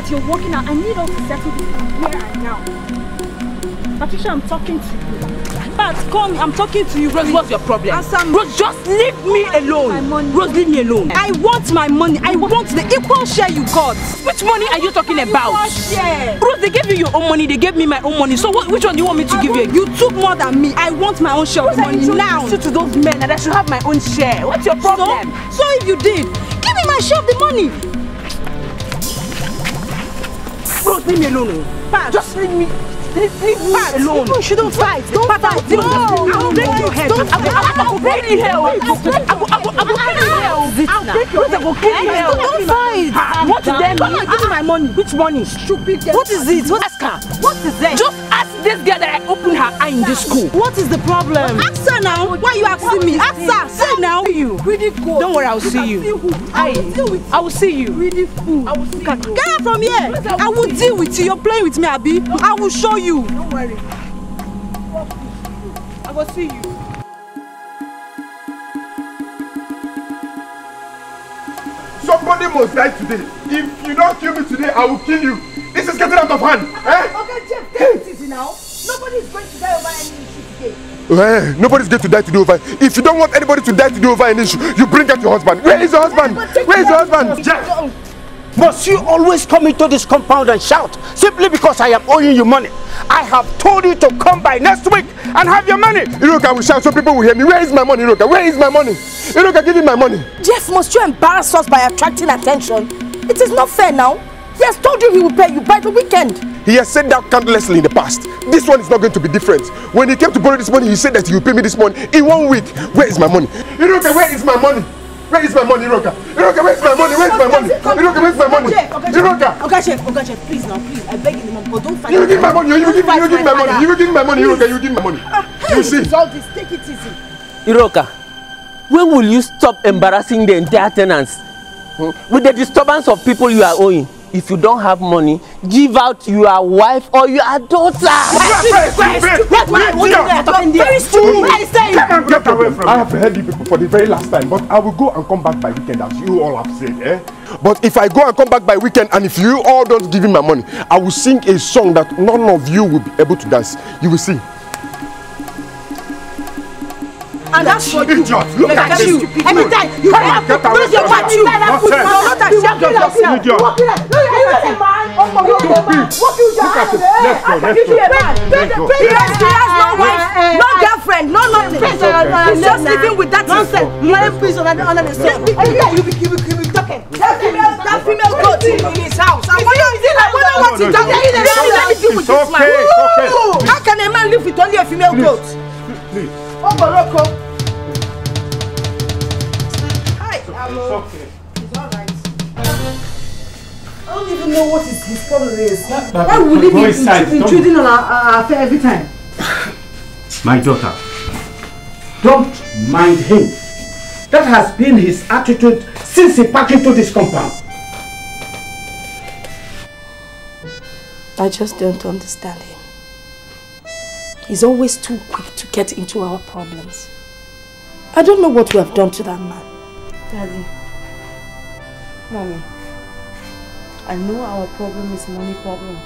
that you're working out, I need us to settle this here and now. Patricia, I'm talking to you. Pat, come, I'm talking to you. Rose, what's your problem? Answer me. Rose, just leave me alone. Rose, leave me alone. I want my money. I want the equal share you got. Which money are you talking about? Equal share. Rose, they gave you your own money. They gave me my own money. So which one do you want me to give you? You took more than me. I want my own share of the money now. To those men and I should have my own share. What's your problem? So if you did, give me my share of the money. Rose, leave me alone. Pat, just leave me. Leave me alone. You shouldn't fight. Don't fight. I will break your head. I will break your head. I will break your head. Don't fight. What is them? Come on, give me my money. Which money? Stupid. What is it? Ask her. What is it? Just ask this girl that I opened her eye in this school. What is the problem? Ask her now. Why are you asking me? Ask her. Say now. Don't worry, I will see you. I will see you. Really fool. I will see you. Get out from here. I will deal with you. You're playing with me, Abi. I will show you. Don't worry. I will see you. Somebody must die today. If you don't kill me today, I will kill you. This is getting out of hand. Eh? Okay, Jeff, take it easy now. Nobody is going to die over any issue today. Nobody's going to die today over. If you don't want anybody to die today over an issue, you bring out your husband. Where is your husband? Where is your husband? Jeff, must you always come into this compound and shout simply because I am owing you money? I have told you to come by next week and have your money. Iroka will shout so people will hear me. Where is my money, Iroka? Where is my money? Iroka, give me my money. Jeff, must you embarrass us by attracting attention? It is not fair now. He has told you he will pay you by the weekend. He has said that countlessly in the past. This one is not going to be different. When he came to borrow this money, he said that he will pay me this money in 1 week. Where is my money? Iroka, where is my money? Where is my money, Iroka? Iroka, where is my money? Where is my money? Iroka, where is my money? Iroka! Okay, Chef, please now, please. I beg you, but don't fight. You will give my money. You will give my money. You will give my money, Iroka. You will give my money. You see? All this, take it easy. Iroka, when will you stop embarrassing the entire tenants with the disturbance of people you are owing? If you don't have money, give out your wife or your daughter. Very stupid. Get away from me. I have heard you people for the very last time, but I will go and come back by weekend as you all have said. Eh? But if I go and come back by weekend and if you all don't give me my money, I will sing a song that none of you will be able to dance. You will see. And that's for you. Look at you. Every time you have to raise your back, you have to not accept yourself. Idiot. What you He has no wife, no girlfriend, no nothing. He's just living with that nonsense. You be talking. That female goat in his house. I wonder what he does. Let me deal with this man. How can a man live with only a female goat? Please. Oh, Barocco. It's okay. It's alright. I don't even know what his problem is. Why would he be intruding on our affair every time? My daughter, don't mind him. That has been his attitude since he packed into this compound. I just don't understand him. He's always too quick to get into our problems. I don't know what we have done to that man. Daddy, Mommy, I know our problem is money problem.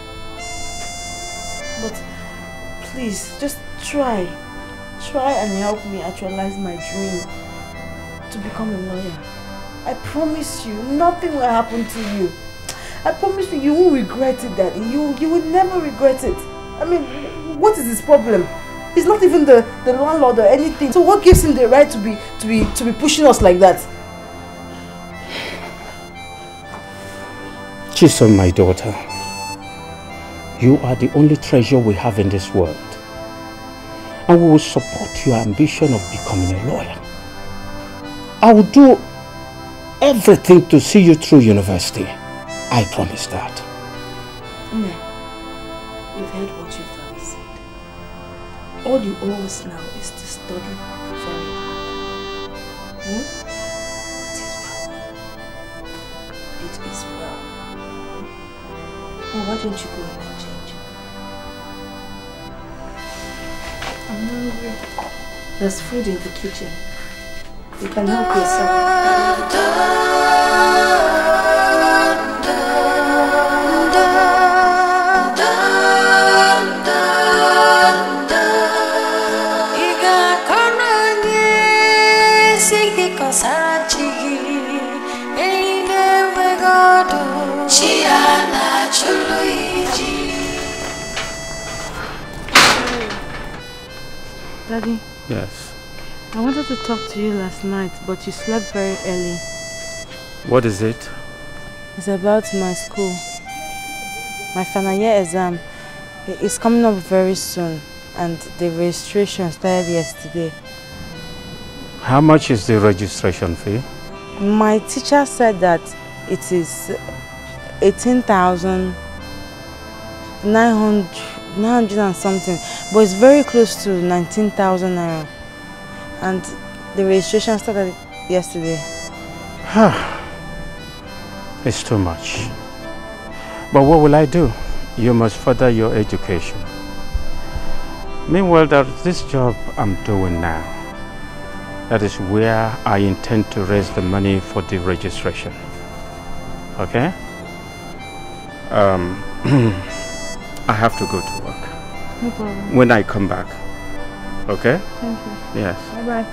But please, just try and help me actualize my dream to become a lawyer. I promise you, nothing will happen to you. I promise you, you won't regret it, Daddy. You will never regret it. I mean, what is his problem? He's not even the landlord or anything. So what gives him the right to be pushing us like that? Chisom, my daughter, you are the only treasure we have in this world. And we will support your ambition of becoming a lawyer. I will do everything to see you through university. I promise that. No. You've heard what your father said. All you owe us now is to study very hard. It is well. It is well. Now why don't you go in and change? I'm hungry. There's food in the kitchen. You can help yourself. Daddy? Yes? I wanted to talk to you last night, but you slept very early. What is it? It's about my school. My final year exam is coming up very soon, and the registration started yesterday. How much is the registration fee? My teacher said that it is 18,900 and something, but it's very close to 19,000 naira. And the registration started yesterday. It's too much. But what will I do? You must further your education. Meanwhile, there's this job I'm doing now. That is where I intend to raise the money for the registration. Okay? I have to go to work. No problem. When I come back. Okay? Thank you. Yes. Bye-bye.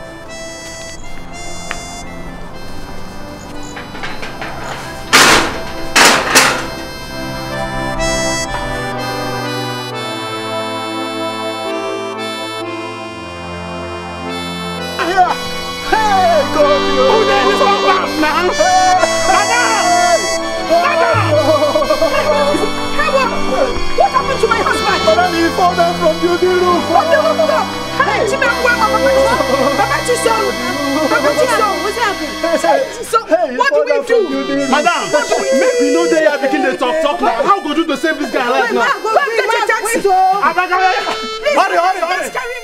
What happened to my husband? Madam, he fell down from the roof. From the rooftop. Hey, what's happening? So, what do we do? Madam, make we know they are begin to talk now. How go do to save this guy right now? Go get a taxi. Hurry. Let's carry him.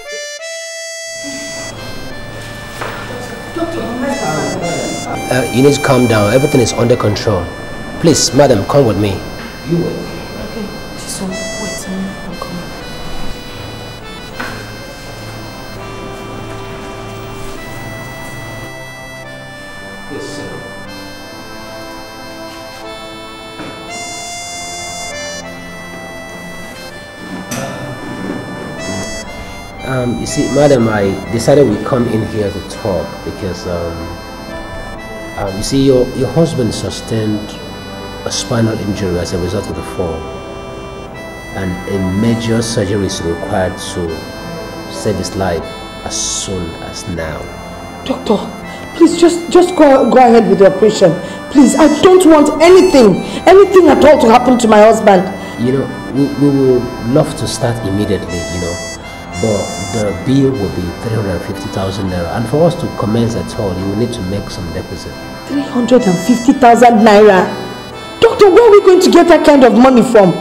You need to calm down. Everything is under control. Please, madam, come with me. You wait. Okay, so wait, I'm coming. Yes, sir. You see, madam, I decided we come in here to talk because you see, your husband sustained a spinal injury as a result of the fall, and a major surgery is required to save his life as soon as now. Doctor, please just go ahead with the operation. Please, I don't want anything at all to happen to my husband. You know, we would love to start immediately, you know, but the bill will be 350,000 naira, and for us to commence at all, you will need to make some deposit. 350,000 naira? Doctor, where are we going to get that kind of money from?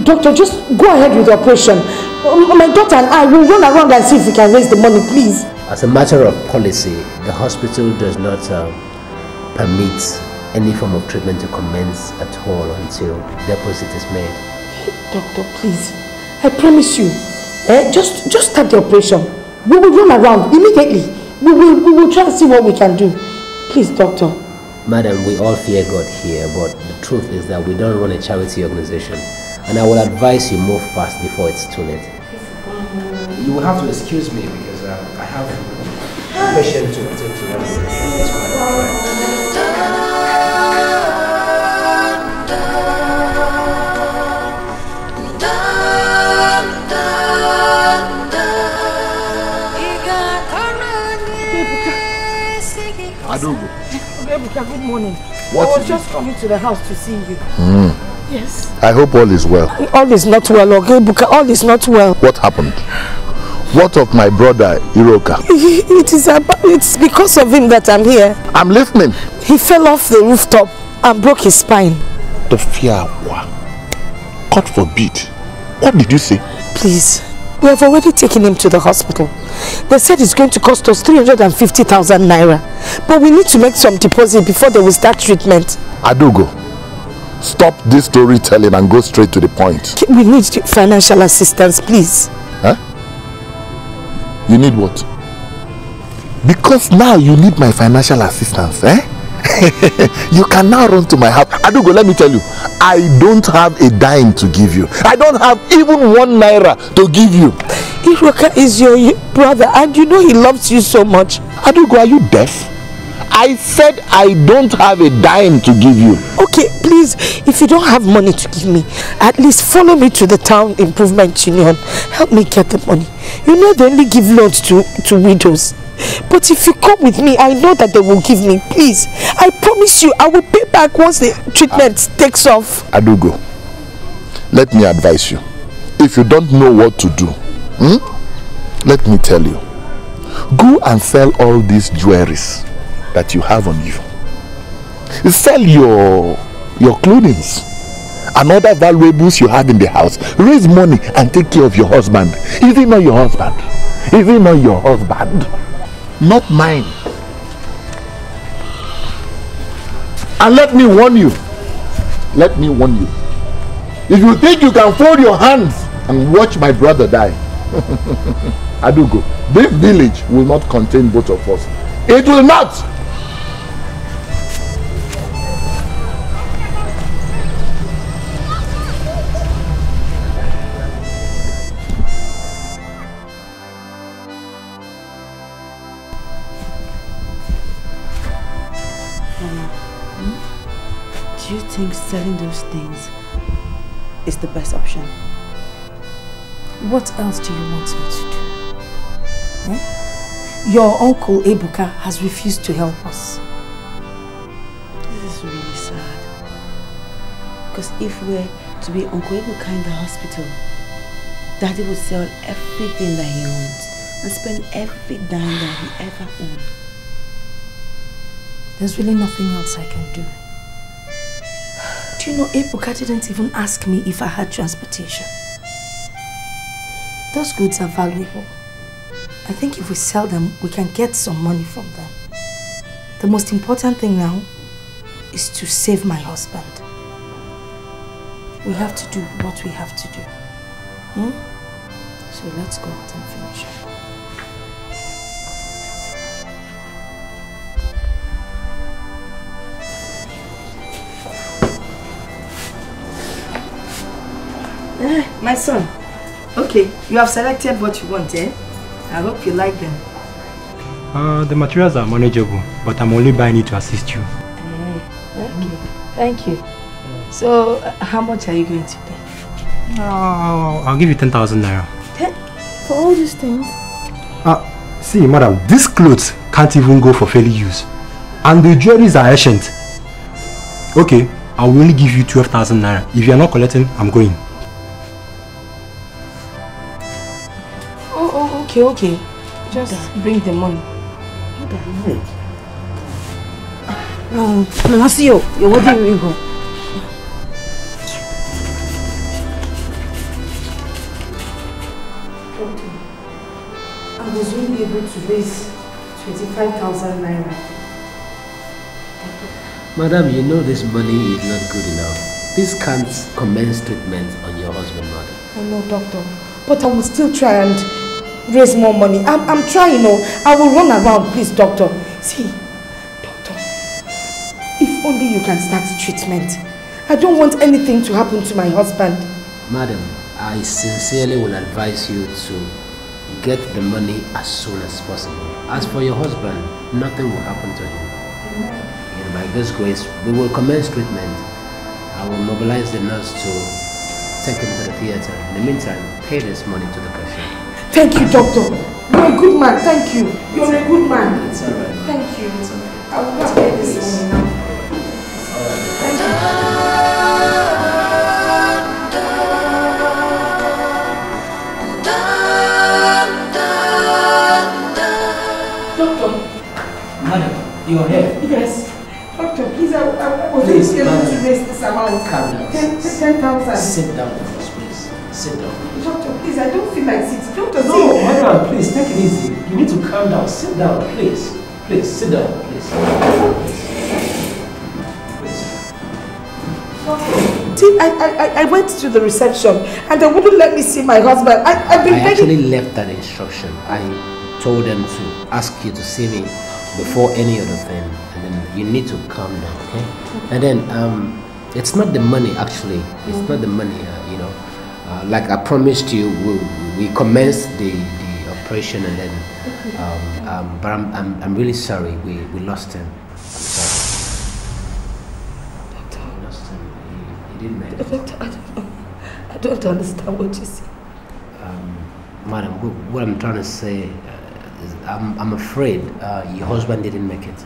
Doctor, just go ahead with the operation. My daughter and I will run around and see if we can raise the money, please. As a matter of policy, the hospital does not permit any form of treatment to commence at all until deposit is made. Doctor, please, I promise you, just start the operation. We will run around immediately. We will try to see what we can do. Please, doctor. Madam, we all fear God here, but the truth is that we don't run a charity organization. And I will advise you move fast before it's too late. You will have to excuse me because I have a patient to attend to. Adogo. Ebuka, good morning. What I was just coming to the house to see you. Yes. I hope all is well. All is not well, okay, Ebuka, all is not well. What happened? What of my brother, Iroka? It's because of him that I'm here. I'm listening. He fell off the rooftop and broke his spine. The fear. God forbid. What did you say? Please, we have already taken him to the hospital. They said it's going to cost us 350,000 naira. But we need to make some deposit before they will start treatment. Adogo, stop this storytelling and go straight to the point. We need financial assistance, please. Huh? You need what? Because now you need my financial assistance, eh? You can now run to my house. Adogo, let me tell you, I don't have a dime to give you. I don't have even 1 naira to give you. Iroka is your brother and you know he loves you so much. Adugo, are you deaf? I said I don't have a dime to give you. Okay, please, if you don't have money to give me, at least follow me to the town improvement union. Help me get the money. You know they only give loans to widows. But if you come with me, I know that they will give me. Please, I promise you, I will pay back once the treatment takes off. Adugo, let me advise you. If you don't know what to do, let me tell you. Go and sell all these jewelries that you have on you. Sell your clothing and other valuables you have in the house. Raise money and take care of your husband. Is he not your husband? Is he not your husband? Not mine. And let me warn you. Let me warn you. If you think you can fold your hands and watch my brother die, Adugo, this village will not contain both of us. It will not. Do you think selling those things is the best option? What else do you want me to do? Your uncle Ebuka has refused to help us. This is really sad. Because if we're to be Uncle Ebuka in the hospital, Daddy would sell everything that he owns and spend every dime that he ever owned. There's really nothing else I can do. Do you know, Ebuka didn't even ask me if I had transportation. Those goods are valuable. I think if we sell them, we can get some money from them. The most important thing now is to save my husband. We have to do what we have to do. So let's go out and finish it. My son, okay, you have selected what you want, eh? I hope you like them. The materials are manageable, but I'm only buying it to assist you. Okay, thank you. So, how much are you going to pay? I'll give you 10,000 naira. For all these things? See, madam, these clothes can't even go for daily use. And the jewelries are ancient. Okay, I will only give you 12,000 naira. If you are not collecting, I'm going. Okay. Just bring the money. Nanasio, where do you go? I was only able to raise 25,000 naira. Madam, you know this money is not good enough. This can't commence treatment on your husband, madam. I know, doctor. But I will still try and raise more money. I'm trying, I will run around, please, doctor. See, doctor, if only you can start treatment. I don't want anything to happen to my husband. Madam, I sincerely will advise you to get the money as soon as possible. As for your husband, nothing will happen to him. And by God's grace, we will commence treatment. I will mobilize the nurse to take him to the theater. In the meantime, pay this money to the cashier. Thank you, doctor. You're a good man. Thank you. You're a good man. It's alright. Thank you. It's alright. I will not pay this money now. Thank you. Doctor. Madam, you're here. Yes. Doctor, please, I was just able to raise this amount. 10,000. Sit down first, please. Sit down. Doctor, please, I don't feel like sitting. Doctor, No, madam, please, take it easy. You need to calm down. Sit down, please. Please, sit down, please. See, I went to the reception and they wouldn't let me see my husband. I've been I actually left that instruction. I told them to ask you to see me before any other thing. And then you need to calm down, okay? And then, it's not the money, actually. It's not the money, like I promised you, we'll we commenced the operation, and then but I'm really sorry we lost him. I'm sorry. Doctor, we lost him. He didn't make it. Doctor, I don't understand what you say. Madam, what I'm trying to say is I'm afraid your husband didn't make it.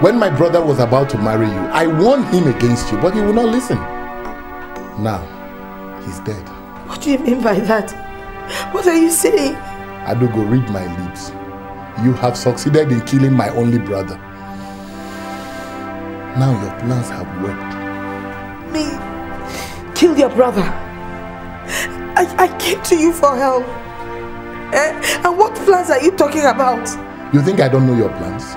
When my brother was about to marry you, I warned him against you, but he would not listen. Now, he's dead. What do you mean by that? What are you saying? Adugo, read my lips. You have succeeded in killing my only brother. Now your plans have worked. Me? Kill your brother? I came to you for help. And what plans are you talking about? You think I don't know your plans?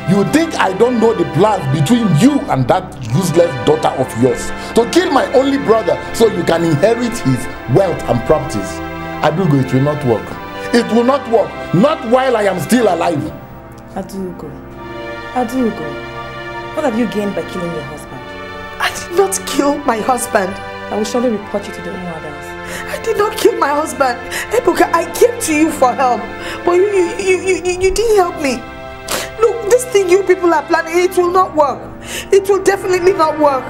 You think I don't know the plans between you and that useless daughter of yours to kill my only brother so you can inherit his wealth and properties? Adugo, it will not work. It will not work. Not while I am still alive. Adugo, what have you gained by killing your husband? I did not kill my husband. I will surely report you to the others. I did not kill my husband. Ebuka, I came to you for help, but you didn't help me. Look, this thing you people are planning, it will not work. It will definitely not work.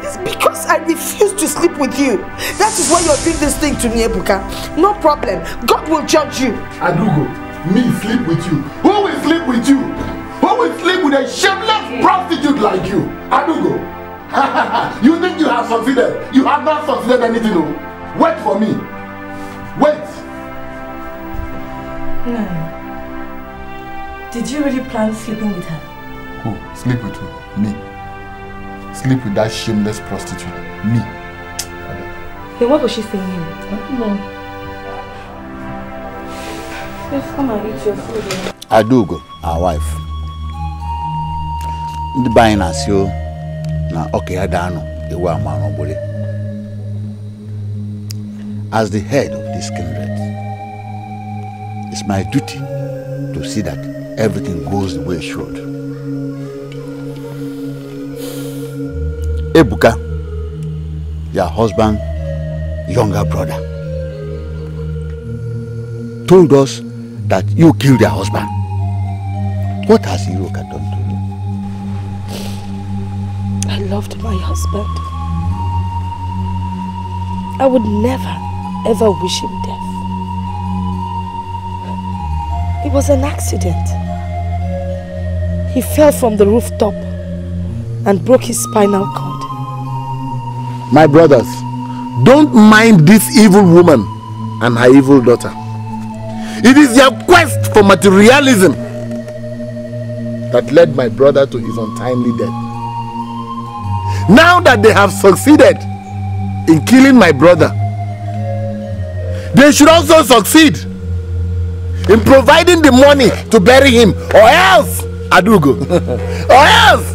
It's because I refuse to sleep with you. That is why you're doing this thing to me, Ebuka. No problem. God will judge you. Adugo, me sleep with you. Who will sleep with you? Who will sleep with a shameless prostitute like you? Adugo, you think you have succeeded? You have not succeeded anything. No. Wait for me. Wait. No. Did you really plan sleeping with her? Who? Sleep with who? Me. Sleep with that shameless prostitute. Me. Then what was she saying? I don't know. Just come and eat your food. Adugo, our wife. The buying as you na okay adano ewa manobole. As the head of this kindred, it's my duty to see that everything goes the way it should. Ebuka, your husband, younger brother, told us that you killed your husband. What has Iroka done to you? I loved my husband. I would never, ever wish him death. It was an accident. He fell from the rooftop and broke his spinal cord. My brothers, don't mind this evil woman and her evil daughter. It is their quest for materialism that led my brother to his untimely death. Now that they have succeeded in killing my brother, they should also succeed in providing the money to bury him, or else, Adugo, or else,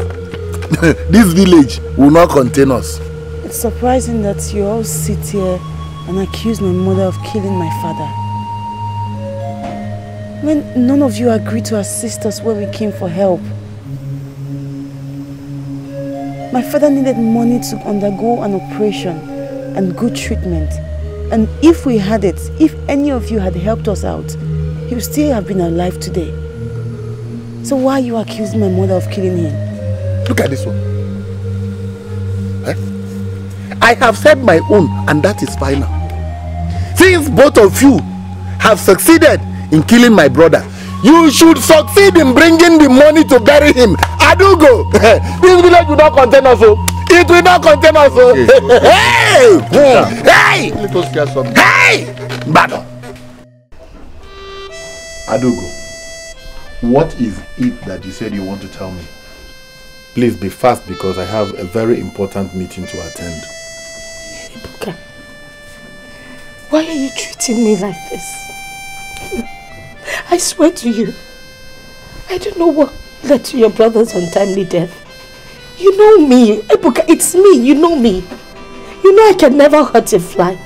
this village will not contain us. It's surprising that you all sit here and accuse my mother of killing my father, when none of you agreed to assist us when we came for help. My father needed money to undergo an operation and good treatment. And if we had it, if any of you had helped us out, he would still have been alive today. So why you accuse my mother of killing him? Look at this one. Eh? I have said my own, and that is final. Since both of you have succeeded in killing my brother, you should succeed in bringing the money to bury him. Adugo, this village will not contain us. It will not contain us. Hey! Hey! Let us get some. Hey! Bado. Adugo, what is it that you said you want to tell me? Please be fast because I have a very important meeting to attend. Ebuka, why are you treating me like this? I swear to you, I don't know what led to your brother's untimely death. You know me, Ebuka, it's me, you know me. You know I can never hurt a fly.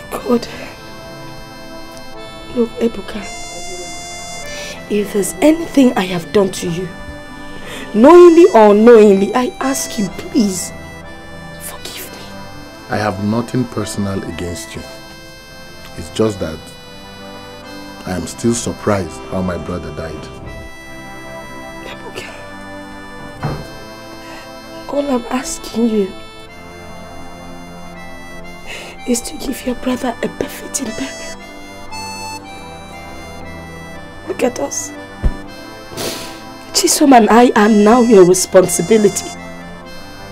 God. Look, Ebuka, if there's anything I have done to you, knowingly or unknowingly, I ask you, please, forgive me. I have nothing personal against you. It's just that I am still surprised how my brother died. Ebuka, all I'm asking you is to give your brother a befitting burial. Look at us. Chisom and I are now your responsibility.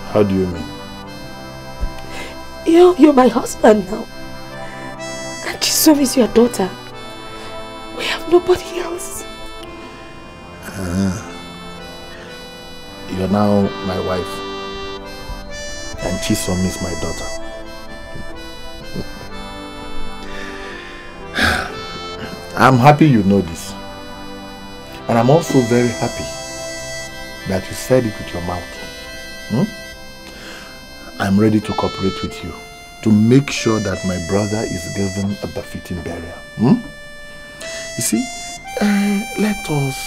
How do you mean? You're my husband now. And Chisom is your daughter. We have nobody else. You're now my wife. And Chisom is my daughter. I'm happy you know this. And I'm also very happy that you said it with your mouth. I'm ready to cooperate with you to make sure that my brother is given a befitting burial. You see, let us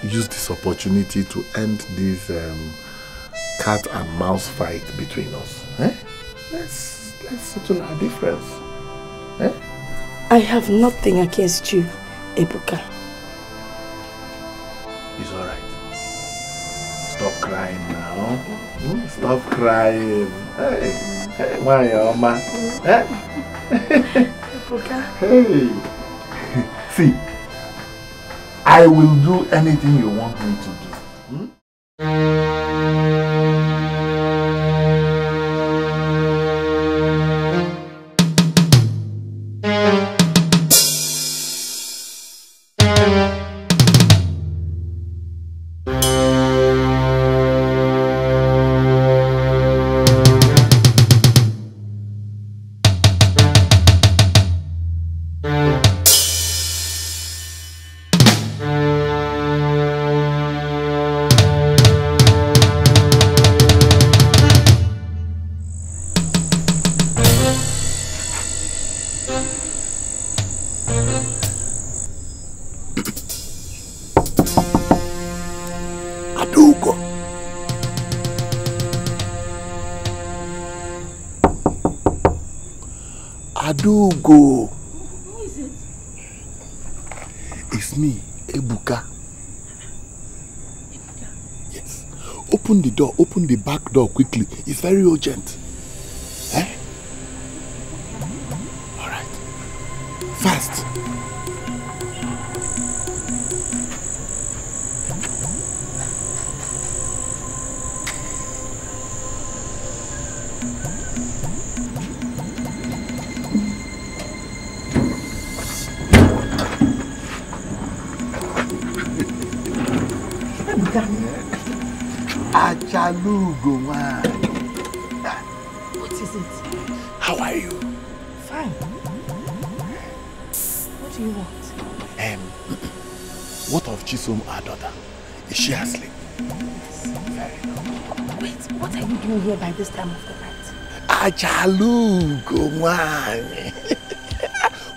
use this opportunity to end this cat and mouse fight between us. Let's settle our difference. I have nothing against you, Ebuka. It's alright. Stop crying now. Stop crying. Hey, my Oma. Ebuka. Hey. See, I will do anything you want me to do. Adugo. Who is it? It's me, Ebuka. Ebuka? Yes. Open the door, open the back door quickly. It's very urgent. Alright. Fast. Achalugo, man. What is it? How are you? Fine. What do you want? What of Chisom, our daughter? Is she asleep? Wait, what are you doing here by this time of the night? Achalugo, man.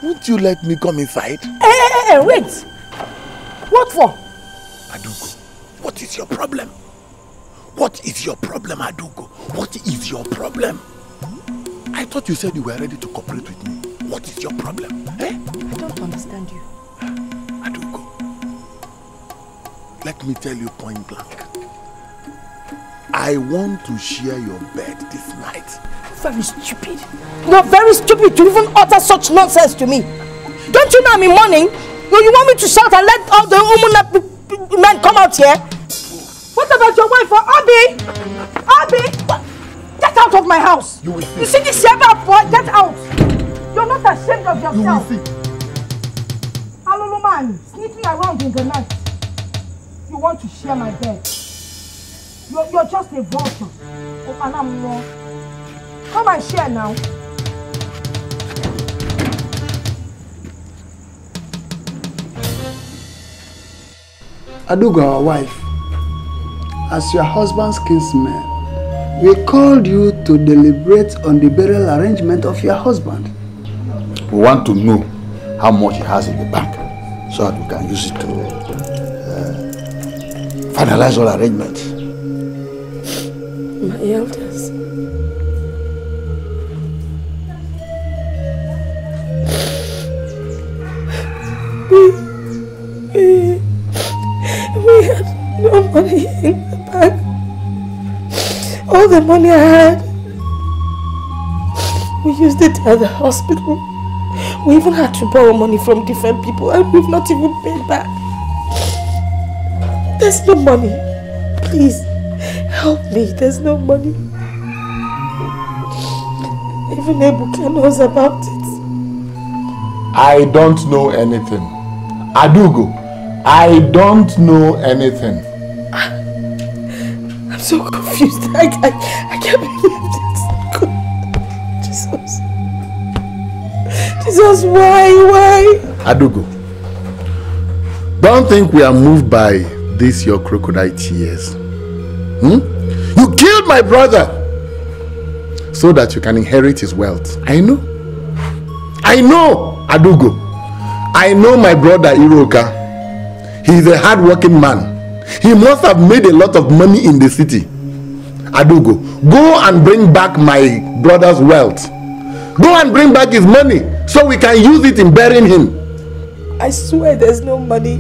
Won't you let me come inside? Hey, wait! What for? Adugo, what is your problem? What is your problem, Adugo? What is your problem? I thought you said you were ready to cooperate with me. What is your problem? I don't understand you. let me tell you point blank. I want to share your bed this night. Very stupid. You're very stupid to even utter such nonsense to me. Don't you know I'm in mourning? You want me to shout and let all the women men come out here? What about your wife, Abi? Abi, get out of my house. You see this Sheba boy? Get out. You're not ashamed of yourself. You will see. Alolo man, sneaking around in the night. You want to share my bed. You're just a vulture. Come and share now. Adugo, our wife, as your husband's kinsman, we called you to deliberate on the burial arrangement of your husband. We want to know how much he has in the bank so that we can use it to finalize all arrangements. My elders. We had no money in the bank. All the money I had, we used it at the hospital. We even had to borrow money from different people and we've not even paid back. There's no money. Please, help me. There's no money. Even Ebuka knows about it. I don't know anything. Adugo, I don't know anything. I'm so confused. I can't believe this. Jesus, why? Adugo, don't think we are moved by this your crocodile tears. You killed my brother so that you can inherit his wealth. I know, Adugo. I know my brother Iroka. He is a hard-working man. He must have made a lot of money in the city. Adugo, go and bring back my brother's wealth. Go and bring back his money so we can use it in burying him. I swear there's no money.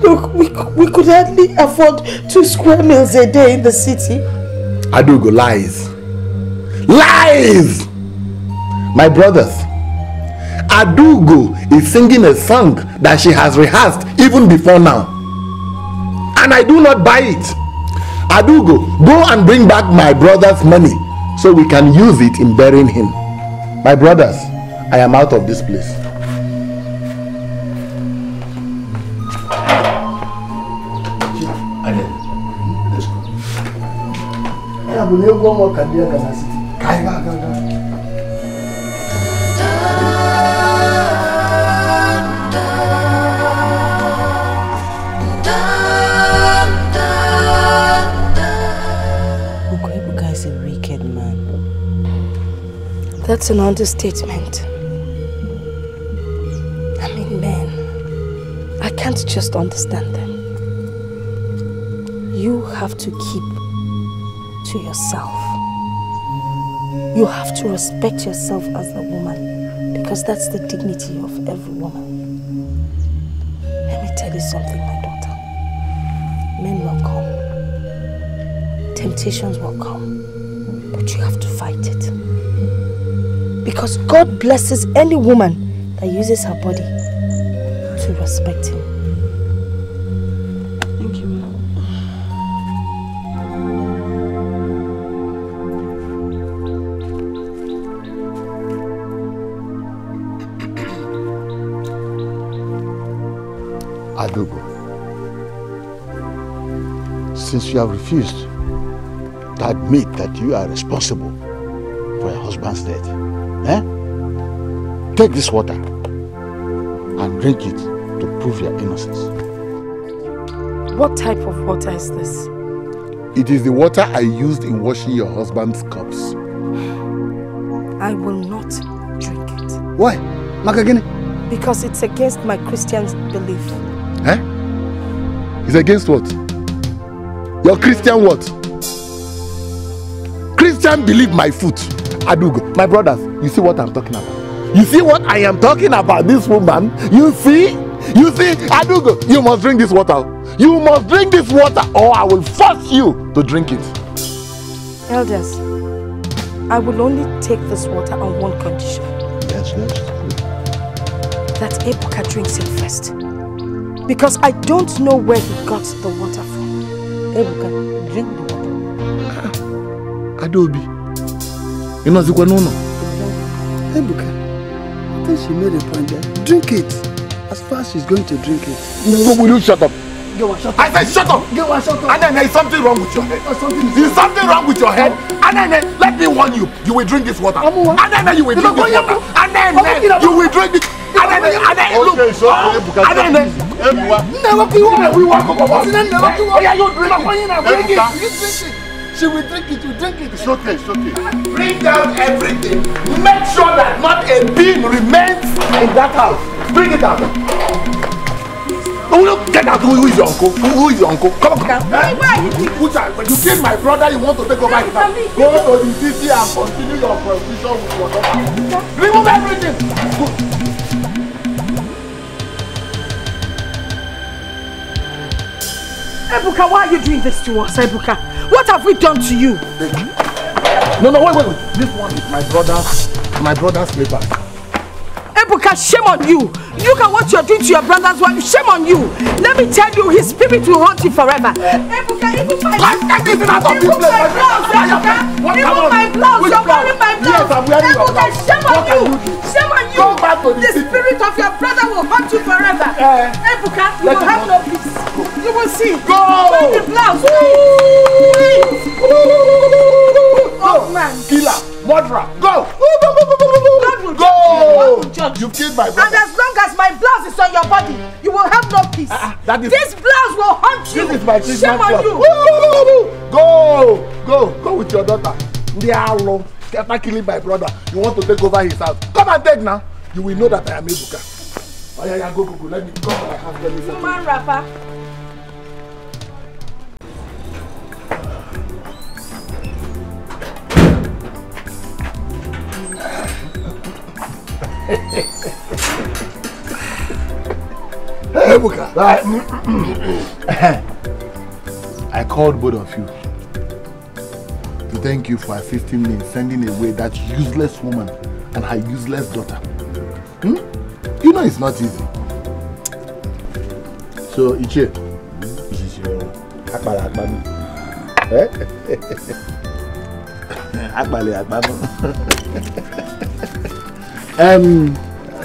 Look, we could hardly afford 2 square meals a day in the city. Adugo, lies. Lies! My brothers, Adugo is singing a song that she has rehearsed even before now. And I do not buy it. Adugo, go and bring back my brother's money so we can use it in burying him. My brothers, I am out of this place. Ebuka is a wicked man. That's an understatement. I mean, men, I can't just understand them. You have to keep to yourself. You have to respect yourself as a woman, because that's the dignity of every woman. Let me tell you something, my daughter. Men will come. Temptations will come. But you have to fight it. Because God blesses any woman that uses her body to respect Him. Thank you, ma'am. Adugo, since you have refused to admit that you are responsible for your husband's death, take this water and drink it to prove your innocence. What type of water is this? It is the water I used in washing your husband's cups. I will not drink it. Why? Makagini? Because it's against my Christian belief. It's against what? Your Christian what? Christian believe my foot. Adugo, my brothers, you see what I'm talking about? You see what I am talking about, this woman? You see? You see, Adugo, you must drink this water. You must drink this water or I will force you to drink it. Elders, I will only take this water on one condition. Yes. That Ebuka drinks it first. Because I don't know where he got the water from. Ebuka, drink the water. Adobe. You know no. Ebuka, I think she made a point there. Drink it. As far as she's going to drink it. Will you shut up? Shut up. I said shut up! Shut up! And then there is something wrong with your head. There's something wrong with your head. And then let me warn you. You will drink this water. And then you will drink this water. And then you will drink it. And then look. And then never be one. We walk over. Yeah, you drink it. She will drink it. You drink it. It's okay. Bring down everything. Make sure that not a bean remains in that house. Bring it out. Get out! Who is your uncle? Who is your uncle? Come on. You killed my brother, you want to take over his house. Go to the city and continue your prostitution with your daughter. Remove everything! Good. Ebuka, why are you doing this to us, Ebuka? What have we done to you? No, wait. This one is my brother's slipper. Ebuka, shame on you! Look at what you're doing to your brother's wife. Shame on you! Let me tell you, his spirit will haunt you forever. Ebuka, even my blouse, Ebuka! Even my blouse, you're wearing my blouse! Yes, I'm wearing your blouse. Ebuka, shame on you! Shame on you! Go back to the spirit of your brother will haunt you forever. Ebuka, you will have no peace. You will see. Go! Wear the blouse. Oh man. Killer, murderer, go! Go! You killed my brother. And as long as my blouse is on your body, you will have no peace. This blouse will haunt you. This is my Christmas Shame on you. Go with your daughter. Ndialo, after killing my brother, you want to take over his house. Come and take now. You will know that I am Ebuka. Oh yeah, go. Let me come to my house. Let me see. Man, rapper. Ebuka. I called both of you to thank you for assisting me in sending away that useless woman and her useless daughter. You know it's not easy. So, Iche, this is your Akbali.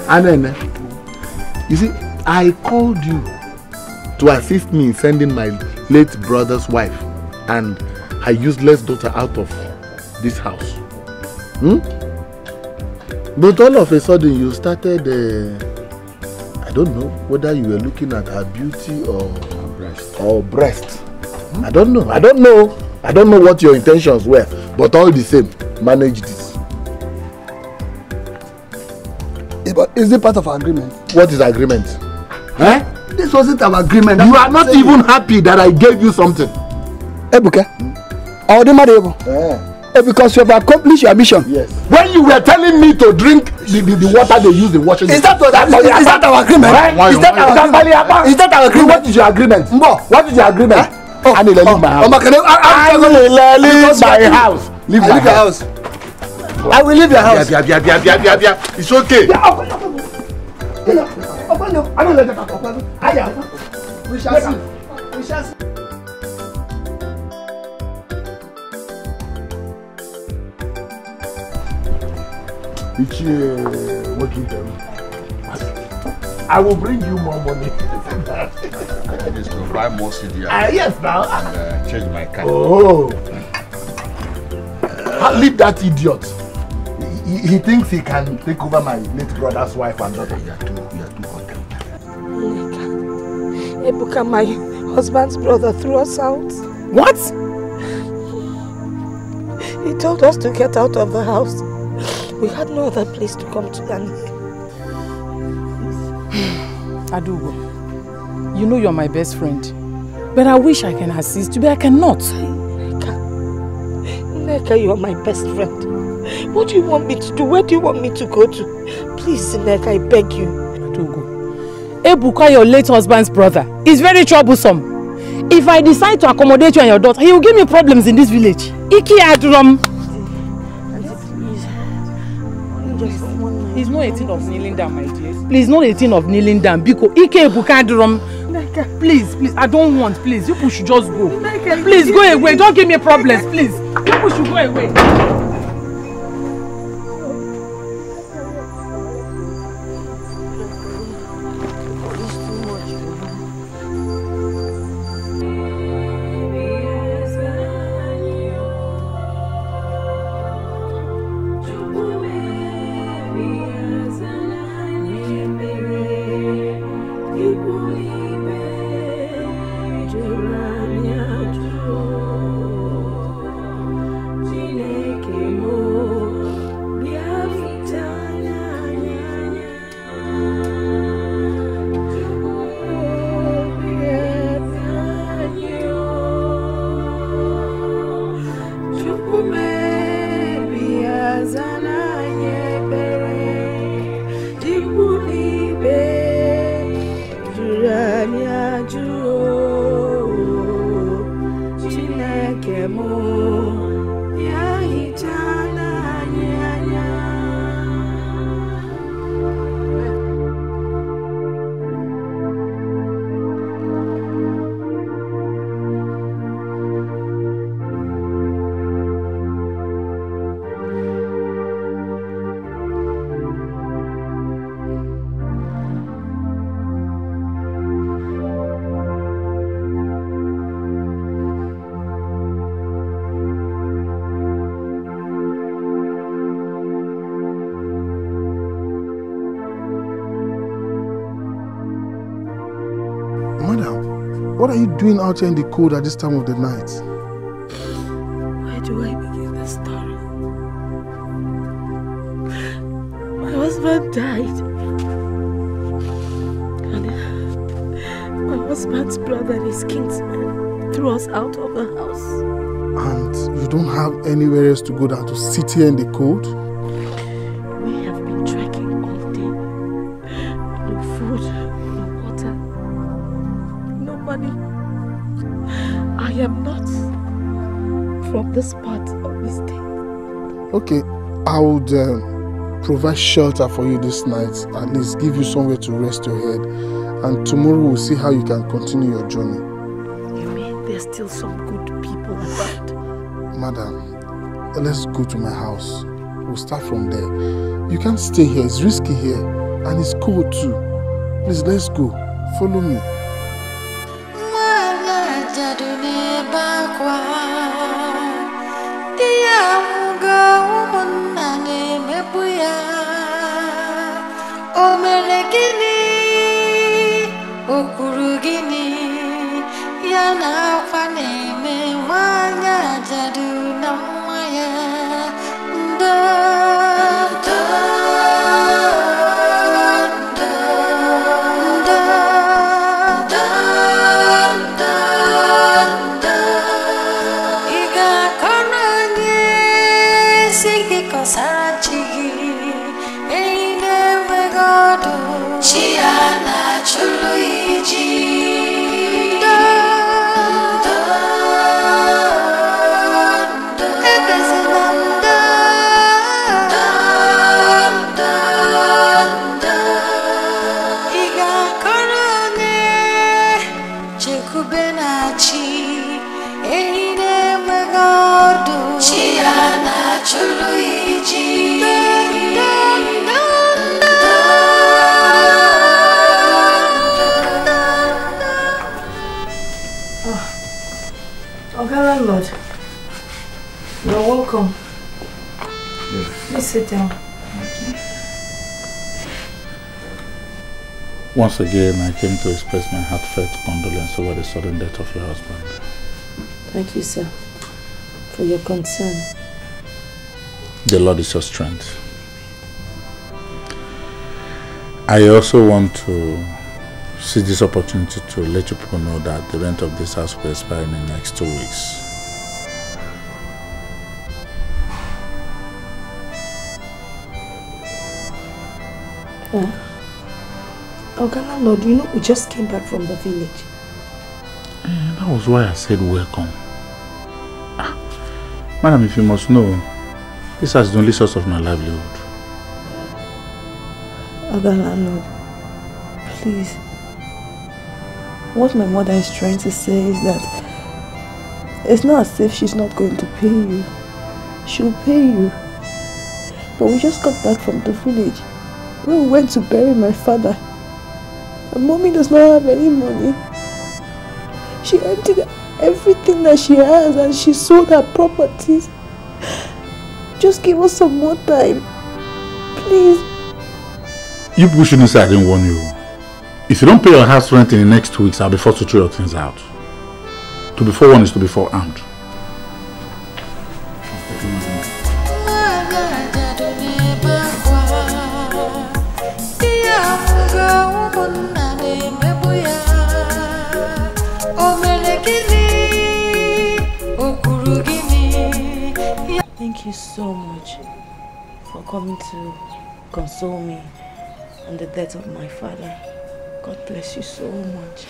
Anene, you see, I called you to assist me in sending my late brother's wife and her useless daughter out of this house. But all of a sudden you started, I don't know whether you were looking at her beauty or breast. I don't know what your intentions were, but all the same, manage this. But is it part of our agreement? What is agreement? This wasn't our agreement. You are not even happy that I gave you something. Ebuka, because you have accomplished your mission. Yes. When you were telling me to drink the water they use in washing. Is that our agreement? Is that our agreement? Is that our agreement? What is your agreement? What is your agreement? I need to leave my house. Leave my house. I will leave your house. It's okay. We shall see. I will bring you more money. I just to buy more CDI. Yes, now. And change my car. Oh. Leave that idiot. He thinks he can take over my late brother's wife and daughter. You are too content. Ebuka, my husband's brother, threw us out. What? He told us to get out of the house. We had no other place to come to than here. Adugo, you know you're my best friend. But I wish I can assist you, but I cannot. Nneka, you are my best friend. What do you want me to do? Where do you want me to go to? Please, Nneka, I beg you. Adugo, Ebuka, your late husband's brother, is very troublesome. If I decide to accommodate you and your daughter, he will give me problems in this village. Iki Adram. He's not a thing of kneeling down, my dear. Please, not a thing of kneeling down. Because Ike Ebuka Adram. Please, I don't want. Please, you should just go. Please, go away. Don't give me problems, please. You should go away. What are you doing out here in the cold at this time of the night? Where do I begin the story? My husband died. And my husband's brother and his kinsmen threw us out of the house. And you don't have anywhere else to go than to sit here in the cold? We have been trekking all day. No food, no water, no money. I am not from this part of the state. Okay, I would provide shelter for you this night. At least give you somewhere to rest your head. And tomorrow we'll see how you can continue your journey. You mean there's still some good people around? Madam, let's go to my house. We'll start from there. You can't stay here. It's risky here. And it's cold too. Please, let's go. Follow me. Lord, you're welcome. Yes. Please sit down. Once again, I came to express my heartfelt condolence over the sudden death of your husband. Thank you, sir, for your concern. The Lord is your strength. I also want to seize this opportunity to let you people know that the rent of this house will expire in the next 2 weeks. Okay, landlord, you know we just came back from the village. That was why I said welcome. Madam, if you must know, this is the only source of my livelihood. Okay, landlord, please. What my mother is trying to say is that it's not as if she's not going to pay you. She'll pay you. But we just got back from the village. When we went to bury my father, and mommy does not have any money. She emptied everything that she has and she sold her properties. Just give us some more time. Please. You people shouldn't say I didn't warn you. If you don't pay your house rent in the next 2 weeks, I'll be forced to throw your things out. To be forewarned is to be forearmed. Thank you so much for coming to console me on the death of my father. God bless you so much.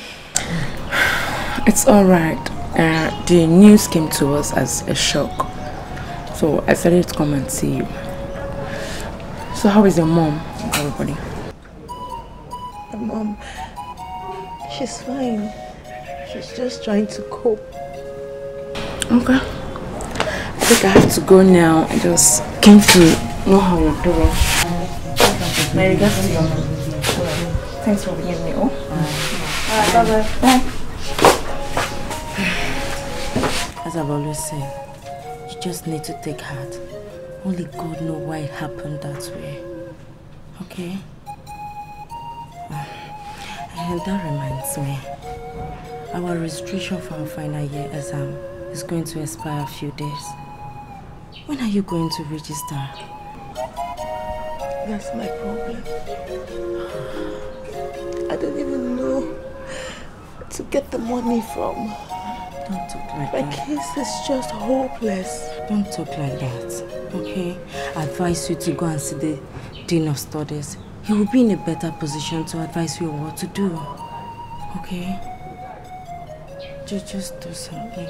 It's alright. The news came to us as a shock. So I decided to come and see you. So how is your mom and everybody? My mom, she's fine. She's just trying to cope. Okay. I think I have to go now. I just came to know how you're doing. My regards to your mom. Thanks for being me. Oh. Alright, bye-bye. Bye. As I've always said, you just need to take heart. Only God knows why it happened that way. Okay? And that reminds me, our registration for our final year exam is going to expire a few days. When are you going to register? That's my problem. I don't even know where to get the money from. Don't talk like My that. case is just hopeless. Don't talk like that, okay? I advise you to go and see the Dean of Studies. He will be in a better position to advise you on what to do, okay? Just do something.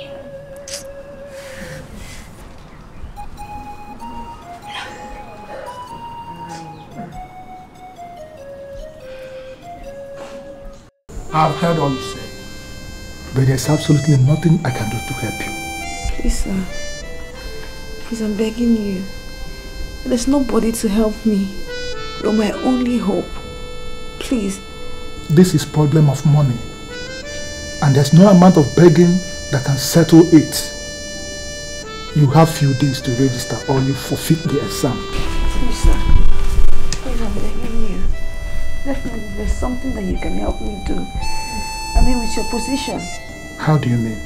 I've heard all you say, but there's absolutely nothing I can do to help you. Please, sir. Please, I'm begging you. There's nobody to help me. You're my only hope. Please. This is problem of money, and there's no amount of begging that can settle it. You have few days to register or you forfeit the exam. Please, sir. Please, I'm begging you. Definitely, there's something that you can help me do. I mean, with your position. How do you mean?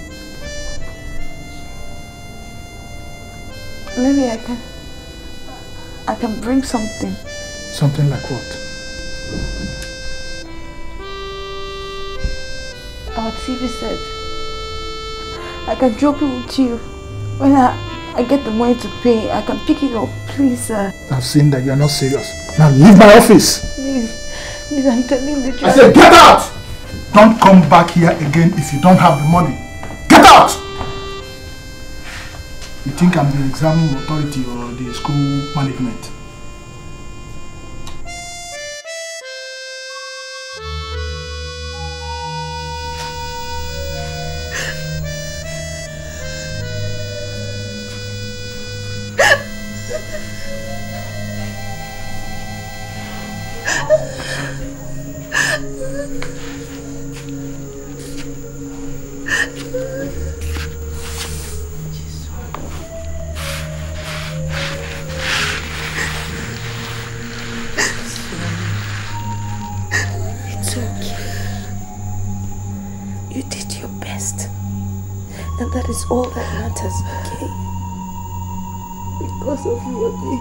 Maybe I can bring something. Something like what? Our TV set. I can drop it with you. When I get the money to pay, I can pick it up. Please, sir. I've seen that you're not serious. Now leave my office! Please, I'm telling the truth. I said get out! Don't come back here again if you don't have the money. Get out! You think I'm the exam authority or the school management? It's okay. You did your best. And that is all that matters, okay? Because of money.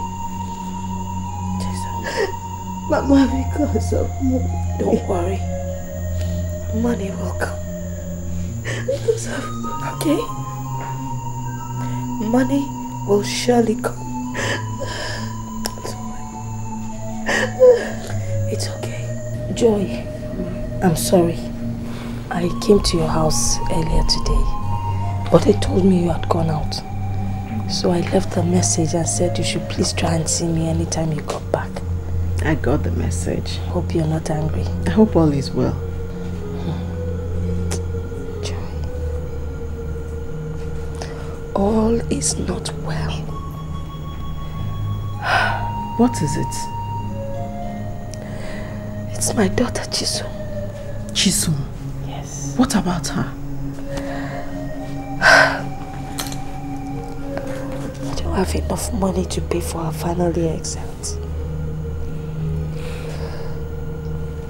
Mama, because of money. Don't worry. Money will come. Because of, okay? Money will surely come. It's okay. Joy, I'm sorry. I came to your house earlier today, but they told me you had gone out. So I left a message and said you should please try and see me anytime you got back. I got the message. Hope you're not angry. I hope all is well. Joy. All is not well. What is it? It's my daughter Chisum. Chisum? Yes. What about her? I don't have enough money to pay for her final year exams.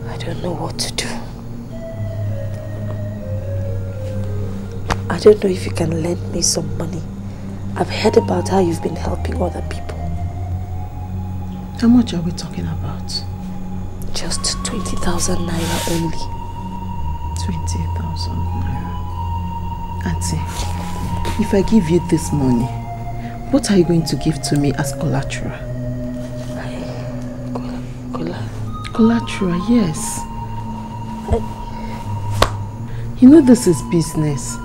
I don't know what to do. I don't know if you can lend me some money. I've heard about how you've been helping other people. How much are we talking about? Just 20,000 naira only. 20,000 naira. Auntie, if I give you this money, what are you going to give to me as collateral? Collateral, yes. You know this is business.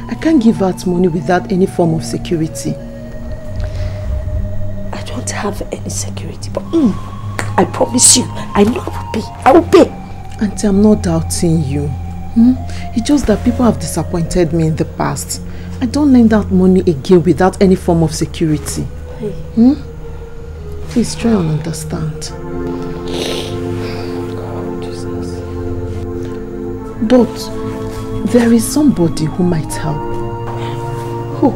I can't give out money without any form of security. I don't have any security, but I promise you, I know I will pay. I will pay. Auntie, I'm not doubting you. It's just that people have disappointed me in the past. I don't lend out money again without any form of security. Hey. Please try and understand. God, Jesus. But there is somebody who might help. Who?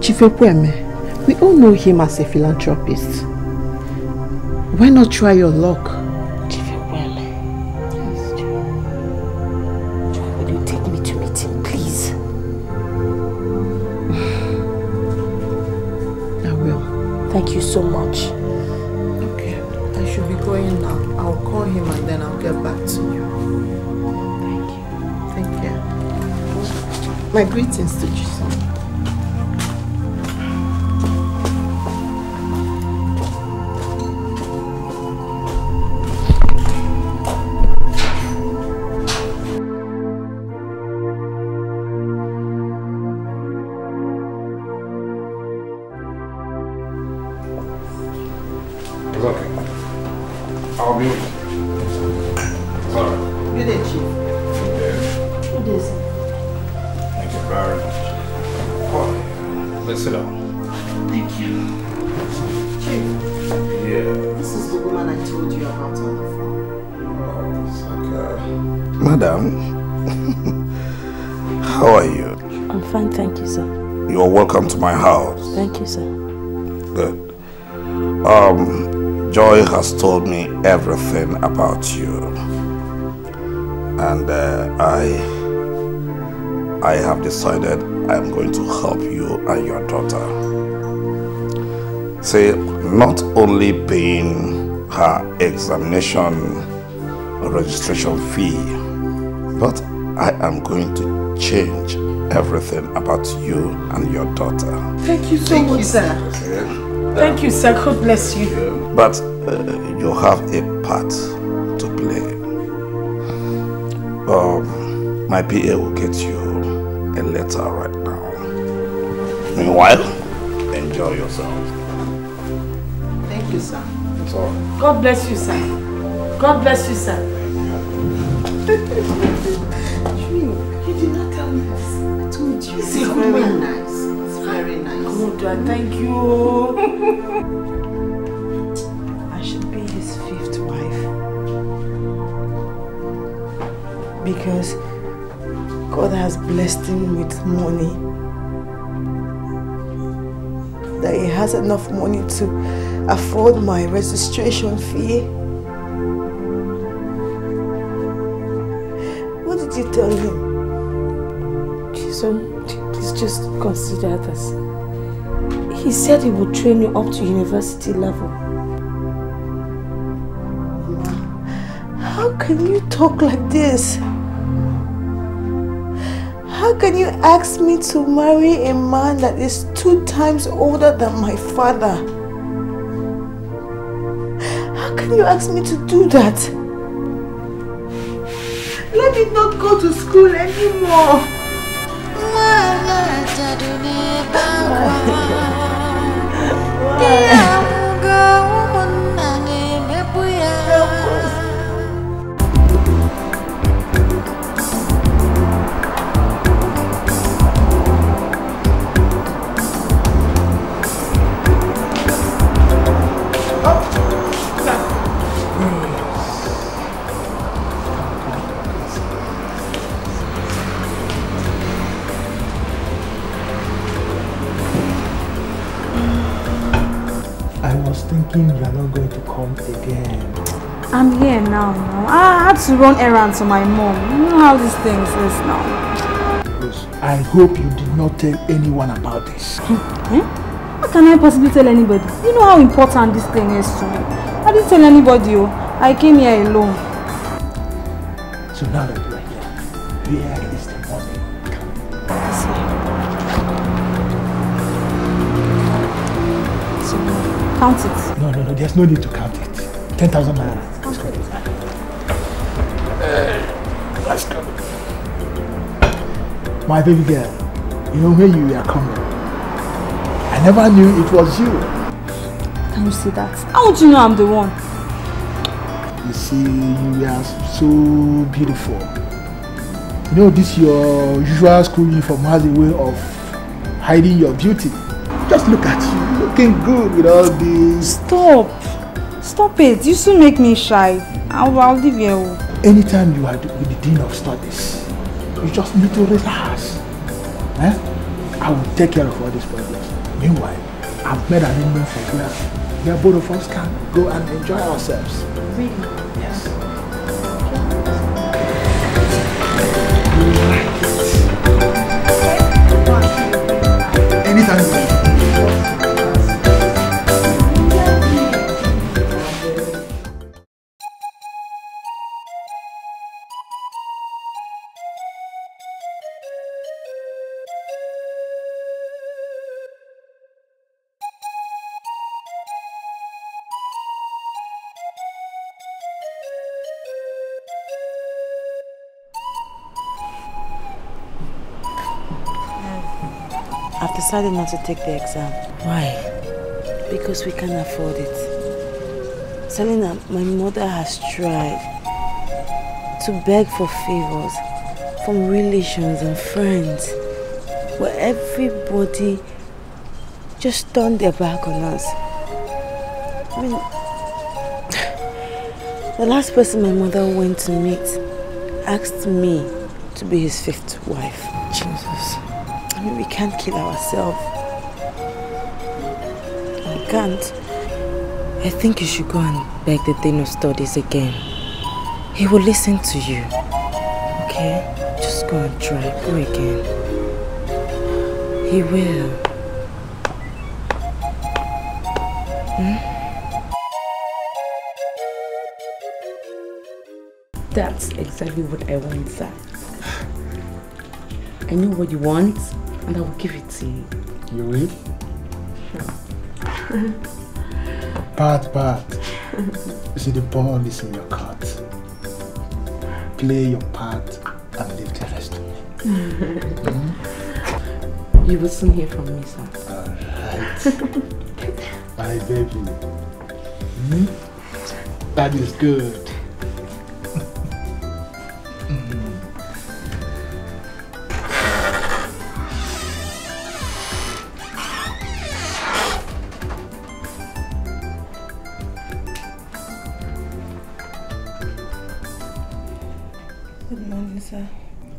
Chief Ekweme. We all know him as a philanthropist. Why not try your luck? Chief Ekweme. Yes, Joy. Joy, will you take me to meet him, please? I will. Thank you so much. Okay. I should be going now. I'll call him and then I'll get back to you. Thank you. My greetings to you, son. It's okay. I'll be with you. It's all right. Good day, Chief. What is it? Thank you very much. Oh, let's sit down. Thank you. Chief. Yeah. This is the woman I told you about on the phone. Oh, it's okay. Madam, how are you? I'm fine, thank you, sir. You're welcome to my house. Thank you, sir. Good. Joy has told me everything about you. And I have decided I'm going to help you and your daughter. See, not only paying her examination registration fee, but I am going to change everything about you and your daughter. Thank you so much, sir. Thank you, sir. God bless you. But you have a part to play. My PA will get you a letter right now. Meanwhile, enjoy yourself. Thank you, sir. That's all. God bless you, sir. God bless you, sir. You did not tell me this. I told you. It's very nice. It's very nice. God, thank you. I should be his 5th wife. Because God has blessed him with money. That he has enough money to afford my registration fee. What did you tell him? Jason, please just consider this. He said he would train you up to university level. How can you talk like this? How can you ask me to marry a man that is 2 times older than my father? How can you ask me to do that? Let me not go to school anymore. Thinking you are not going to come again. I'm here now. I had to run errands for my mom. You know how these things is now. Rose, I hope you did not tell anyone about this. How can I possibly tell anybody? You know how important this thing is to me. I didn't tell anybody. I came here alone. So now that you are here, where is the money? Count it. No, there's no need to count it. 10,000 naira. Let's go. My baby girl, you know when you were coming, I never knew it was you. Can you see that? How would you know I'm the one? You see, you are so beautiful. You know, this your usual school uniform has a way of hiding your beauty. Just look at you, looking good with all this. Stop it. You soon make me shy. I'll leave you. Anytime you are with the dean of studies, you just need to relax. I will take care of all these problems. Meanwhile, I've made an arrangement for where both of us can go and enjoy ourselves. Really? Yes. Anytime you want. I've decided not to take the exam. Why? Because we can't afford it. Selena, my mother has tried to beg for favors from relations and friends, but everybody just turned their back on us. I mean, the last person my mother went to meet asked me to be his 5th wife. Jesus. I mean, we can't kill ourselves. We can't. I think you should go and beg the Dean of Studies again. He will listen to you. Okay? Just go and try. Go again. He will. That's exactly what I want, sir. I know what you want, and I will give it to you. You will? Sure. But, you see, the ball is in your court. Play your part and leave the rest to me. You will soon hear from me, sir. Alright. My baby. That is good.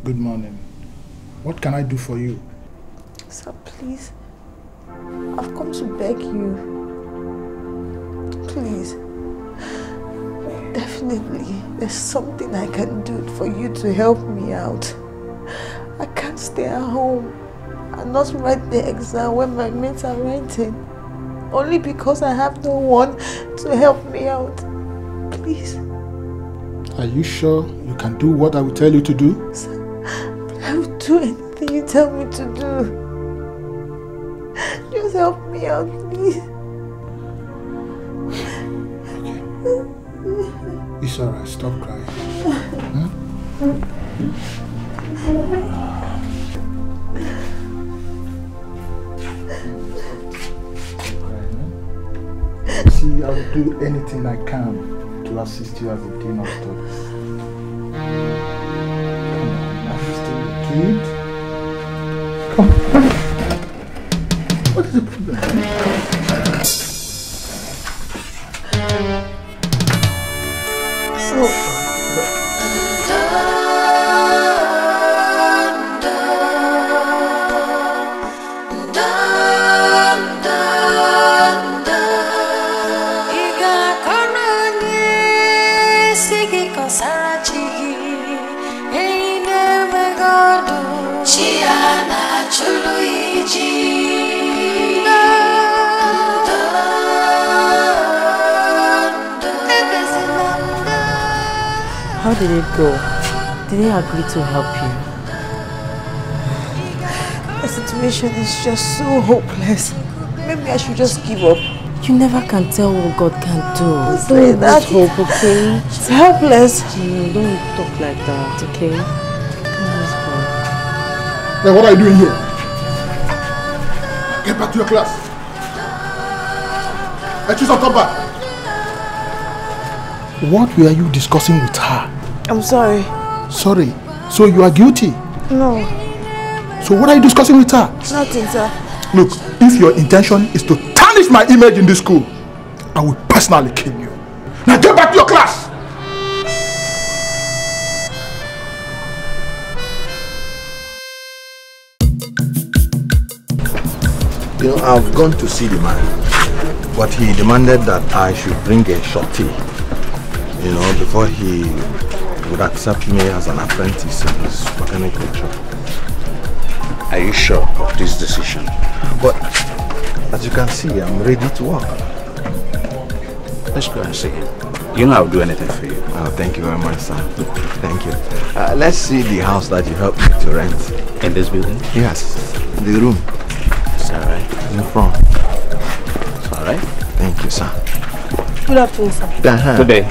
Good morning. What can I do for you? Sir, please. I've come to beg you. Please. Definitely, there's something I can do for you to help me out. I can't stay at home and not write the exam when my mates are writing. Only because I have no one to help me out. Please. Are you sure you can do what I will tell you to do? Sir, I will do anything you tell me to do. Just help me out, please. It's alright, stop crying. See, I'll do anything I can to assist you as a dean of studies. Come on, are you still a kid? Come on. What is the problem? Oh. How did it go? Did they agree to help you? The situation is just so hopeless. Maybe I should just give up. You never can tell what God can do. Say that. Hope, okay? It's helpless. No, don't talk like that, okay? Let's go. Then what are you doing here? Get back to your class. I choose to come back. What were you discussing with her? I'm sorry. Sorry. So you are guilty? No. So what are you discussing with her? Nothing, sir. Look, if your intention is to tarnish my image in this school, I will personally kill you. Now get back to your class! You know, I've gone to see the man, but he demanded that I should bring a shorty, you know, before he would accept me as an apprentice in his mechanical shop. Are you sure of this decision? But as you can see, I'm ready to work. Let's go and see him. You know I'll do anything for you. Oh, thank you very much, sir. Thank you. Let's see the house that you helped me to rent. In this building? Yes, the room. Is that right? In front. It's all right. Thank you, sir. Good afternoon, sir. Today.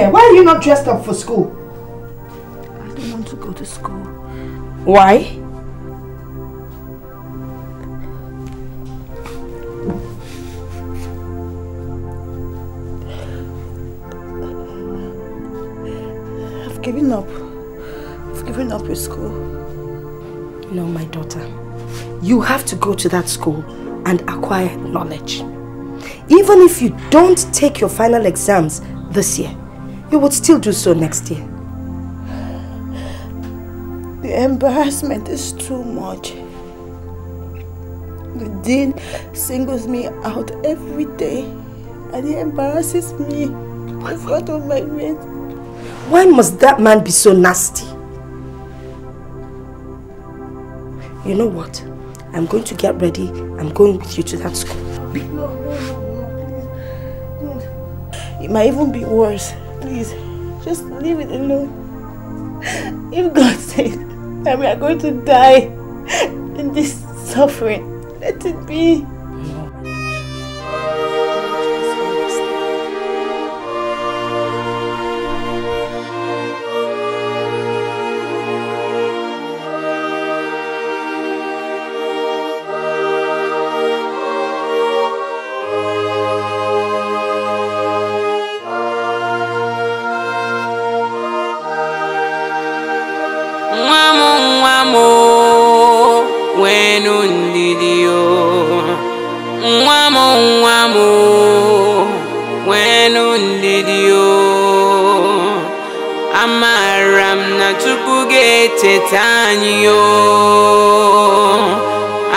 Why are you not dressed up for school? I don't want to go to school. Why? I've given up. I've given up with school. No, my daughter. You have to go to that school and acquire knowledge. Even if you don't take your final exams this year, you would still do so next year. The embarrassment is too much. The dean singles me out every day and he embarrasses me in front of my mates. Why must that man be so nasty? You know what? I'm going to get ready. I'm going with you to that school. No, please. It might even be worse. Please, just leave it alone. If God says that we are going to die in this suffering, let it be.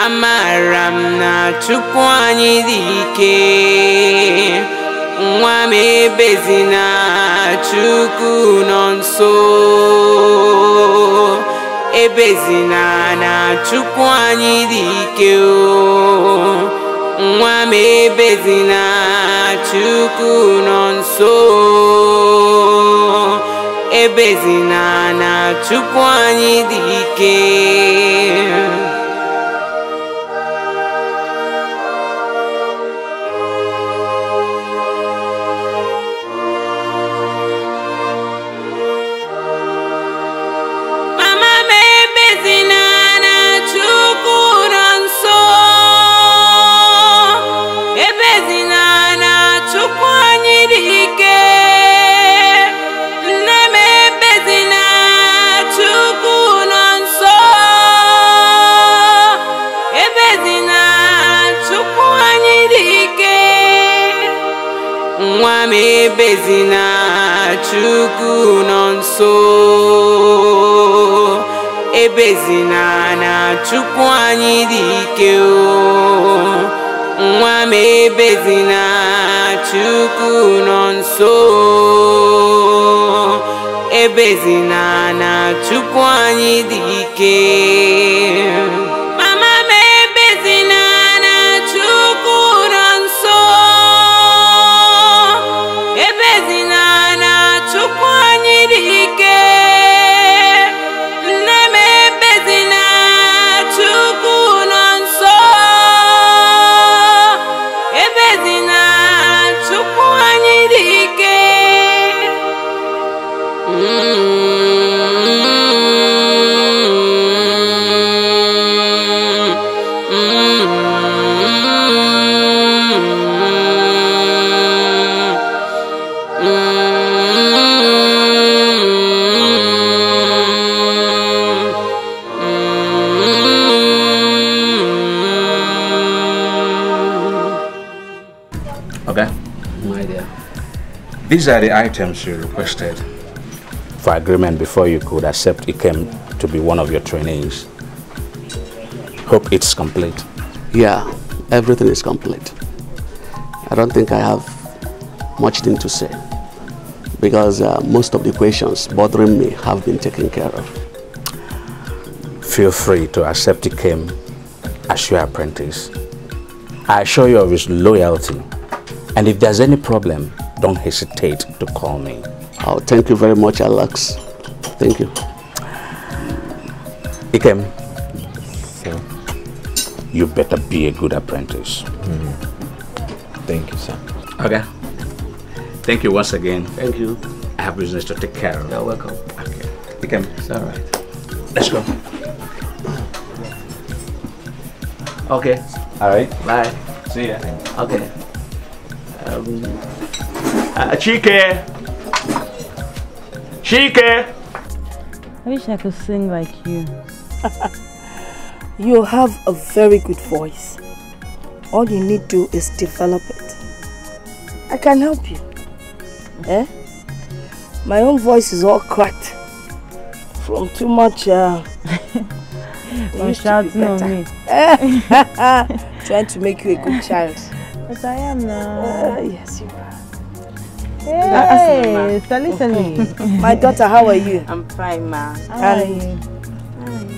amaram na Chukwu anyị dị ike. Nwa m ebezina, Chukwu nọ nso. Ebezina na Chukwu anyị dị ike o. Nwa m ebezina, Chukwu nọ nso. Ebezina na Chukwu anyị dị ike. Nwa m ebezina, Chukwu nọ nso. Ebezina na Chukwu anyị dị ike o. Nwa m ebezina, Chukwu nọ nso. Ebezina na Chukwu anyị dị ike. These are the items you requested for agreement before you could accept Ikem to be one of your trainees. Hope it's complete. Yeah, everything is complete. I don't think I have much thing to say because most of the questions bothering me have been taken care of. Feel free to accept Ikem as your apprentice. I assure you of his loyalty, and if there's any problem, don't hesitate to call me. Oh, thank you very much, Alex. Thank you. Ikem, sir, you better be a good apprentice. Thank you, sir. Okay. Thank you once again. Thank you. I have business to take care of. You're welcome. Okay. Ikem. It's all right. Let's go. Okay. All right. Bye. See ya. Okay. Chike! Chike! I wish I could sing like you. You have a very good voice. All you need to do is develop it. I can help you. Eh? My own voice is all cracked from too much shouting on me. Trying to make you a good child. But I am now. Yes, you are. Hey, Sally. My daughter, how are you? I'm fine, ma.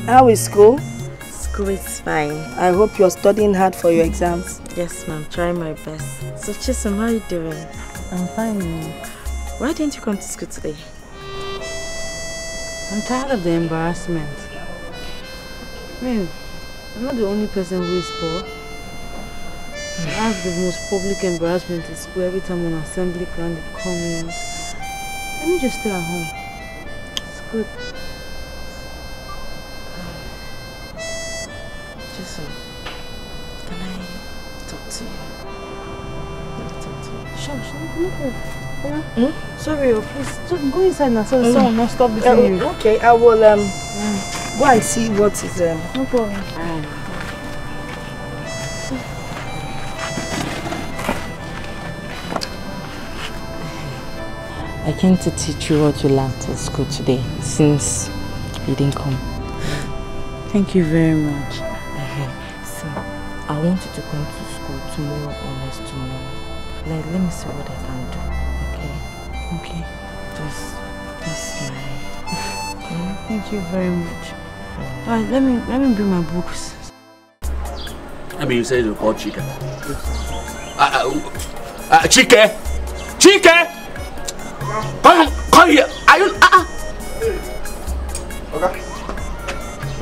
How is school? School is fine. I hope you're studying hard for your exams. Yes, ma'am. Trying my best. So, Chisom, how are you doing? I'm fine, ma'am. Why didn't you come to school today? I'm tired of the embarrassment. I mean, I'm not the only person who is poor. I have the most public embarrassment in school every time on assembly ground they call me out. Let me just stay at home. It's good. Jason, can I talk to you? Sure, no. Sorry, please just go inside now so the sun will not stop between you. Okay, I will go and see what is no problem. I came to teach you what you learned at school today, since you didn't come. Thank you very much. want you to come to school tomorrow or next tomorrow. Let me see what I can do. Okay? Just smile. Okay? Thank you very much. Alright, let me bring my books. I mean, you said you called Chike. Chike! Chike! Come here! Are you... Okay.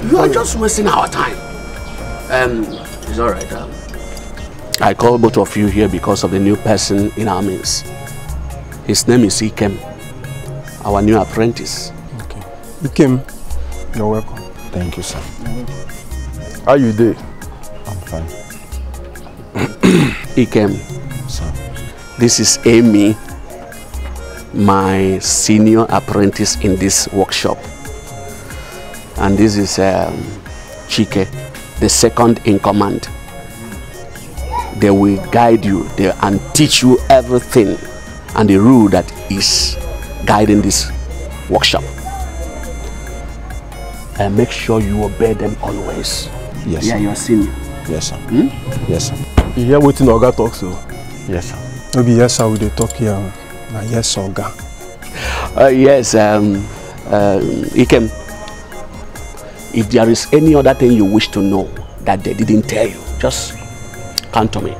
You are just wasting our time. It's alright. I called both of you here because of the new person in our midst. His name is Ikem, our new apprentice. Okay. Ikem, you're welcome. Thank you, sir. How you doing? I'm fine. Ikem, sir. This is Amy, my senior apprentice in this workshop. And this is Chike, the second in command. They will guide you and teach you everything and the rule that is guiding this workshop. And make sure you obey them always. Yes, yeah, sir. you're senior. Yes, sir. Yes, sir. You hear what Oga talks so? Yes, sir. Maybe yes, sir, we dey talk here. Now, yes, Oga. Yes, Ikem, if there is any other thing you wish to know that they didn't tell you, just come to me.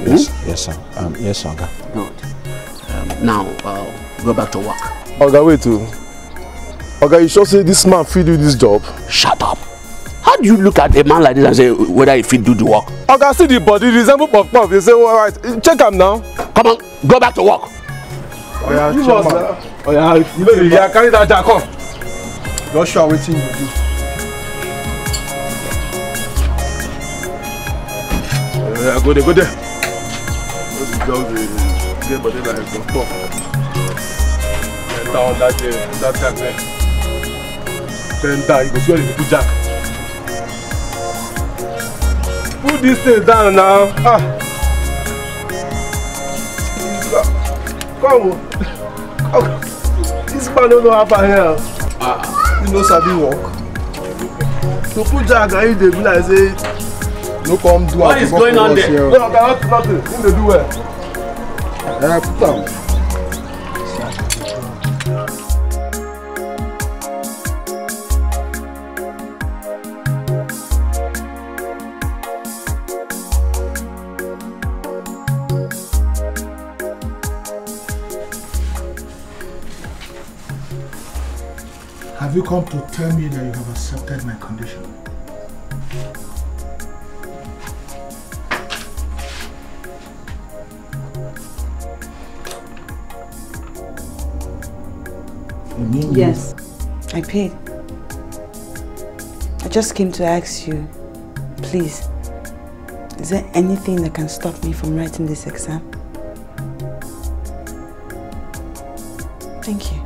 Yes, yes, sir. Yes, Oga. Good. Now, go back to work. Oga, wait too. Oga, you sure say this man fit do this job? Shut up. How do you look at a man like this and say whether he fit do the work? Oga, see the body resemble puff puff. You say, all right, check him now. Come on, go back to work. Oh yeah, you must. Oh yeah, you know you carry that jack on. Joshua, waiting you do. Yeah, go there, go there. Just get body like puff puff. Down that jack there. Then die, you go see where you put jack. Put this thing down now. Come. This man don't know how to here. You know sabi work. So put jack and you dey be like say no come do. What is going on there? No, I cannot do nothing. You dey do well. Put am. Have you come to tell me that you have accepted my condition? You mean yes, I paid. I just came to ask you, please, is there anything that can stop me from writing this exam? Thank you.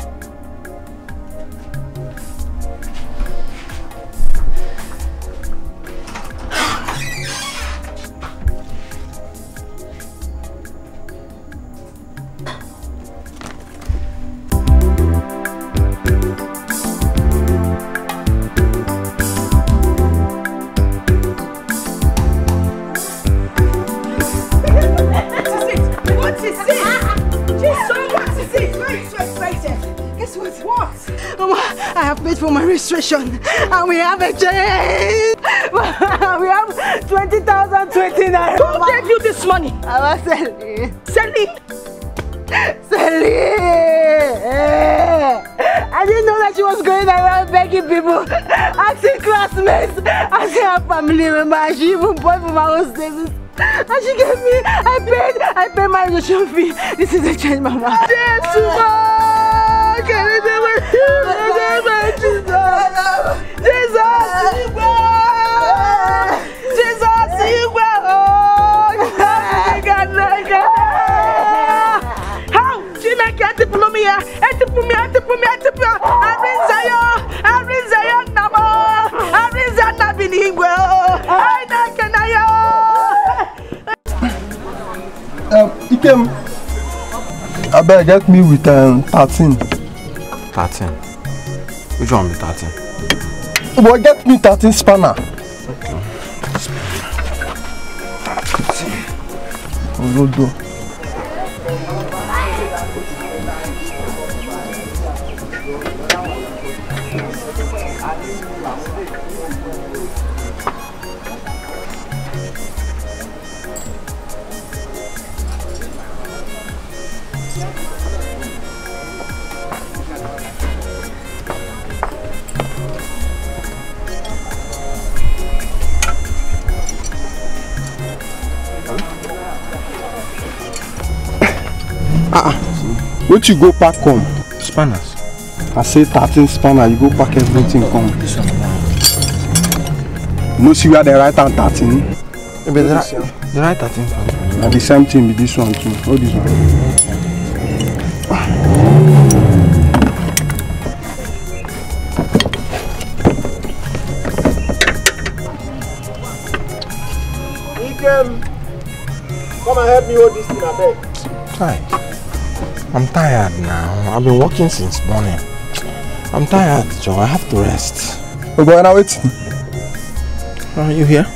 And we have a change. We have 20,000, 20 naira. Who gave you this money? I was selling. Selling? Selling. I didn't know that she was going around begging people, asking classmates, asking her family members. She even bought for my own savings. And she gave me, I paid my registration fee. This is a change, Mama. Ikem, I better get me with 13. 13? Which one be 13? Well, get me 13 spanner. Okay. Olodo. What you go pack come? Spanners. I say 13 spanner, you go pack everything come. You know see where they write on 13? Maybe they write 13 from. And the same thing with this one too. All this one. Come and help me hold this thing, I beg. Hi. I'm tired now. I've been working since morning. I'm tired, Joe. I have to rest. Oh, boy, now wait. Are you here?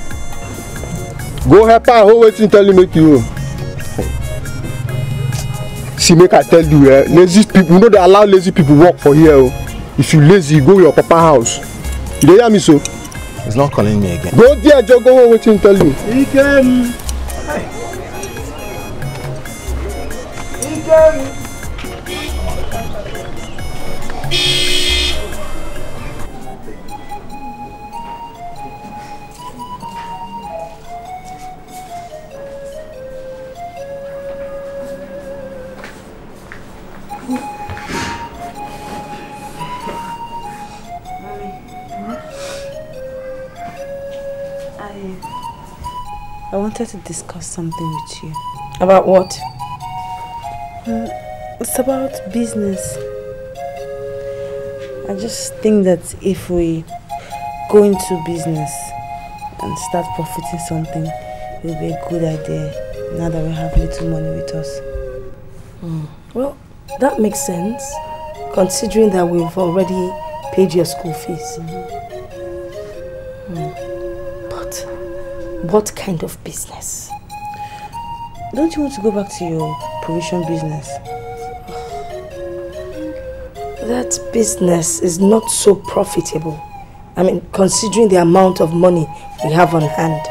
Go help her. Who waiting tell you make you? See, make I tell you, lazy people, you know they allow lazy people work for here. If you lazy, go to your papa house. You hear me so? He's not calling me again. Go there, Joe. Go home waiting tell you. He came. He came. I wanted to discuss something with you. About what? It's about business. I just think that if we go into business and start profiting something, it will be a good idea now that we have little money with us. Well, that makes sense, considering that we've already paid your school fees. But what kind of business? Don't you want to go back to your provision business? That business is not so profitable. I mean, considering the amount of money we have on hand.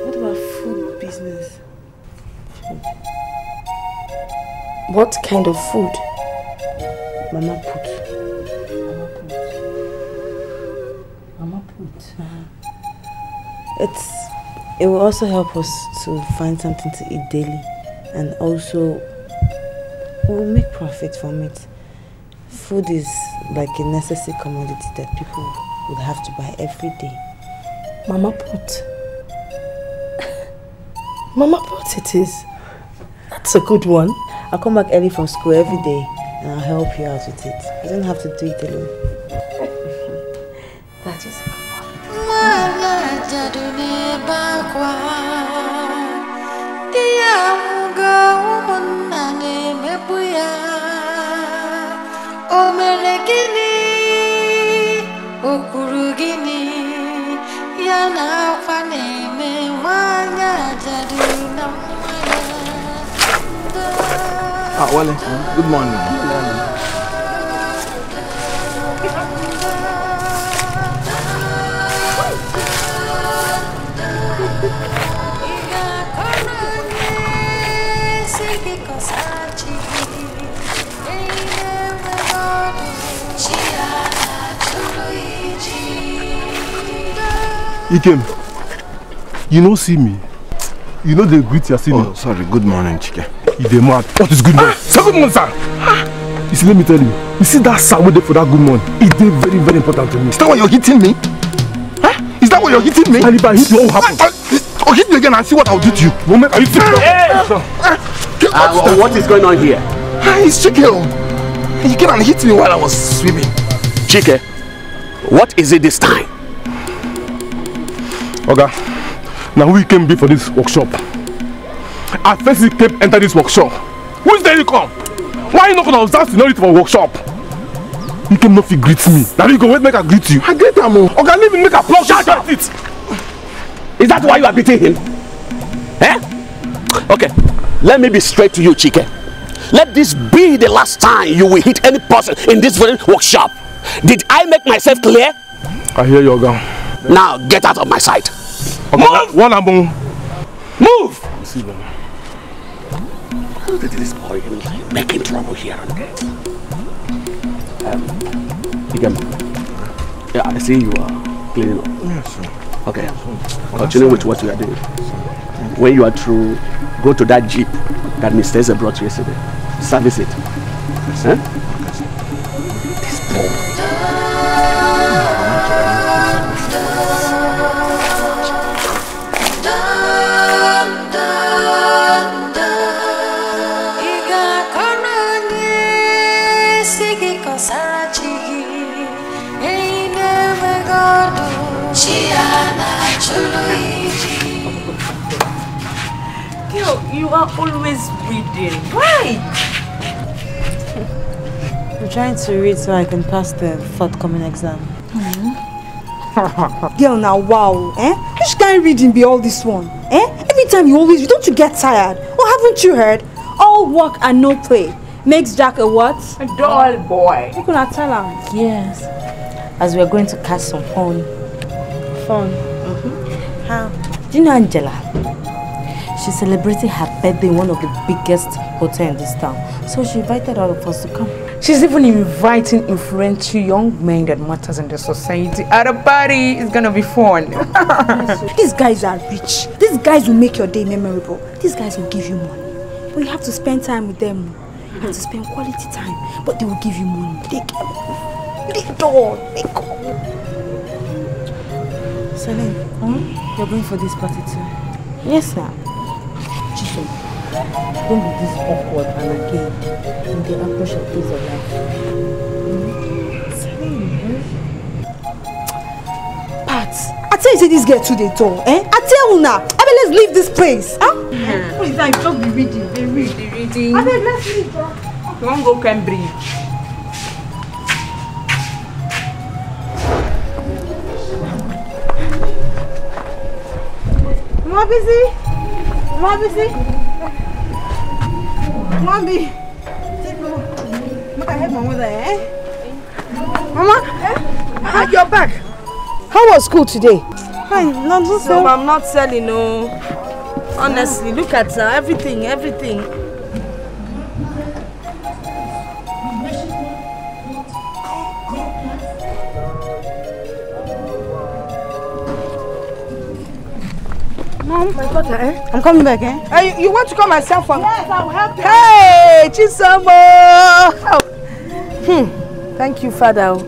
What about food business? What kind of food? Mama put. It will also help us to find something to eat daily, and also we'll make profit from it. Food is like a necessary commodity that people would have to buy every day. Mama put. Mama put it is. That's a good one. I'll come back early from school every day and I'll help you out with it. You don't have to do it alone. That is a good one. Wale, good morning. Ikem, you know see me. You know they greet your senior. Oh, sorry. Good morning, Chike. You dey mad. What is good morning? Say good morning, sir. You see, let me tell you. You see that sound for that good morning? It's very, very important to me. Is that why you're hitting me? Huh? Is that why you're hitting me? And if I hit you, what will happen? I'll hit you again and see what I'll do to you. Moment, are you serious? What is going on here? It's Chike. You came and hit me while I was swimming. Chike, what is it this time? Okay. Now who came be for this workshop? At first he came enter this workshop. Who is there you come? Why you not gonna observe seniority for workshop? He came not to greet me. Now you go wait make I greet you. I greet him. Okay, leave me make a plug. Shut up! It. Is that why you are beating him? Eh? Okay, let me be straight to you, Chike. Let this be the last time you will hit any person in this very workshop. Did I make myself clear? I hear you, Oga. Now get out of my sight. Okay, move! Move! Look at this boy making trouble here and there. Yeah, I see you are cleaning up. Yes, sir. Okay, continue with what you are doing. When you are through, go to that jeep that Mr. Eze brought yesterday. Service it. Huh? This boy. You are always reading. Why? I'm trying to read so I can pass the forthcoming exam. Girl, now wow, eh? Which kind of reading be all this one? Eh? Every time you always read, don't you get tired? Or haven't you heard? All work and no play makes Jack a what? A dull boy. You cannot tell him. Yes. As we are going to catch some fun. Fun? How? Do you know Angela? She's celebrating her birthday in one of the biggest hotels in this town. So she invited all of us to come. She's even inviting influential young men that matters in the society. At a party, it's gonna be fun. These guys are rich. These guys will make your day memorable. These guys will give you money. But you have to spend time with them. You have to spend quality time. But they will give you money. They go. Celine, you're going for this party too? Yes, sir. Chisom, don't be this awkward and again in the approach of this life. Pat, I tell you, say this girl to the door, eh? I tell you now. I mean, let's leave this place, huh? Please, I just be reading. They reading. I mean, let's leave. You won't go Cambridge. Mommy. Look, I have my mother, eh? Mama, you're back. How was school today? Fine, not so. I'm not selling, no. Honestly, look at everything. Mom, my daughter, eh? I'm coming back, eh? Hey, you want to come myself for me? Yes, I will help you. Hey, Chisamo! Thank you, Father.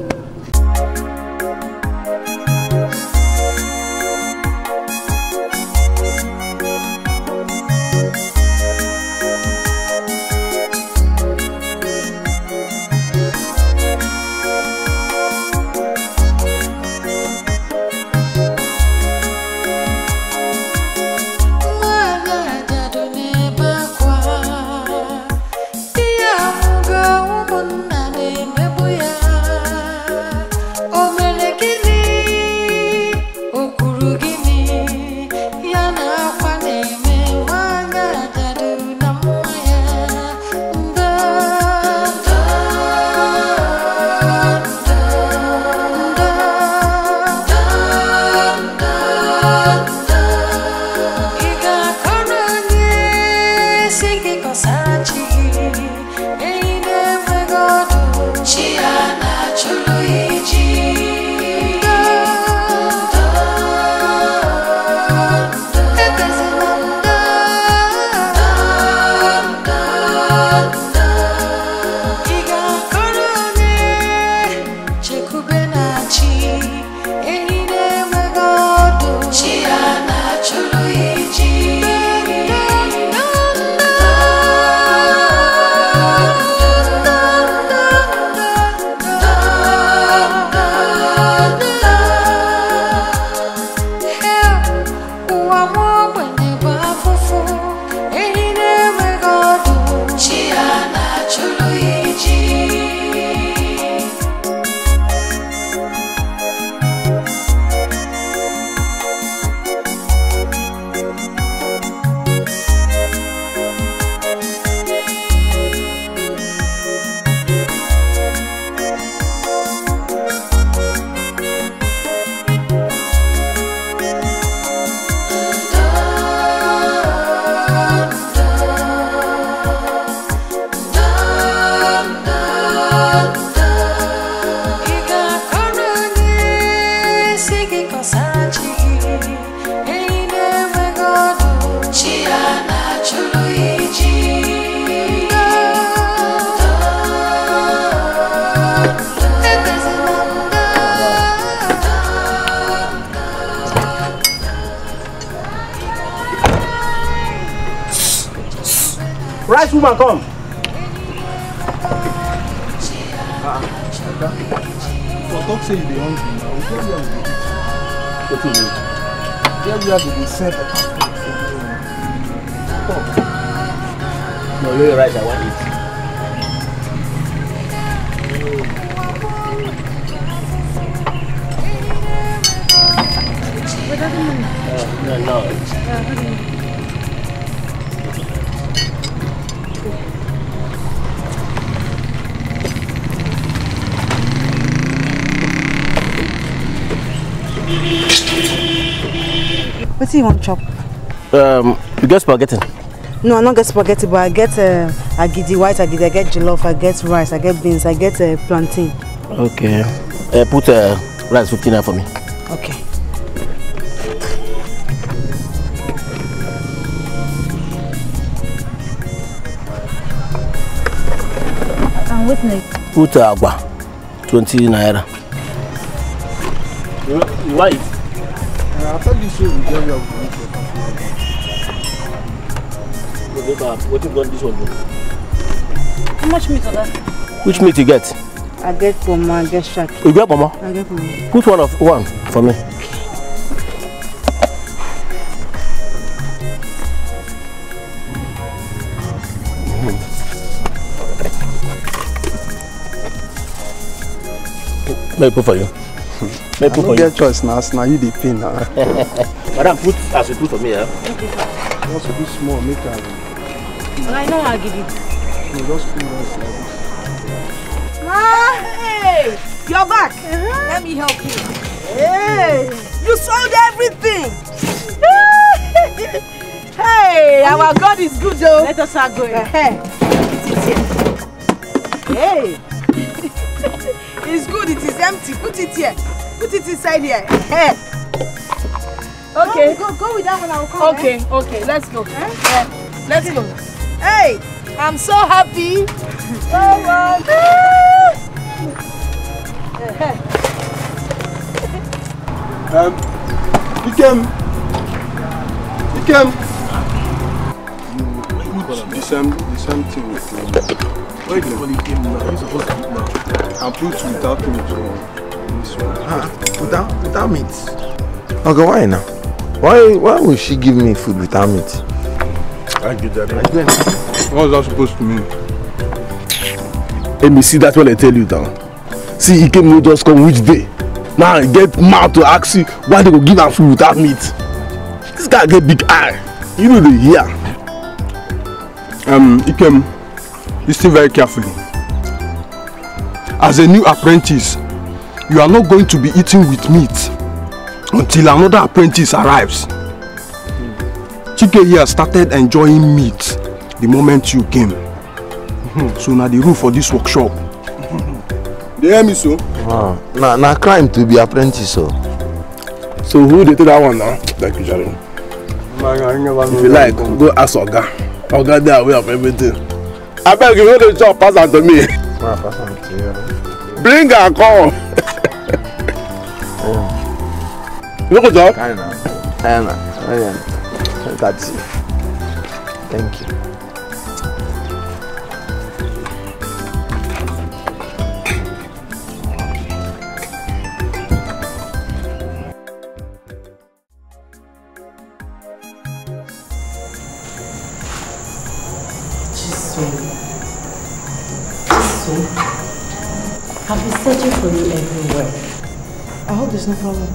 Rice woman, come. For talk say you be hungry now. We tell you how to eat. What do you mean? Tell you how to be serve better food. No, you're right, I want it. No. What do you want, chop? You get spaghetti? No, I don't get spaghetti, but I get agidi, white agidi, I get jollof, I get rice, I get beans, I get plantain. Okay. Put rice 15 for me. Okay. And what's next? Put agua 20 naira. You want it? I tell you so, we get your what you got this one? How much meat is that? Which meat you get? I get pomo, I get shark. You get pomo? I get pomo. Put one for me. May I put for you? I don't get choice now, you the pain now. Madam, put as you put for me, eh? Okay, sir. Also do small, make her. I know I'll give it. No, just put rice like this. Hey! You're back! Let me help you. Hey! You sold everything! Hey! Our God is good, though. Let us start going. Hey! It's good, it is empty. Put it here. Put it inside here. Hey! Okay. Go with that one, I'll come. Okay, let's go. Let's go. Hey! I'm so happy. He came. The same thing with him. Why the only came now? You're supposed to eat now. And put without meat on this one. Without meat? Okay, why now? Why will she give me food without meat? I get that. What was that supposed to mean? Let me see that when I tell you now. See, he came no just come which day. Now I get mad to ask you why they go give her food without meat. This guy get big eye. You know the hear. Ikem, listen very carefully. As a new apprentice, you are not going to be eating with meat until another apprentice arrives. Chike here started enjoying meat the moment you came. So now the rule for this workshop. They hear me so? Now crime to be apprentice so. So who did that one now? Like you, Jerry. If you like, go ask Oga. Oga they are aware of everything. I beg you, the job pass on to me. Bring her call. Look at that. That's it. Thank you. I've been searching for you everywhere. I hope there's no problem.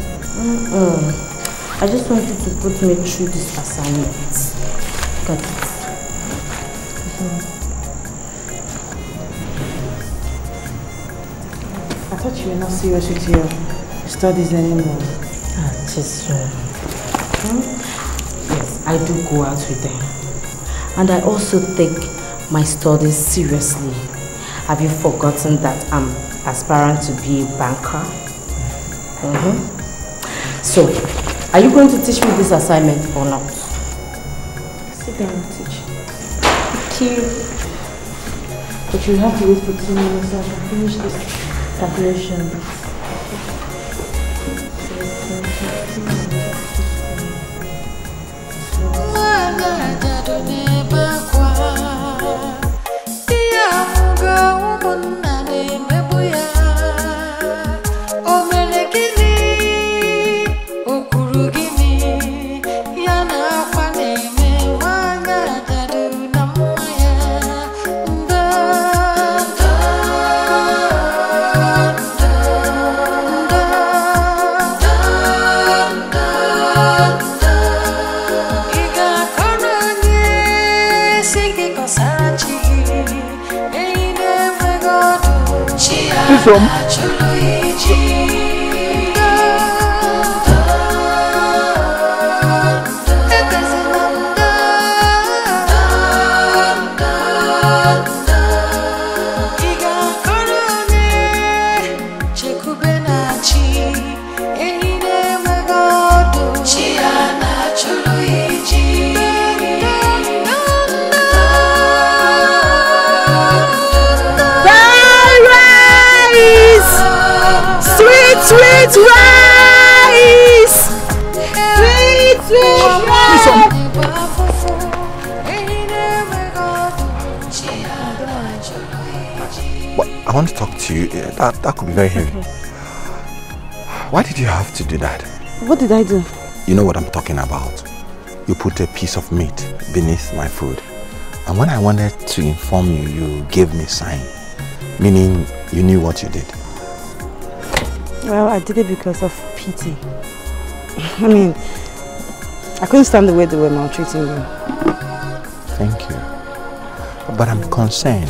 I just want you to put me through this assignment. Look at it. I thought you were not serious with your studies anymore. Yes, I do go out with them. And I also take my studies seriously. Have you forgotten that I'm aspirant to be a banker? So, are you going to teach me this assignment or not? Sit down and teach. Thank you. But you have to wait for 2 minutes so I can finish this calculation. Sweet rice! Sweet rice! But I want to talk to you. That could be very heavy. Why did you have to do that? What did I do? You know what I'm talking about. You put a piece of meat beneath my food. And when I wanted to inform you, you gave me a sign. Meaning you knew what you did. Well, I did it because of pity. I mean, I couldn't stand the way they were maltreating you. Thank you. But I'm concerned.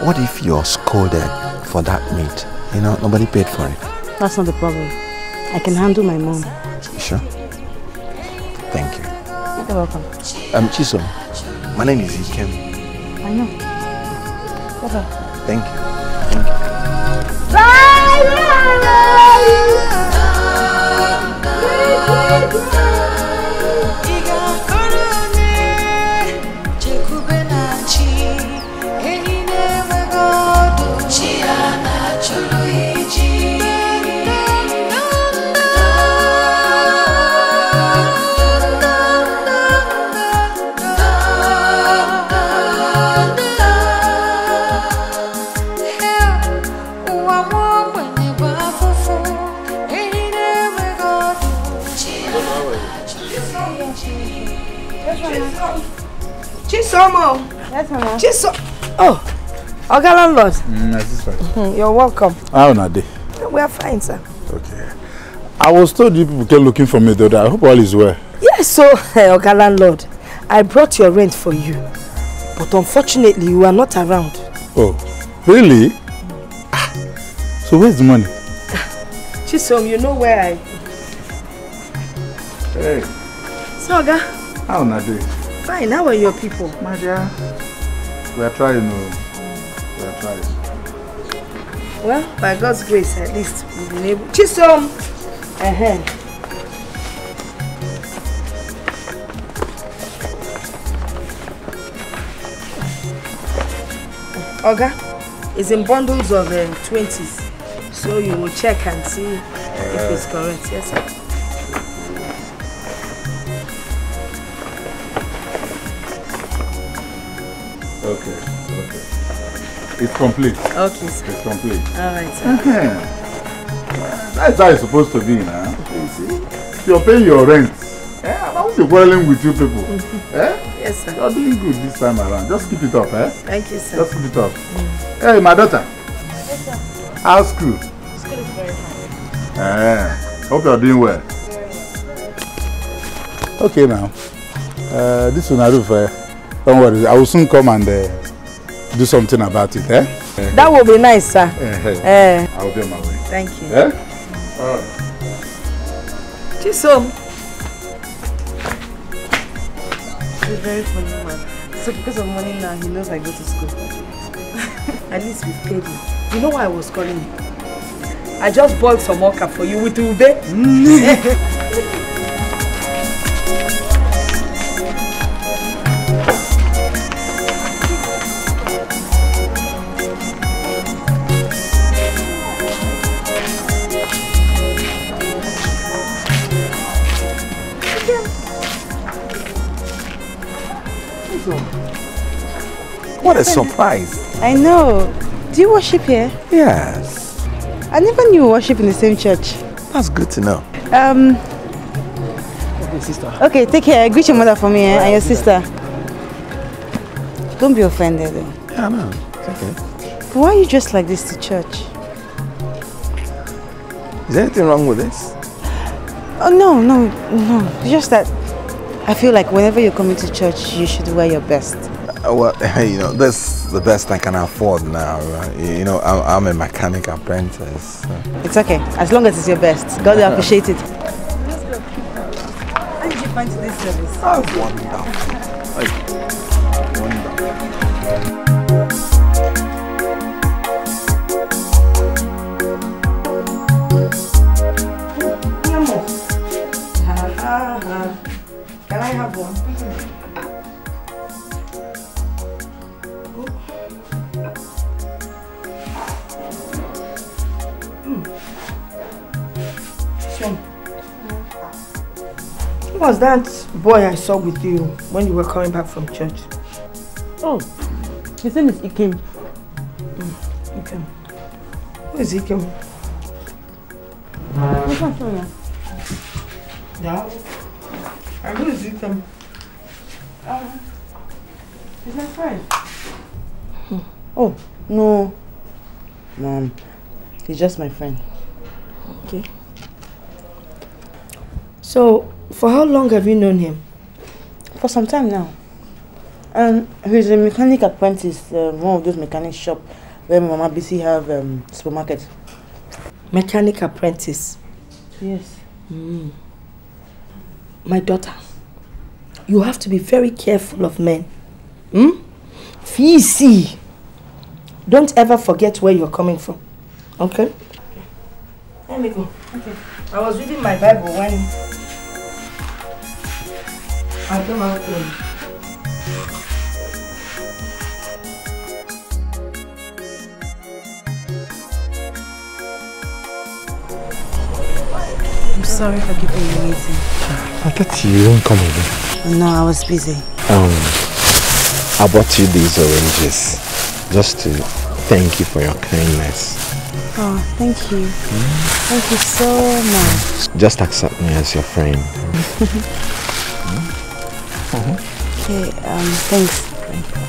What if you're scolded for that meat? You know, nobody paid for it. That's not the problem. I can handle my mom. You sure? Thank you. You're welcome. Chisom, my name is Ikem. I know. Bye-bye. Thank you. Thank you. Chisomo. Yes, Mama. Oh, Oga landlord. My sister. You're welcome. How are they? We are fine, sir. Okay. I was told you people came looking for me the other. I hope all is well. Yes, so Oga landlord, I brought your rent for you, but unfortunately you are not around. Oh, really? So where's the money? Chisom, you know where I... Hey. So Oga. How are they? Fine, how are your people? My dear, we are trying. We are trying. Well, by God's grace, at least we've been able... Chisom! Oga, it's in bundles of 20s. So you will check and see if it's correct. Yes, sir. Okay. It's complete. Okay, sir. It's complete. Alright, sir. That's how it's supposed to be now. You see? You're paying your rent. I won't be quarreling with you people. Yes, sir. You're doing good this time around. Just keep it up, Thank you, sir. Just keep it up. Hey, my daughter. Yes, sir. How's school? School is very fine. Hope you're doing well. Okay now. This one I do for. Don't worry, I will soon come and do something about it, That will be nice, sir. I will be on my way. Thank you. Alright. Chisom. He's very funny man. So because of money now, he knows I go to school. At least we paid him. You know why I was calling you? I just boiled some okra for you with ube. What a surprise. I know. Do you worship here? Yes. I never knew you worship in the same church. That's good to know. Okay, sister. Okay, take care. Greet your mother for me and your sister. Don't be offended though. Yeah, no. It's okay. Why are you dressed like this to church? Is there anything wrong with this? Oh, no. It's just that I feel like whenever you're coming to church, you should wear your best. Well, you know, that's the best I can afford now. You know, I'm a mechanic apprentice. So. It's okay, as long as it's your best. God will appreciate it. Let's go. How did you find today's service? Oh, wonderful. Can I have one? Who was that boy I saw with you when you were coming back from church? Oh, his name is Ikem. Ikem. Who is Ikem? Yeah. And who is Ikem? He's my friend. Oh, no. Mom, he's just my friend. Okay. So, for how long have you known him? For some time now. He's a mechanic apprentice, one of those mechanic shops where Mama BC have supermarket. Mechanic apprentice? Yes. My daughter, you have to be very careful of men. Fisi. Don't ever forget where you're coming from. Okay? Let me go. Okay. I was reading my Bible when I came out home. I'm sorry for keeping you waiting. I thought you won't come again. No, I was busy. I bought you these oranges just to thank you for your kindness. Oh, thank you. Thank you so much. Just accept me as your friend. Okay, thanks.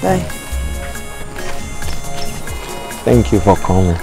Bye. Thank you for coming.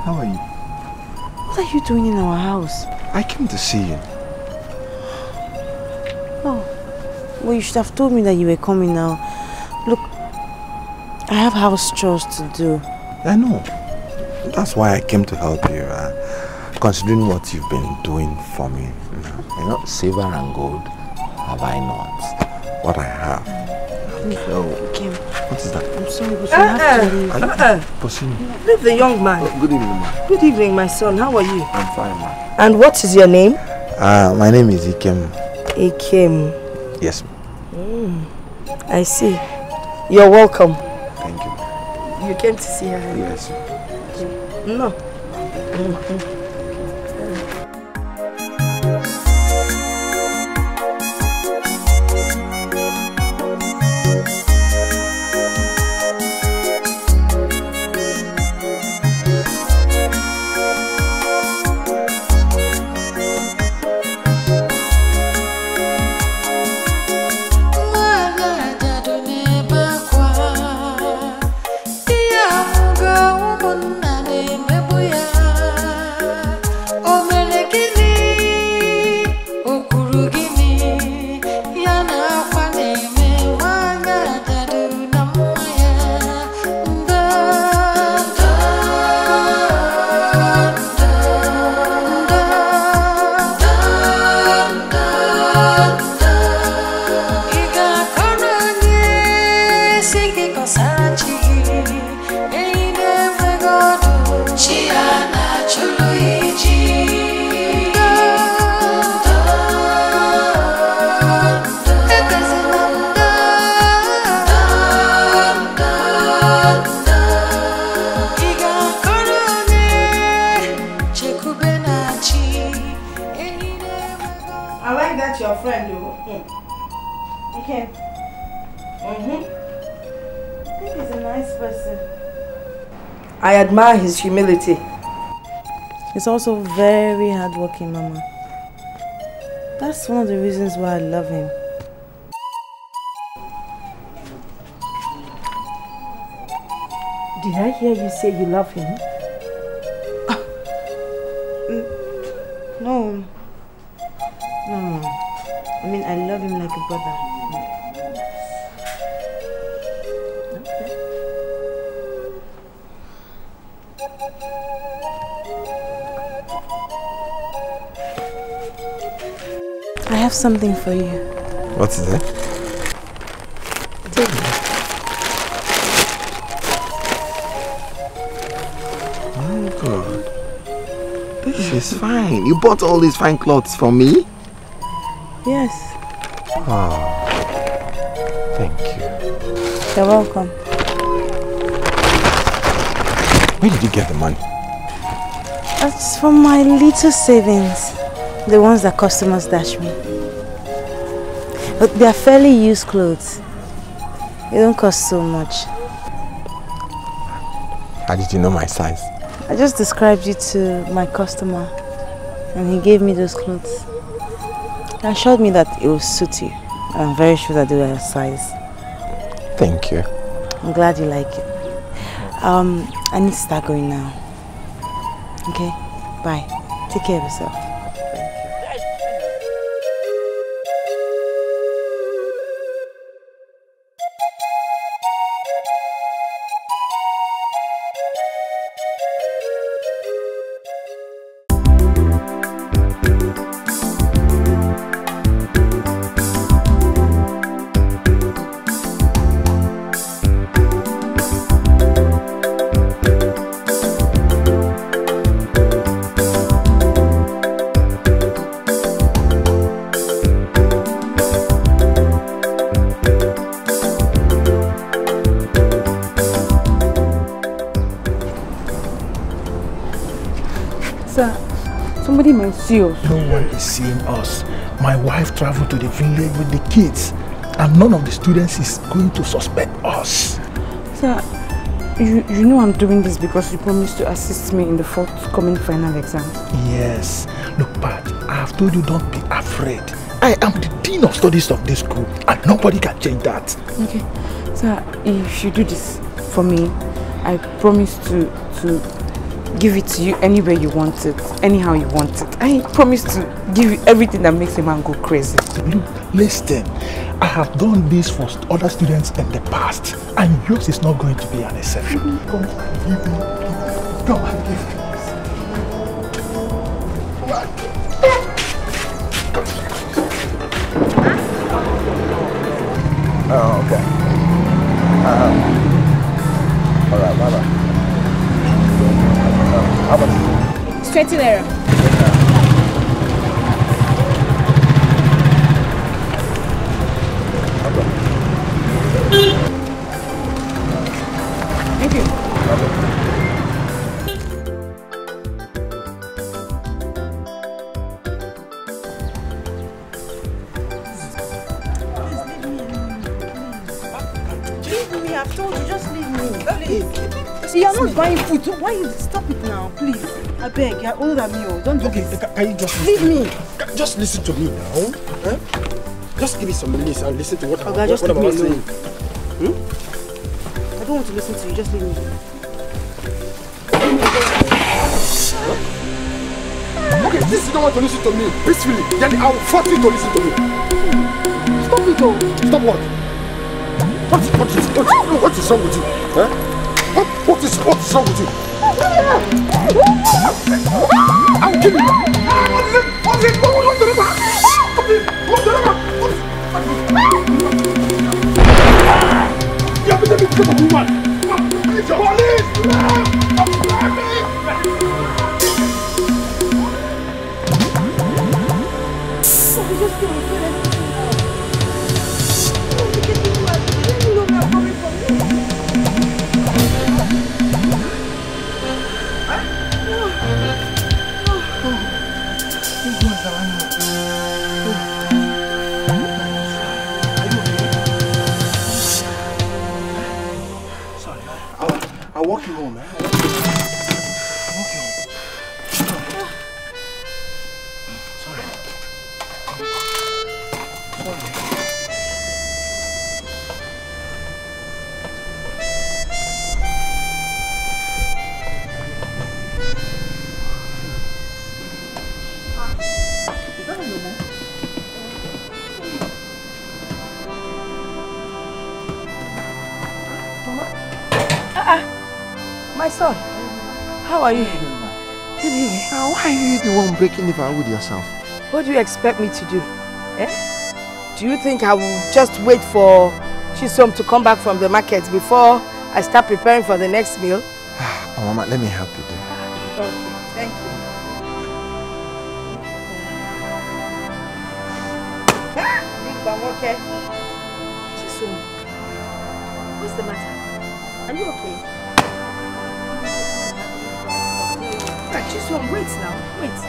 How are you? What are you doing in our house? I came to see you. Oh, well, you should have told me that you were coming now. Look, I have house chores to do. I know. That's why I came to help you. Considering what you've been doing for me. You know, silver and gold have I not. What I have. So, what is that? I'm sorry, but you have to leave. Leave the young man. Oh, good evening, ma. Good evening, my son. How are you? I'm fine, ma. And what is your name? My name is Ikem. Ikem. Yes, I see. You're welcome. Thank you. You came to see her? Yes. No. is a nice person. I admire his humility. He's also very hardworking, Mama. That's one of the reasons why I love him. Did I hear you say you love him? No. No. I mean, I love him like a brother. I have something for you. What's that? Take it. My God. This is fine. You bought all these fine clothes for me? Yes. Oh, thank you. You're welcome. Where did you get the money? That's from my little savings. The ones that customers dash me. But they are fairly used clothes. They don't cost so much. How did you know my size? I just described you to my customer and he gave me those clothes. He assured me that it will suit you. I'm very sure that they were your size. Thank you. I'm glad you like it. I need to start going now. Okay? Bye. Take care of yourself. Somebody might see us. No one is seeing us. My wife traveled to the village with the kids, and none of the students is going to suspect us. Sir, you know I'm doing this because you promised to assist me in the forthcoming final exam. Yes. Look, Pat, I have told you don't be afraid. I am the Dean of Studies of this school, and nobody can change that. Okay. Sir, if you do this for me, I promise to give it to you anywhere you want it, anyhow you want it. I promise to give you everything that makes a man go crazy. Look, listen, I have done this for other students in the past, and yours is not going to be an exception. Come and give me. Come and give me. Oh, okay. All right, bye-bye. How much? It's 20 naira. Thank you. Leave me, I've told you, just leave me. Please. See, you're not buying food, so why you stop it now, please? I beg, you're older than me, oh. Don't do this. Can you just leave me? Just listen to me now. Huh? Just give me some minutes and listen to what I'm just leave me saying. alone. I don't want to listen to you, just leave me. Okay, since you don't want to listen to me peacefully, then I will force you to listen to me. Stop it, oh. Stop what? What is wrong with you? Huh? What is wrong with you? I'll kill you. My son, how are you? Why are you the one breaking the vow with yourself? What do you expect me to do? Eh? Do you think I will just wait for Chisom to come back from the market before I start preparing for the next meal? Oh, Mama, let me help you do. Okay, thank you. Big Bam, okay? Chisom, what's the matter? Are you okay? Chisom, wait now, wait.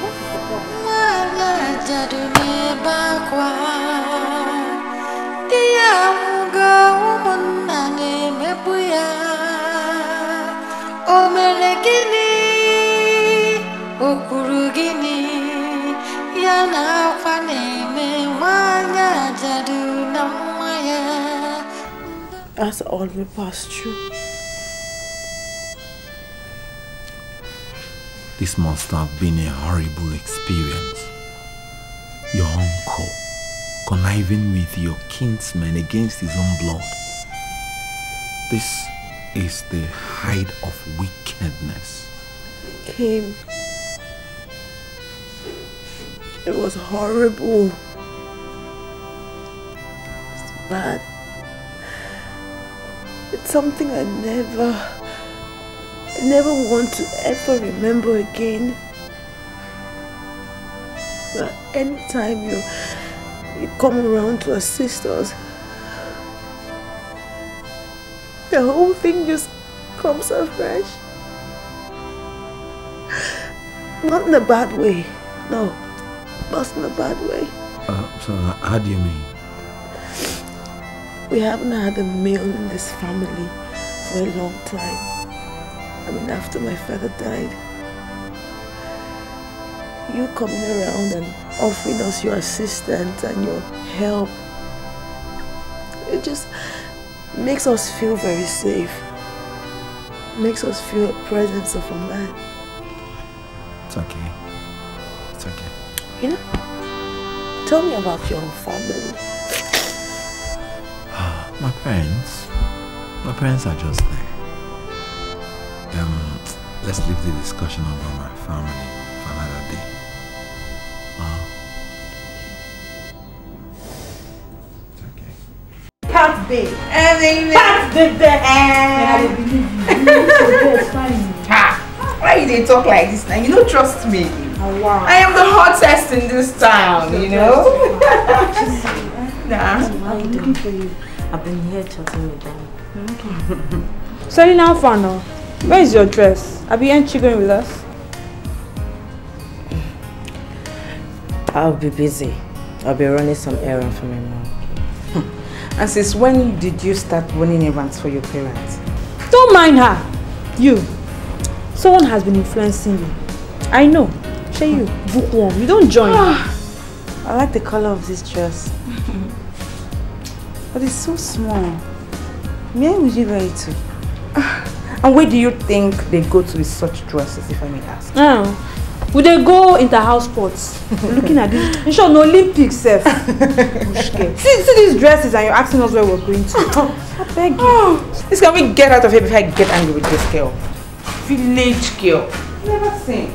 What is the That's all we passed through. This must have been a horrible experience. Your uncle conniving with your kinsman against his own blood. This is the height of wickedness. Kim, it was horrible. It's bad. It's something I never want to ever remember again. But anytime you come around to assist us, the whole thing just comes afresh. Not in a bad way, no, not in a bad way. So how do you mean? We haven't had a meal in this family for a long time. I mean, after my father died, you coming around and offering us your assistance and your help, it just makes us feel very safe. Makes us feel the presence of a man. It's okay. It's okay. You know, tell me about your family. My parents are just there. Let's leave the discussion about my family for another day. It's okay. Pat babe. Pat babe. I believe you. Why they talk like this now? You don't trust me. Oh, wow. I am the hottest in this town, you know? Nah. I'm looking for you. I've been here chatting with them. Okay. Selling how far now? Where is your dress? Aren't you going with us? I'll be busy. I'll be running some errands for my mom. And since when did you start running errands for your parents? Don't mind her. You. Someone has been influencing you. I know. Say you. Bookworm. You don't join. I like the color of this dress. But it's so small. Where would you wear it to? And where do you think they go to with such dresses, if I may ask? Would they go inter-house sports? Looking at this, you should know Olympics, Seth. see these dresses and you're asking us where we're going to. I beg you. Please, can we get out of here before I get angry with this girl? Village girl. Never seen.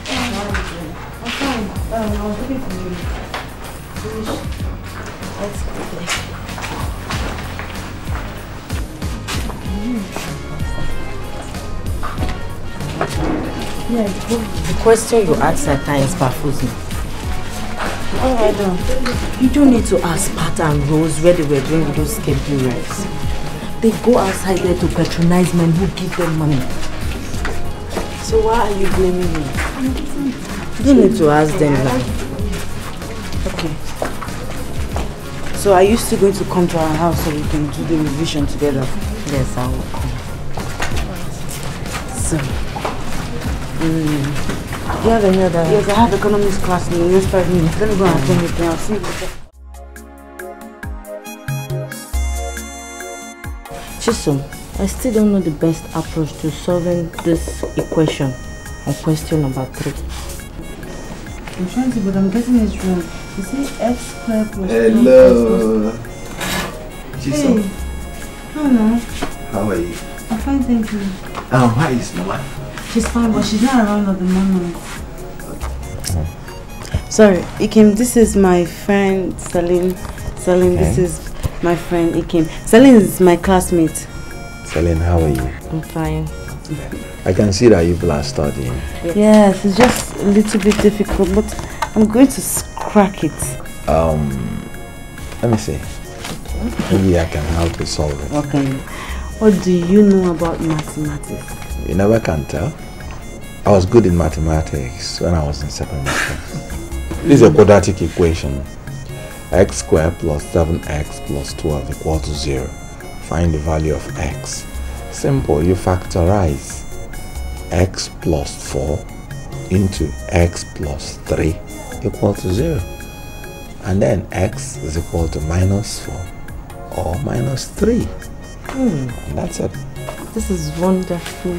I'm fine. I was looking for you. Let's go. Yeah, the question you ask at times baffles me. I don't. You don't need to ask Pat and Rose where they were doing with those skimpy rights. They go outside there to patronize men who give them money. So why are you blaming me? You don't need to ask them now. Okay. So are you still going to come to our house so we can do the revision together? Yes, I will come. So, do you have any other? Yes, I have economics class in the next 5 minutes. Let me go and attend it. I'll see you later. Chisom, I still don't know the best approach to solving this equation on question number 3. I'm trying to, but I'm getting it wrong. You see x squared plus 2x Hello. Chisom. Hey. Hello. How are you? I'm fine, thank you. How is Mama? She's fine, but she's not around at the moment. Sorry, Ikem, this is my friend Celine. Celine, this is my friend Ikem. Celine is my classmate. Celine, how are you? I'm fine. I can see that you people are studying. Yes, it's just a little bit difficult, but I'm going to crack it. Let me see. Maybe I can help you solve it. Okay. What do you know about mathematics? You never can tell. I was good in mathematics when I was in secondary school. This is a quadratic equation. X squared plus 7x plus 12 equal to 0. Find the value of x. Simple, you factorize x plus 4 into x plus 3 equal to 0. And then x is equal to minus 4 or minus 3. And that's it. This is wonderful.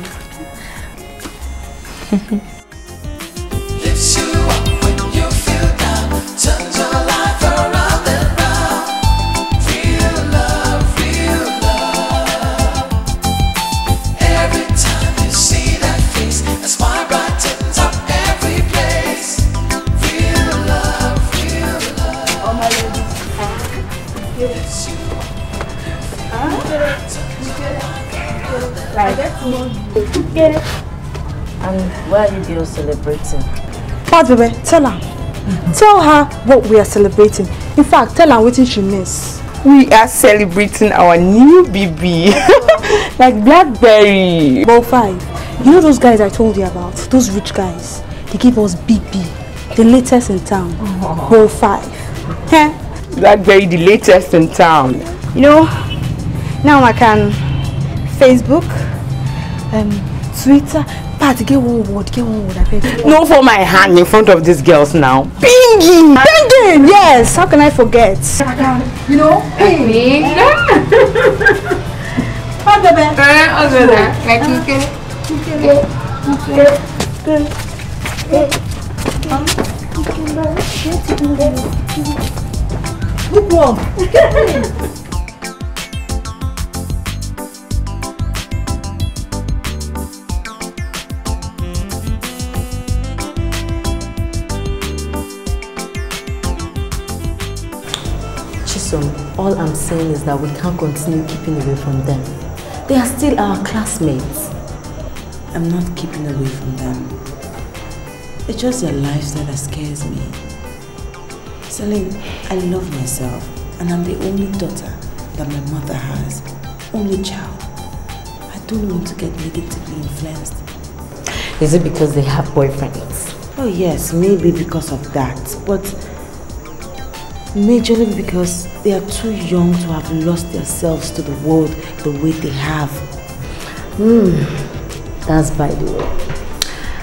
Lifts you up when you feel down, turns your life around and round. Real love, real love. Every time you see that face, a smile brightens up every place. Real love, real love. All my ladies. Lifts you up. Like that. Get it. And why are you girls celebrating? Pat, baby, tell her. Tell her what we are celebrating. In fact, tell her what she miss. We are celebrating our new baby. Like Blackberry. Ball 5. You know those guys I told you about? Those rich guys. They give us BB. The latest in town. Ball 5. Huh? Blackberry, the latest in town. You know, now I can Facebook, Twitter. Pat, get one word, I beg. No for my hand in front of these girls now. Pinging! Pinging! Yes! How can I forget? You know, pinging. Pat, baby. Bookworm. All I'm saying is that we can't continue keeping away from them. They are still our classmates. I'm not keeping away from them. It's just their lifestyle that scares me. Celine, I love myself and I'm the only daughter that my mother has. Only child. I don't want to get negatively influenced. Is it because they have boyfriends? Oh yes, maybe because of that. But majorly because they are too young to have lost themselves to the world the way they have. That's by the way.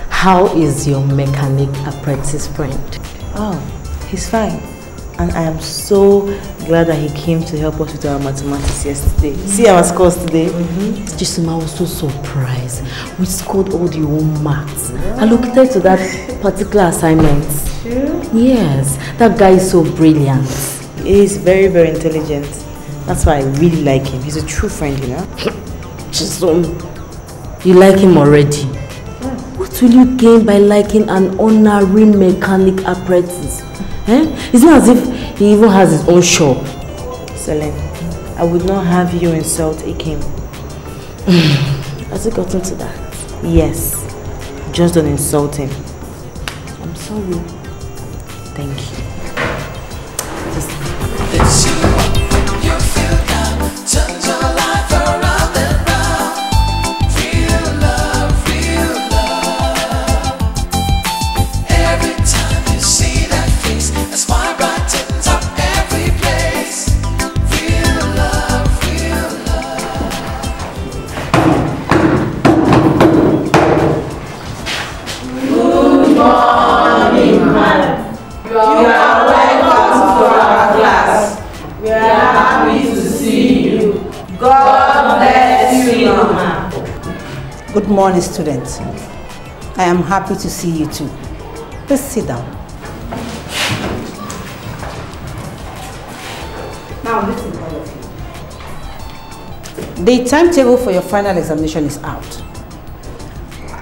How is your mechanic apprentice friend? Oh, he's fine. And I am so glad that he came to help us with our mathematics yesterday. See our scores today? Jisuma was so surprised. We scored all the own maths. Allocated to that particular assignment. True? Yes, that guy is so brilliant. He is very, very intelligent. That's why I really like him. He's a true friend, you know? Chisom, you like him already? Yeah. What will you gain by liking an honorary mechanic apprentice? It's not as if he even has his own shop. Celine, I would not have you insult Ikem. Has it gotten to that? Yes. Just don't insult him. I'm sorry. Thank you. Just You feel down, turns your life around and round. Real love, real love. Every time you see that face, a smile brightens up every place. God bless you, Mama. Good morning, students. I am happy to see you too. Please sit down. Now listen, all of you. The timetable for your final examination is out.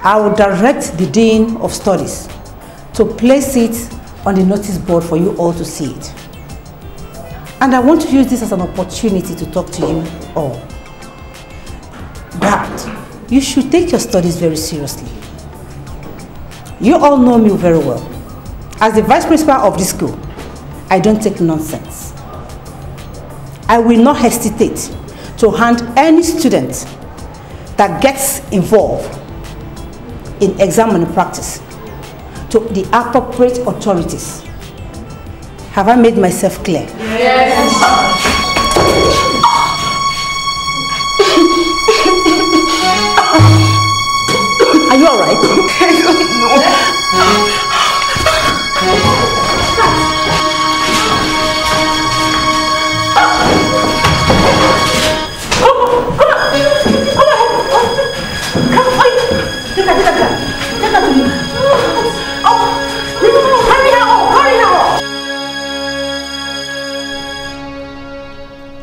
I will direct the Dean of Studies to place it on the notice board for you all to see it. And I want to use this as an opportunity to talk to you all. That you should take your studies very seriously. You all know me very well. As the vice principal of this school, I don't take nonsense. I will not hesitate to hand any student that gets involved in exam malpractice to the appropriate authorities. Have I made myself clear? Yes. Are you all right?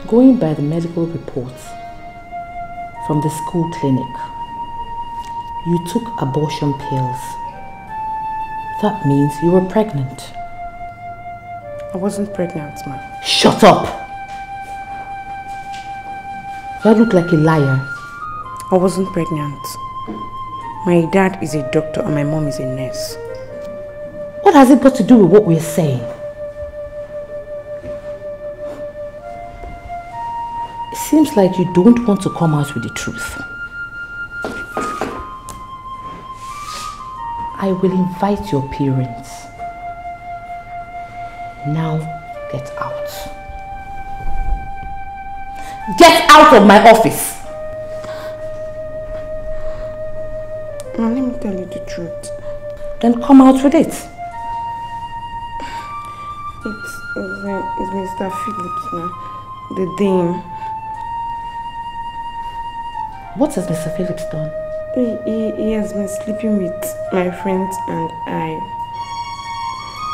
Going by the medical reports from the school clinic, you took abortion pills. That means you were pregnant. I wasn't pregnant, ma'am. Shut up! You look like a liar. I wasn't pregnant. My dad is a doctor and my mom is a nurse. What has it got to do with what we're saying? It seems like you don't want to come out with the truth. I will invite your parents. Now get out. Get out of my office! Now let me tell you the truth. Then come out with it. It's Mr. Phillips now, the dean. What has Mr. Phillips done? He has been sleeping with my friends and I.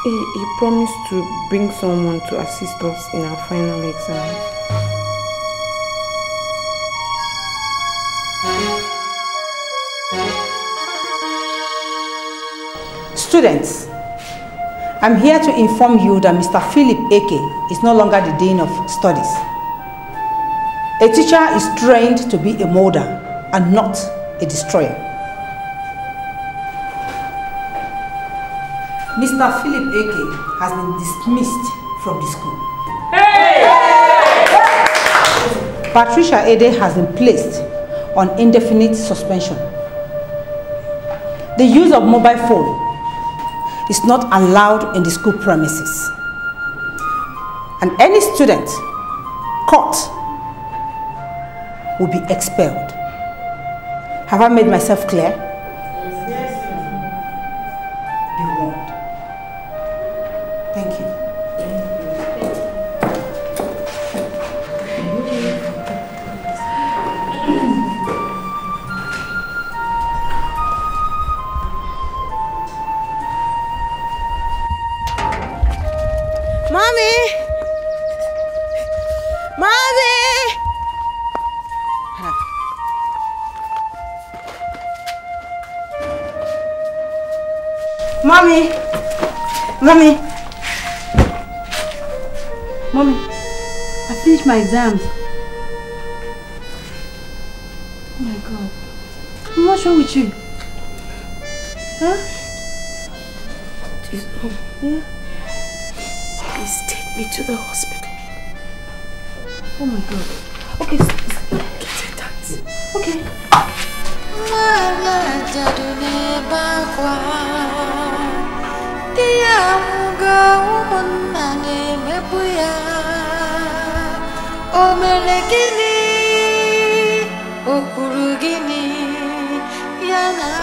He promised to bring someone to assist us in our final exam. Students, I'm here to inform you that Mr. Philip Eke is no longer the Dean of Studies. A teacher is trained to be a molder and not a destroyer. Mr. Philip Eke has been dismissed from the school. Hey! Patricia Ede has been placed on indefinite suspension. The use of mobile phone is not allowed in the school premises. And any student caught will be expelled. Have I made myself clear? Yes. Be warned. Thank you. Mommy! Mommy! Mommy! Mommy! Mommy, I finished my exams. Oh my God. What's wrong with you? Huh? Yeah? Please take me to the hospital. Oh my God. Okay, get a taxi. Okay.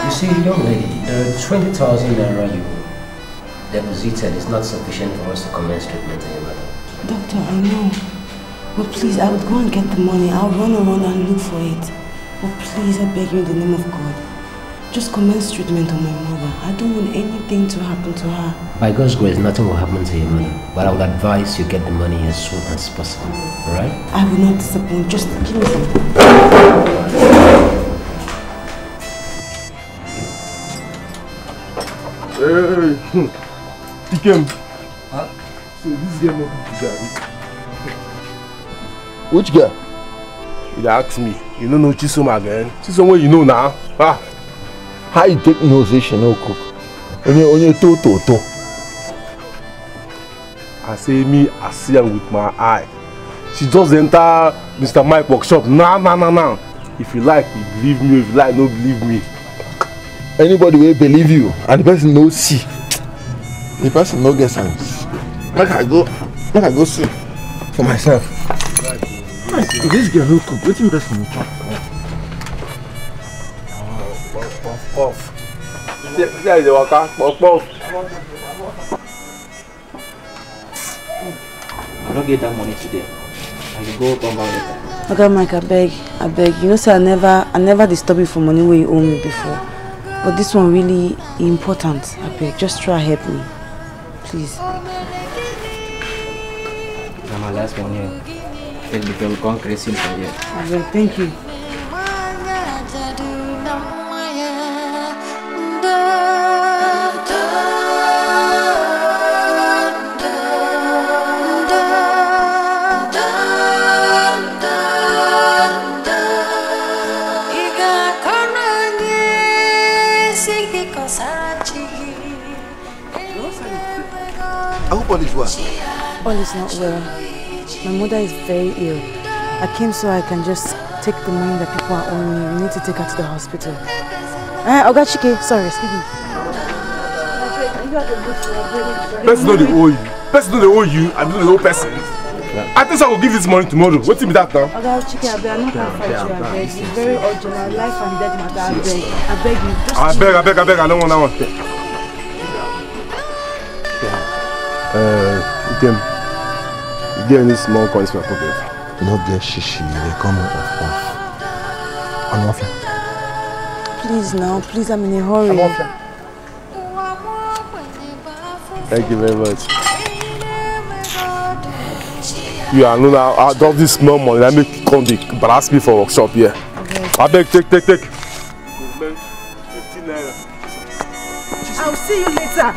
You see, young lady, the 20,000 naira you deposited is not sufficient for us to commence treatment on your mother. Doctor, I know. But please, I would go and get the money. I'll run around and look for it. But please, I beg you in the name of God, just commence treatment on my mother. I don't want anything to happen to her. By God's grace, nothing will happen to your mother. But I would advise you get the money as soon as possible. Alright? I will not disappoint. Just give me some. Hey, Ikem. Huh? So this girl not good. Which girl? You ask me. You don't know Chisom again. Chisom what you know now. Ah. How you take no say she no cook? Only to. I say me, I see her with my eye. She just enter Mr. Mike workshop. Nah. If you like, you believe me. If you like, no believe me. Anybody will believe you, and the person no see. The person no get sense. Make I go see for myself. This girl no cook. Wetin best for me chop? Puff. See how they walk out. Puff. I don't get that money today. I will go come back later. Okay, Mike, I beg. You know, say I never disturb you for money where you owe me before. But this one really important. I beg, just try help me. Please. Now my last one here. Take the girl gone crazy for you. I beg, thank you. I hope all is well. All is not well. My mother is very ill. I came so I can just take the money that people are owing me. We need to take her to the hospital. Oga Chike, sorry, excuse me. Person know they owe you. Person know they owe you. I don't know the whole person. I think I will give this money tomorrow. What's in that now? Oga Chike, I not gonna fight you. I beg. It's very urgent. Our life and death matter. I beg you. Just I beg. I don't want that one. Ikem, you get any small coins for your pocket? No get shishi, they come off. I'm off. Please now, please, I'm in a hurry. I'm off. Thank you very much. Yeah, I know now. I drop this small money. I make come the blast me for workshop here. Okay. I beg, take. 15 naira. I'll see you later.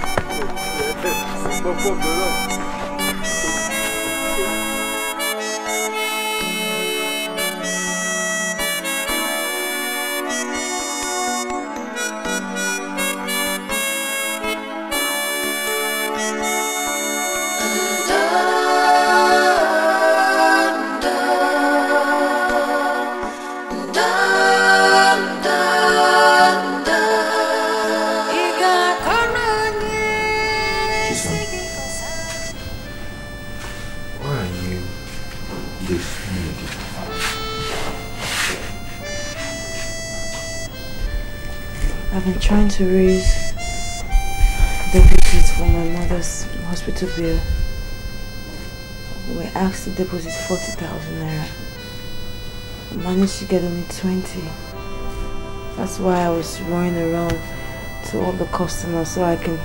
I've been trying to raise deposits for my mother's hospital bill. We asked to deposit 40,000 naira. I managed to get only 20. That's why I was running around to all the customers so I can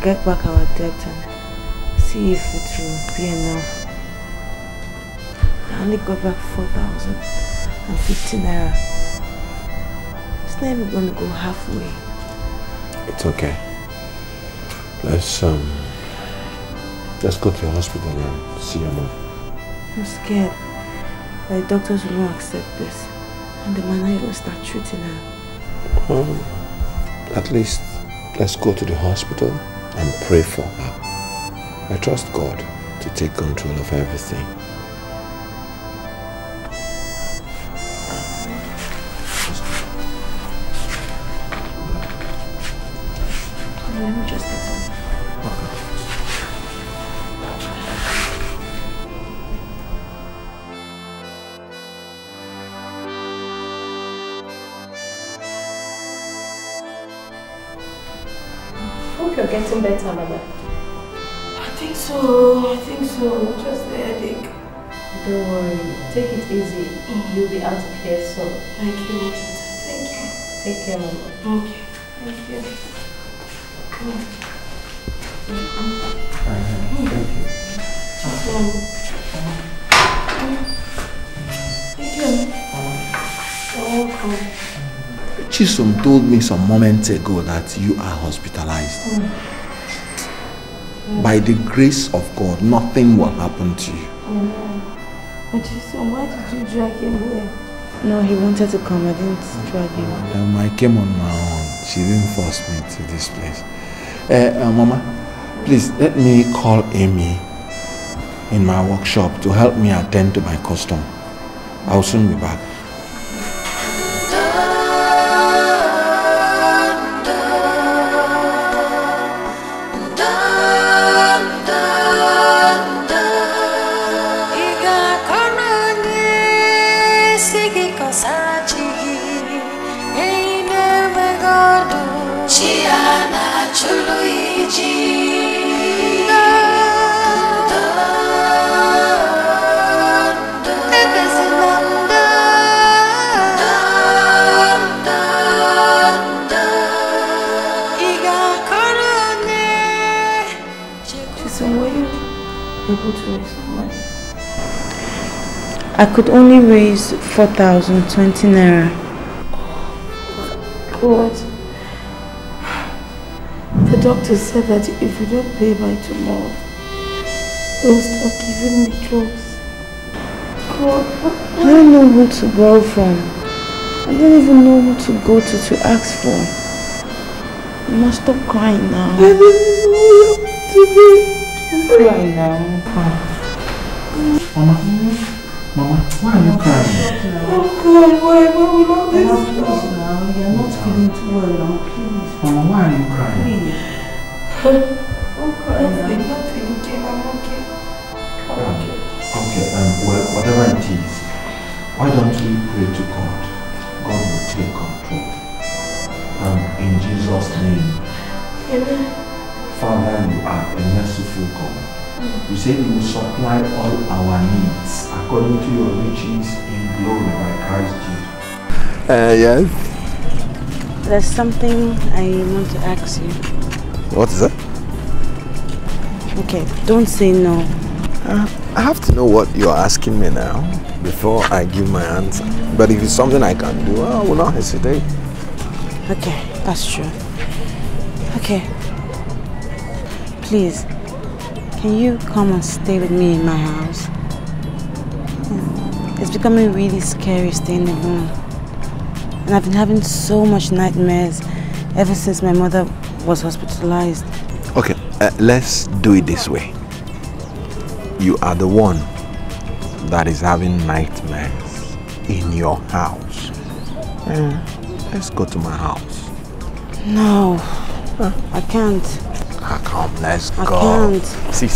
get back our debt and see if it will be enough. I only got back 4,050 naira. It's not even going to go halfway. It's okay. Let's go to the hospital and see your mom. I'm scared that the doctors will not accept this and the man will start treating her. At least let's go to the hospital and pray for her. I trust God to take control of everything. Let me just get some. Hope you're getting better, Mama. I think so. Just the headache. Don't worry. Take it easy. You'll be out of here soon. Thank you, my daughter. Thank you. Take care, Mama. Okay. Thank you. Chisom told me some moments ago that you are hospitalized. By the grace of God, nothing will happen to you. But Chisom, why did you drag him here? No, he wanted to come. I didn't drag him. I came on my own. She didn't force me to this place. Mama, please let me call Amy in my workshop to help me attend to my custom. I'll soon be back. Able to raise some money? I could only raise 4,020 naira. God. The doctor said that if we don't pay by tomorrow, they'll start giving me drugs. God. I don't know who to borrow from. I don't even know who to go to ask for. You must stop crying now. This is all you have to be. Don't cry now. Mama, why are you crying? Oh God, why will all this? Mama, please now. You're not feeling too well now, please. Mama, why are you crying? Please. Don't cry. Nothing, Jim. I'm okay. Okay, well, whatever it is, why don't we pray to God? God will take control. In Jesus' name. Amen. Father, you are a merciful God. You say you will supply all our needs according to your riches in glory by Christ Jesus. Yes? There's something I want to ask you. What is that? Okay, don't say no. I have to know what you're asking me now before I give my answer. But if it's something I can do, I will not hesitate. Okay, that's true. Okay. Please, can you come and stay with me in my house? It's becoming really scary staying alone. And I've been having so much nightmares ever since my mother was hospitalized. Okay, let's do it this way. You are the one that is having nightmares in your house. Let's go to my house. No, I can't. Come, let's go. I can't. See.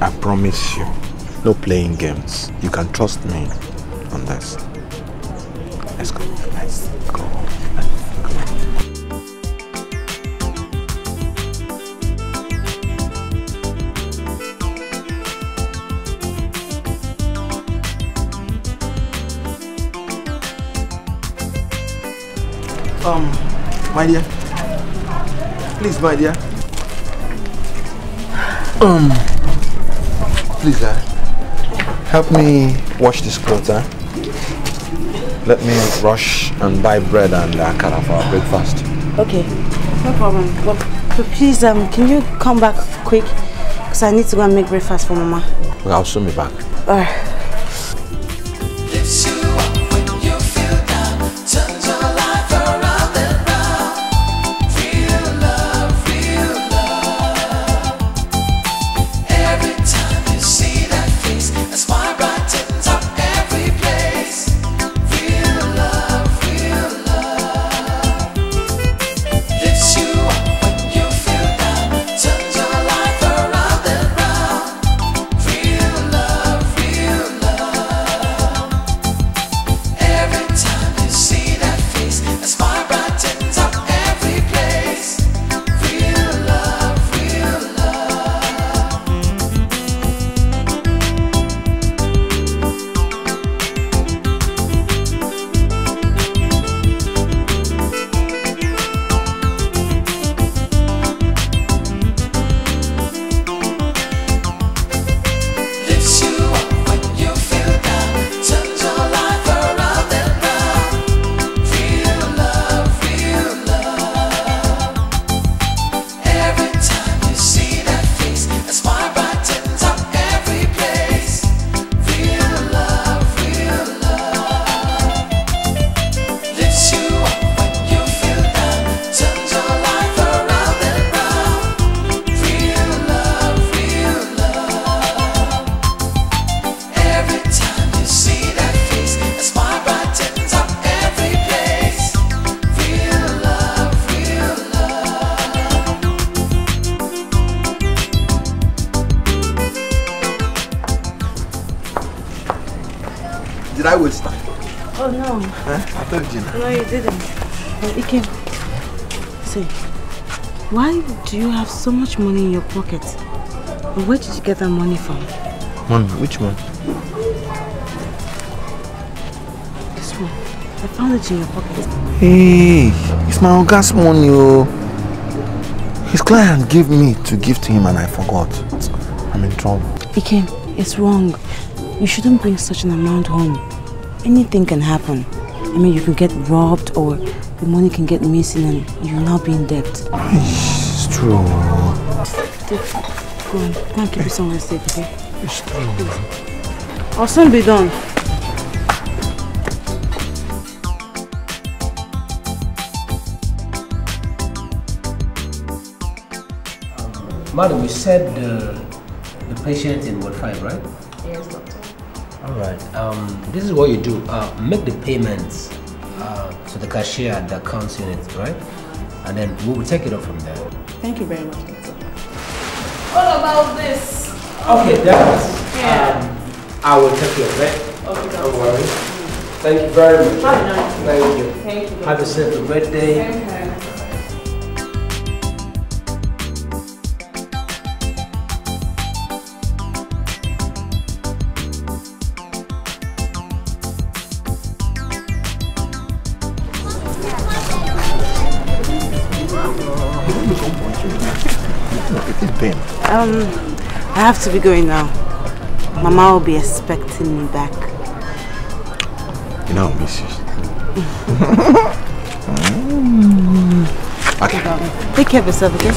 I promise you, no playing games. You can trust me on this. Let's go. Let's go. My dear. Please, my dear. Please, help me wash this clothes, Let me rush and buy bread and akara for our breakfast. Okay, no problem. But please, can you come back quick? Because I need to go and make breakfast for Mama. Okay, I'll soon be back. Alright. Real love. I waste time? Oh no. I told you. No, you didn't. Ikem, say, why do you have so much money in your pocket? Where did you get that money from? Money? Which one? This one. I found it in your pocket. Hey, it's my Oga's money, oh. His client gave me to give to him and I forgot. I'm in trouble. Ikem, it's wrong. You shouldn't bring such an amount home. Anything can happen. I mean, you could get robbed or the money can get missing and you'll now be in debt. It's true. Go on keep it somewhere safe, okay? It's true. I'll soon be done. Madam, you said the patient in Ward 5, right? Yes, doctor. Alright, this is what you do. Make the payments to the cashier at the accounts unit, right? And then we will take it up from there. Thank you very much, doctor. What about this? Okay, that Yeah. I will take care of it. Okay, Don't worry. Thank you very much. Have a nice day. Thank you. Thank you. Have a safe birthday. Okay. I have to be going now. Mama will be expecting me back. You know, I miss you. Okay. Take care of yourself, okay?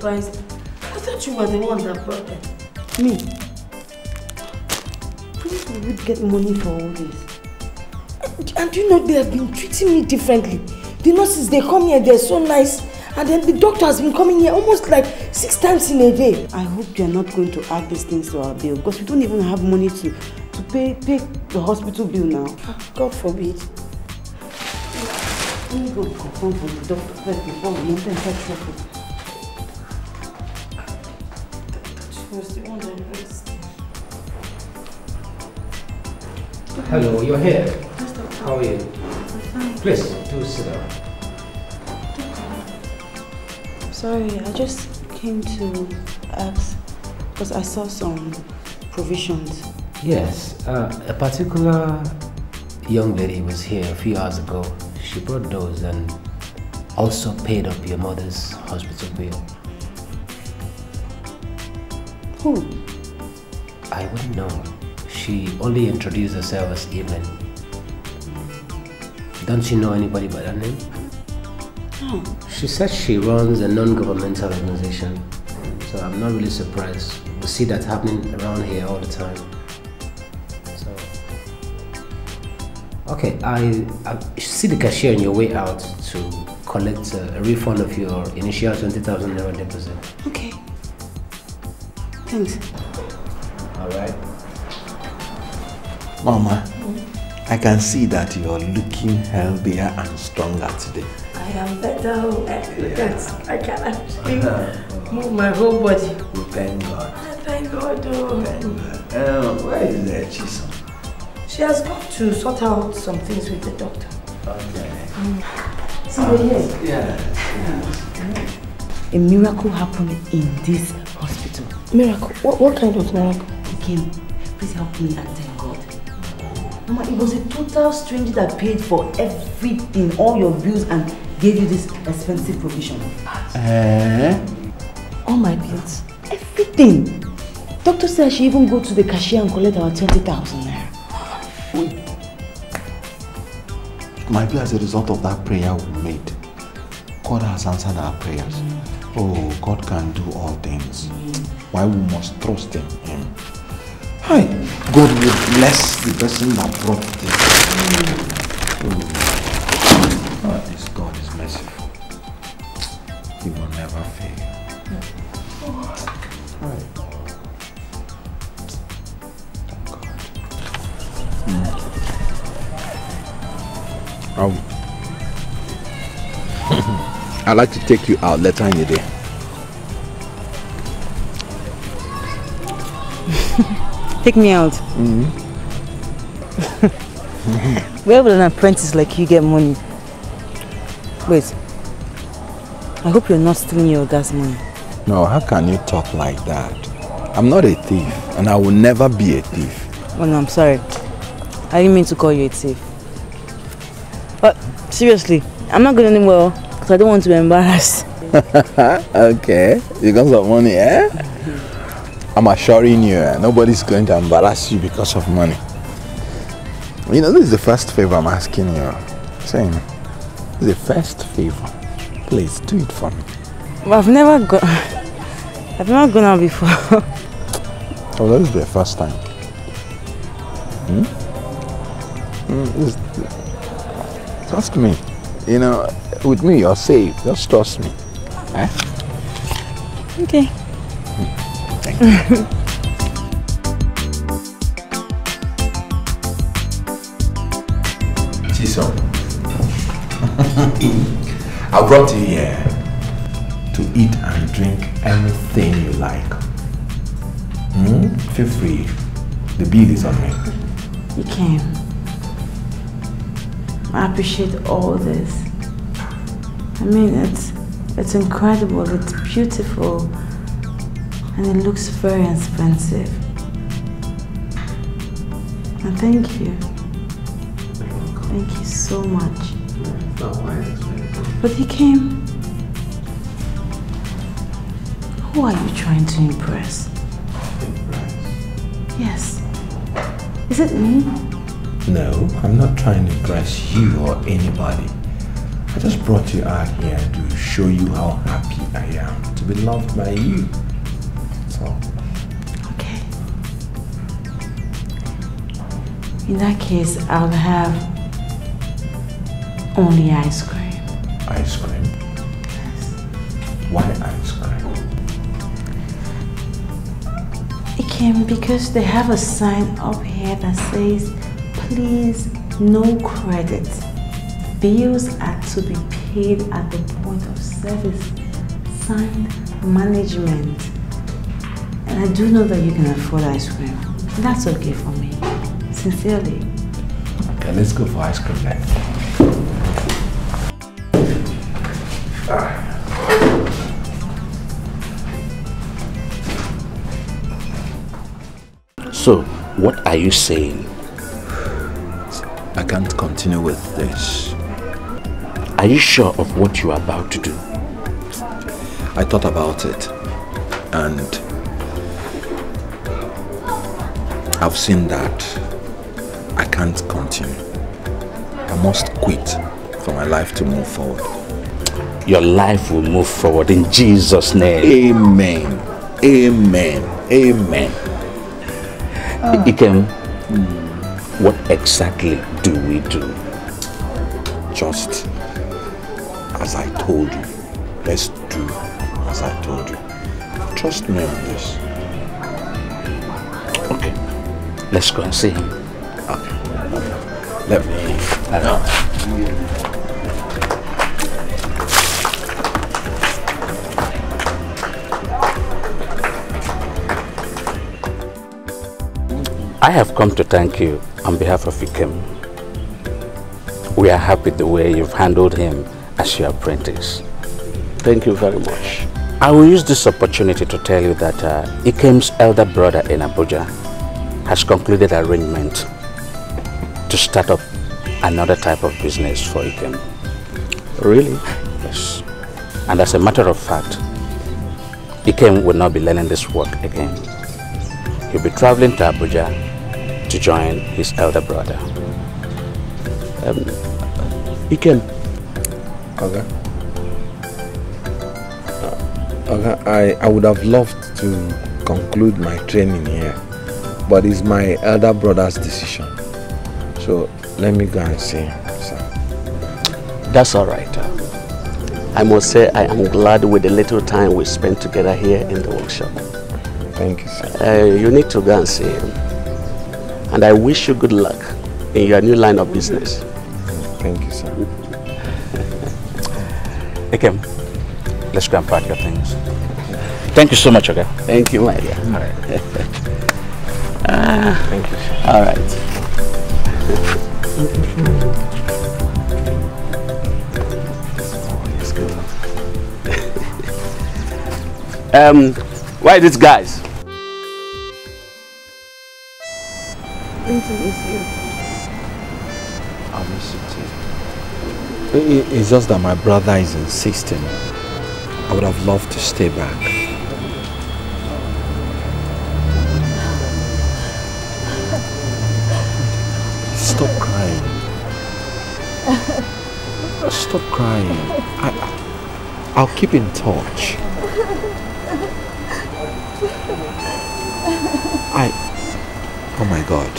I thought you were the one that brought them. Me? Please, we would get money for all this. And you know, they have been treating me differently. The nurses, they come here, they're so nice. And then the doctor has been coming here almost like 6 times in a day. I hope you're not going to add these things to our bill because we don't even have money to pay the hospital bill now. God forbid. Let me go confirm from the doctor first before we enter into trouble. Hello, you're here. How are you? Please, do sit down. Sorry, I just came to ask because I saw some provisions. Yes, a particular young lady was here a few hours ago. She brought those and also paid up your mother's hospital bill. Who? I wouldn't know. She only introduced herself as Evelyn. Don't you know anybody by that name? No. She said she runs a non-governmental organization. So I'm not really surprised. We see that happening around here all the time. So, okay, I see the cashier on your way out to collect a refund of your initial 20,000 naira deposit. Okay. Thanks. All right. Mama, I can see that you're looking healthier and stronger today. I am better. I can actually move my whole body. We thank God. Thank God. Where is the Chisom? She has got to sort out some things with the doctor. Okay. See you here. Yeah. A miracle happened in this hospital. Miracle? What kind of miracle? He came. Please help me and thank God. Mama, it was a total stranger that paid for everything, all your bills, and gave you this expensive provision. All my bills. Everything. Doctor said she even go to the cashier and collect our 20,000 naira. might be as a result of that prayer we made. God has answered our prayers. Oh, God can do all things. Why we must trust in Him. Hi, God will bless the person that brought this. Oh, this God is merciful. He will never fail. Right. I'd like to take you out later in the day. Take me out. Where will an apprentice like you get money? Wait. I hope you're not stealing your dad's money. No, how can you talk like that? I'm not a thief, and I will never be a thief. Oh no, I'm sorry. I didn't mean to call you a thief. But seriously, I'm not going anywhere because I don't want to be embarrassed. Okay, because of money, eh? I'm assuring you, nobody's going to embarrass you because of money. You know, this is the first favor I'm asking you. Saying, this is the first favor. Please do it for me. But I've never gone out before. Oh, that is the first time. Trust me. You know, with me you're safe. Just trust me. Eh? Okay. Thank you. Chisom, I brought you here to eat and drink anything you like. Feel free. The bill is on me. You came. I appreciate all this. I mean, it's incredible, it's beautiful, and it looks very expensive. And thank you. Thank you so much. But you came. Who are you trying to impress? Yes. Is it me? No, I'm not trying to impress you or anybody. I just brought you out here to show you how happy I am to be loved by you. That's all. Okay. In that case, I'll have only ice cream. Ice cream? Yes. Why ice cream? It came because they have a sign up here that says, please, no credit. Bills are to be paid at the point of service. Signed, management. And I do know that you can afford ice cream. That's okay for me. Sincerely. Okay, let's go for ice cream then. So, what are you saying? I can't continue with this. Are you sure of what you are about to do? I thought about it, and I've seen that I can't continue. I must quit for my life to move forward. Your life will move forward in Jesus' name. Amen. Amen. Amen. Ikem, what exactly do we do? Just as I told you. Let's do as I told you. Trust me on this. Okay. Let's go and see him. Okay. Let me. I have come to thank you on behalf of Ikem. We are happy the way you've handled him as your apprentice. Thank you very much. I will use this opportunity to tell you that Ikem's elder brother in Abuja has concluded arrangement to start up another type of business for Ikem. Really? Yes. And as a matter of fact, Ikem will not be learning this work again. He'll be traveling to Abuja to join his elder brother. Ikem. Okay. Okay, I would have loved to conclude my training here, but it's my elder brother's decision. So let me go and see him, sir. That's all right. I must say I am glad with the little time we spent together here in the workshop. Thank you, sir. You need to go and see him. And I wish you good luck in your new line of business. Thank you, sir. Ikem, let's go and pack your things. Thank you so much, okay? Thank you, my dear. All right. Thank you, sir. All right. Why these guys? Going to miss you. I'll miss you too. It's just that my brother is insisting. I would have loved to stay back. Stop crying. Stop crying. I'll keep in touch. Oh my God.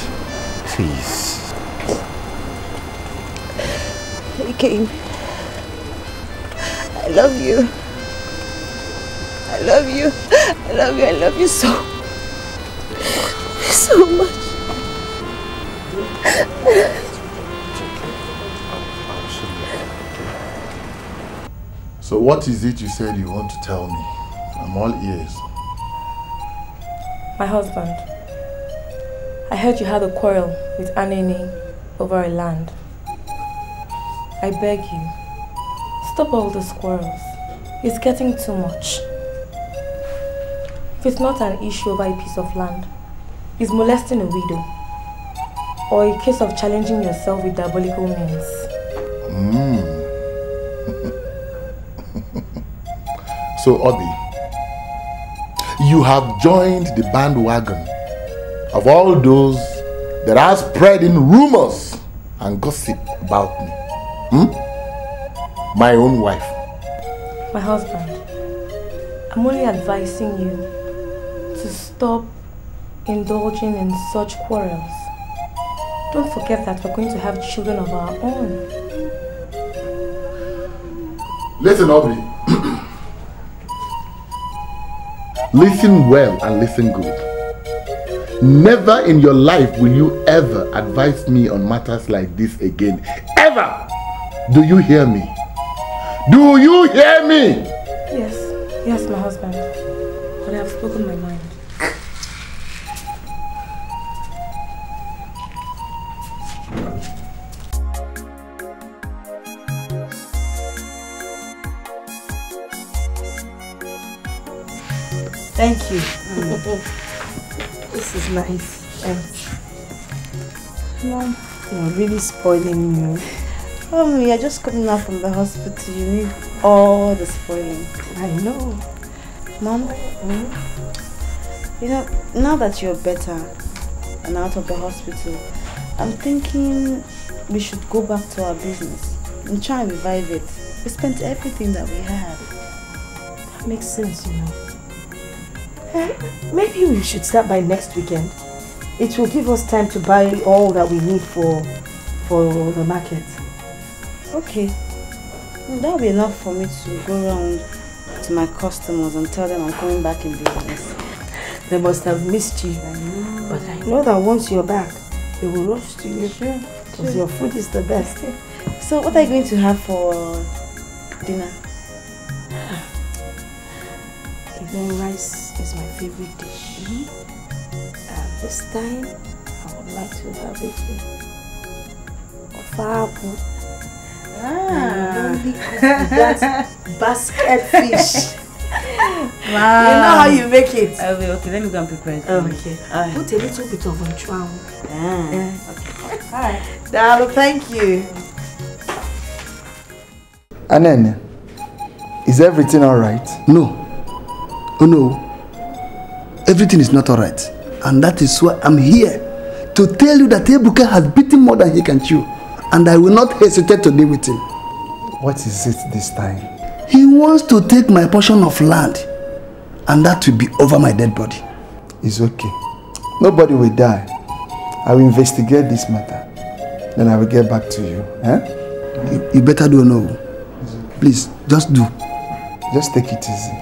Please. He came. I love you. I love you. I love you. I love you so much. So what is it you said you want to tell me? I'm all ears. My husband. I heard you had a quarrel with Anene over a land. I beg you, stop all these quarrels. It's getting too much. If it's not an issue over a piece of land, it's molesting a widow, or a case of challenging yourself with diabolical means. So, Obi, you have joined the bandwagon of all those that are spreading rumors and gossip about me. My own wife. My husband, I'm only advising you to stop indulging in such quarrels. Don't forget that we're going to have children of our own. Listen, Obi. Listen well and listen good. Never in your life will you ever advise me on matters like this again. Ever! Do you hear me? Do you hear me? Yes, yes, my husband. But I have spoken my mind. Thank you. This is nice. Thanks. Mom, you're really spoiling me. you're just coming out from the hospital. You need all the spoiling. I know. Mom, you know, now that you're better and out of the hospital, I'm thinking we should go back to our business and try and revive it. We spent everything that we had. That makes sense, you know. Maybe we should start by next weekend. It will give us time to buy all that we need for the market. Okay. Well, that will be enough for me to go around to my customers and tell them I'm coming back in business. They must have missed you. I know. But I know that once you're back, they will rush to you. Sure. Because your food is the best. So what are you going to have for dinner? Even rice is my favorite dish. This time, I would like to have it with ofapu. That basket fish. Wow. You know how you make it? Okay, let me go and prepare it. Okay. Put a little bit of unchwan. Okay. Alright. Darling, thank you. Anene, is everything alright? No. Oh no. Everything is not alright. And that is why I'm here to tell you that Ebuka has beaten more than he can chew. and I will not hesitate to deal with him. What is it this time? He wants to take my portion of land, and that will be over my dead body. It's okay. Nobody will die. I will investigate this matter. Then I will get back to you. Eh? You better do no. Please, just do. Just take it easy.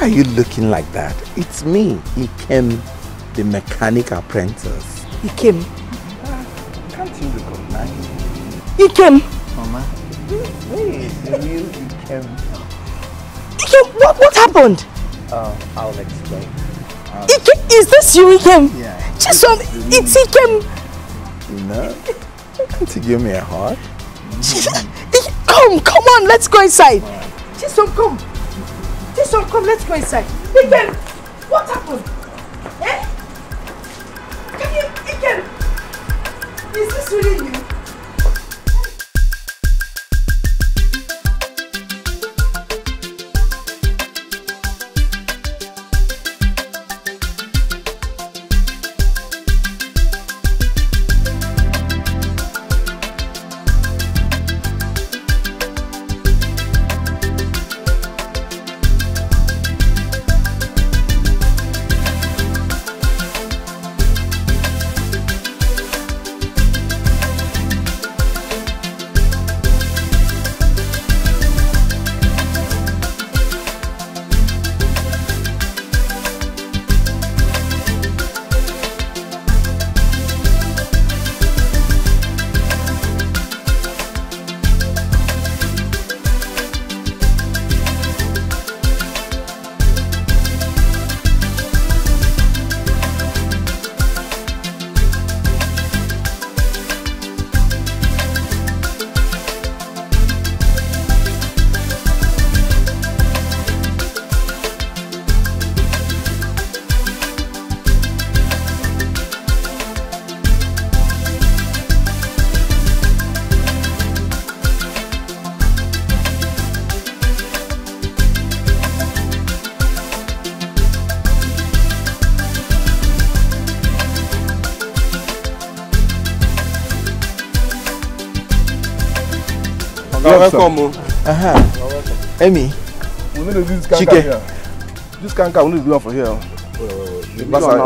Why are you looking like that? It's me, Ikem, the mechanic apprentice. Ikem. Can't you recognize me? Ikem. Mama, where is the real Ikem? Ikem, what happened? I'll explain. Ikem, is this you, Ikem? Yeah. Chisom, it's Ikem. You know? Can't you give me a hug? Come on, let's go inside. Chisom, come. Chisom, come, let's go inside. Ikem, what happened? Eh? Ikem, is this really you? Welcome. Amy. We need to do this canker here. This canker, we need to do it for here.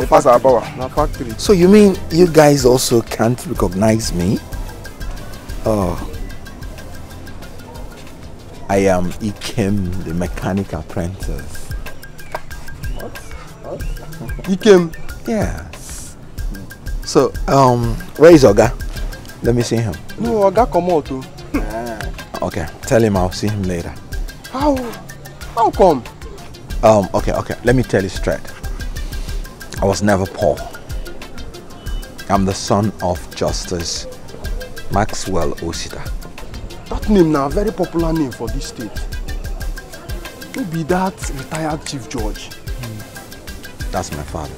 Pass our power. Factory. So you mean you guys also can't recognize me? Oh. I am Ikem, the mechanic apprentice. What? Ikem? Yes. So, where is Oga? Let me see him. No, Oga come out too. Okay, tell him I'll see him later. How come? Okay, let me tell you straight. I was never poor. I'm the son of Justice Maxwell Osita. That name now, very popular name for this state. Maybe that retired chief judge. That's my father.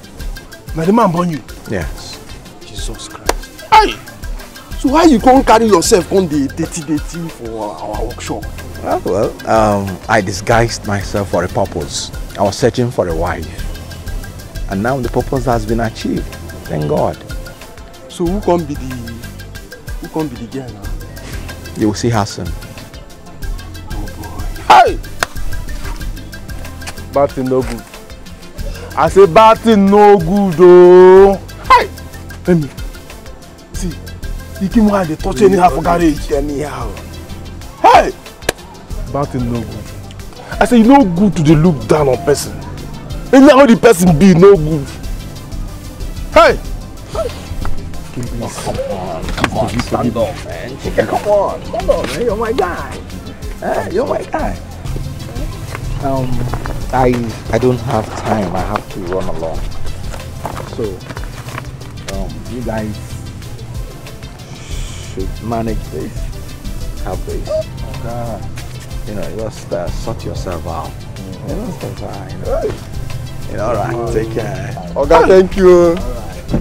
Now the man born you? Yes. Jesus Christ. Aye. So why you can't carry yourself on the dirty for our workshop? I disguised myself for a purpose. I was searching for a wife. And now the purpose has been achieved. Thank God. So who can be the girl now? You will see her soon. Oh boy. Hey! Bad thing no good. I say bad thing no good oh. Hey! Let me see. You can't why they touch anyhow for garage. Anyhow. Hey! Bad thing no good. I say you no good to the look down on person. Anyhow the person be no good. Hey! Come on, stand up, man. Come on, stand up, man. You're my guy. You're my guy. I don't have time. I have to run along. So, you guys should manage this. Have this. Okay. You know, just sort yourself out. You know, stuff like, you know, all right. Take care. Okay, thank you.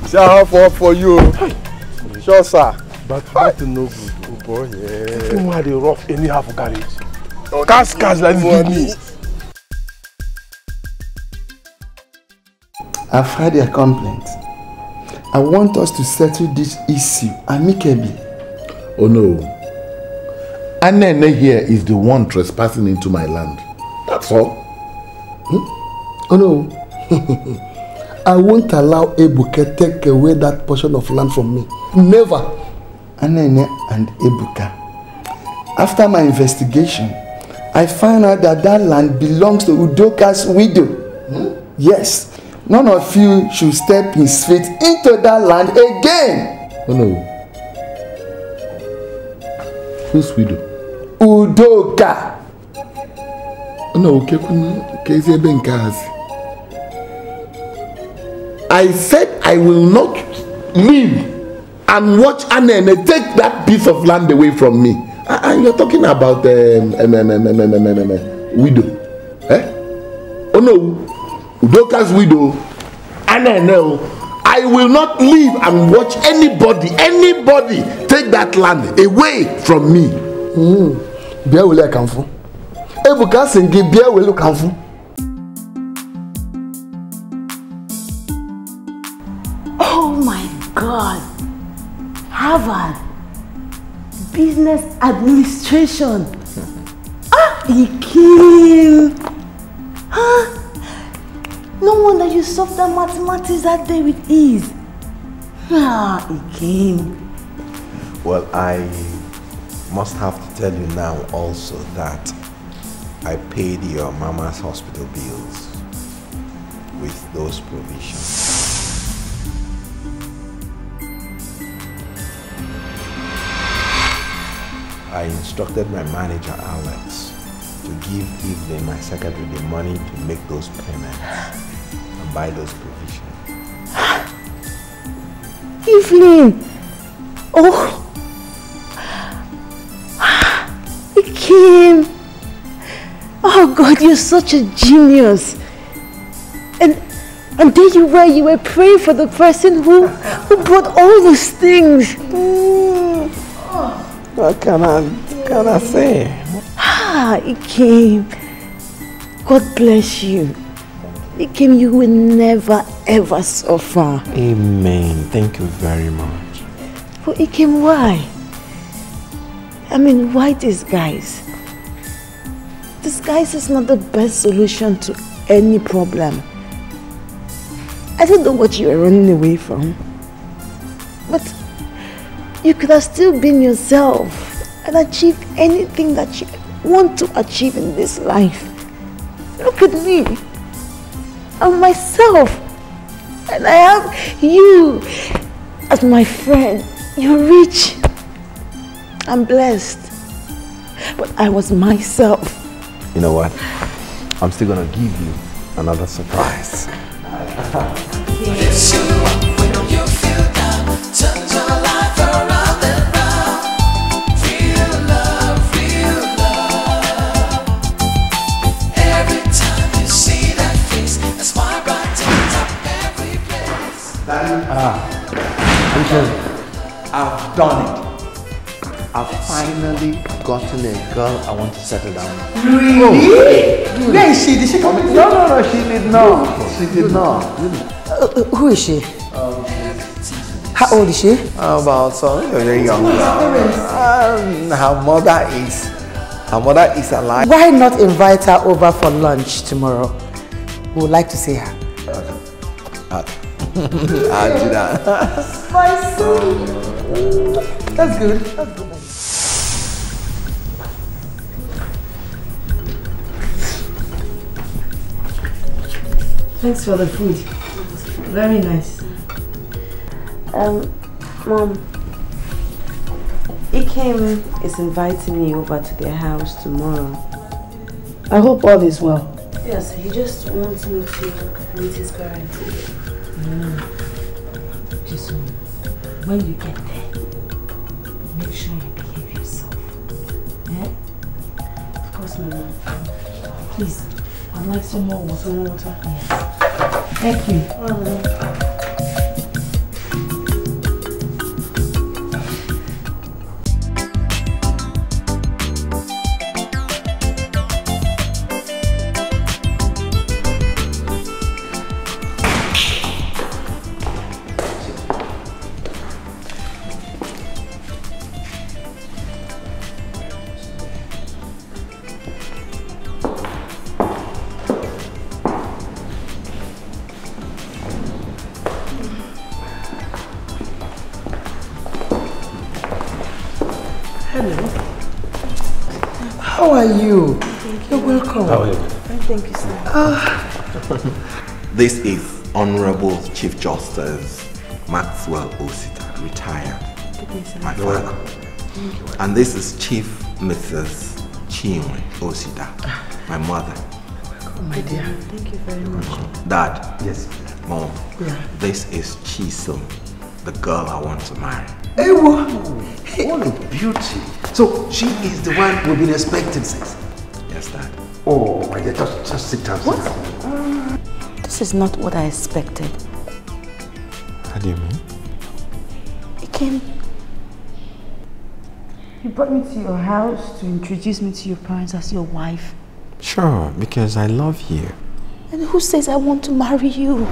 See how for you. Sure, sir. But that's no good. Oh boy, yeah. You know why they rough anyhow for garage? Cars like this give me. I've heard their complaints. I want us to settle this issue amicably. Oh no. Anene here is the one trespassing into my land. That's all. Oh no. I won't allow Ebuka take away that portion of land from me. Never. Anene and Ebuka. After my investigation, I found out that that land belongs to Udoka's widow. Yes. None of you should step his feet into that land again. Oh no. Whose widow? Udoka. Oh no, I said I will not leave and watch Anene take that piece of land away from me. And you're talking about widow. Eh? Oh no, Udoka's widow. Anene, I will not leave and watch anybody take that land away from me. Bia will I come for? Ebuka Singi Bia will come for. Oh my God! Harvard Business Administration. Ikim. No wonder you solved that mathematics that day with ease. Ikim. Well, I must have to tell you now also that I paid your mama's hospital bills with those provisions. I instructed my manager, Alex, to give Evelyn, my secretary, the money to make those payments and buy those provisions. Evelyn! Oh! Ikim! Oh God, you're such a genius! And there you were praying for the person who brought all those things. What can I say? Ikim, God bless you. Ikim, you will never ever suffer. Amen. Thank you very much. But Ikim, why? I mean, why disguise? Disguise is not the best solution to any problem. I don't know what you are running away from, but you could have still been yourself and achieved anything that you want to achieve in this life. Look at me. I'm myself. And I have you as my friend. You're rich. I'm blessed. But I was myself. You know what? I'm still gonna give you another surprise. I've done it. I've finally gotten a girl I want to settle down with. Really? Where is she? Did she come with you? No, she did not. She did not. Who is she? How old is she? About very young. Her mother is alive. Why not invite her over for lunch tomorrow? We would like to see her. I'll do that. My son. That's good. That's good. Thanks for the food. Very nice. Mom, Ikem is inviting me over to their house tomorrow. I hope all is well. Yes, he just wants me to meet his parents. Jason, when you get there, make sure you behave yourself. Yeah? Of course, Mama. Please, I'd like some more water. Some more water? Yes. Thank you. How are you? You're welcome. How are you? Thank you, sir. This is Honorable Chief Justice Maxwell Osita, retired. Good day, sir. My father. And this is Chief Mrs. Chinwe Osita, my mother. My dear. Thank you very much. Dad. Yes. Mom. Yeah. This is Chisom, the girl I want to marry. Hey, what a beauty. So she is the one we've been expecting since. Yes, Dad. Oh, my dear, just sit down. What? This is not what I expected. How do you mean? Ikem, you brought me to your house to introduce me to your parents as your wife. Sure, because I love you. And who says I want to marry you?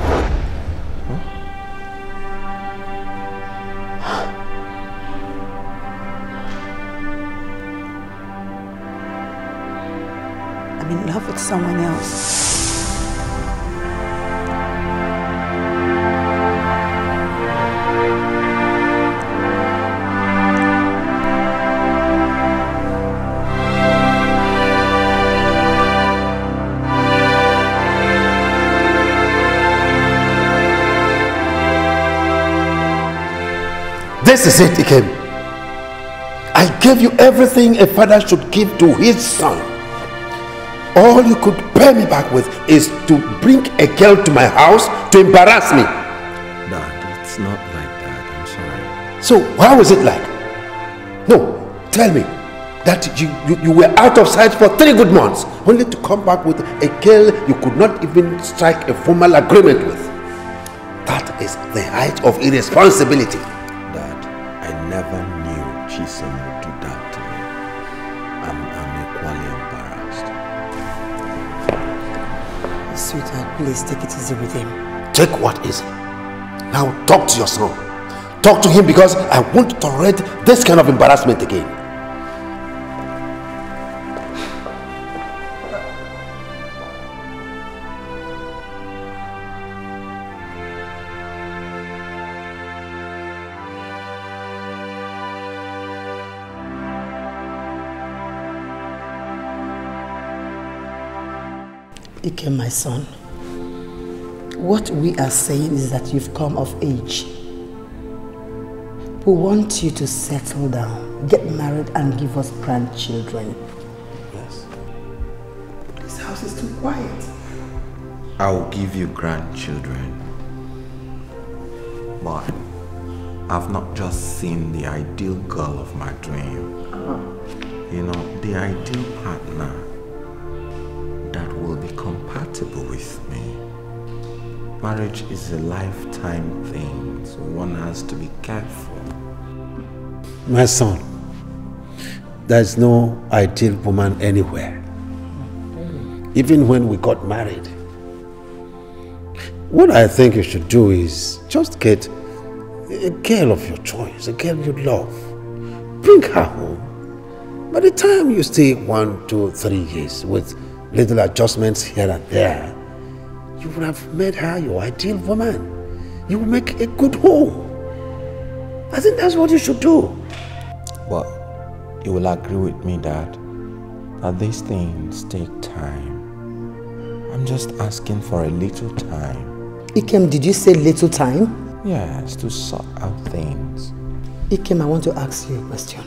I'm in love with someone else. This is it, Ikem. I gave you everything a father should give to his son. All you could pay me back with is to bring a girl to my house to embarrass me. Dad, it's not like that. I'm sorry. So, how is it like? No, tell me that you were out of sight for 3 good months, only to come back with a girl you could not even strike a formal agreement with. That is the height of irresponsibility. Dad, I never knew Chisom would do that to me. I'm equally embarrassed. Sweetheart, please take it easy with him. Take what easy? Now talk to your son. Talk to him because I won't tolerate this kind of embarrassment again. Ikem, my son, what we are saying is that you've come of age. We want you to settle down, get married and give us grandchildren. Yes. This house is too quiet. I will give you grandchildren. But I've not just seen the ideal girl of my dream. You know, the ideal partner that will be compatible with me. Marriage is a lifetime thing, so one has to be careful. My son, there's no ideal woman anywhere. Even when we got married. What I think you should do is just get a girl of your choice, a girl you love. Bring her home. By the time you stay 1, 2, 3 years with little adjustments here and there, you would have made her your ideal woman. You will make a good home. I think that's what you should do. But you will agree with me, Dad, that these things take time. I'm just asking for a little time. Ikem, did you say little time? Yes, to sort out things. Ikem, I want to ask you a question.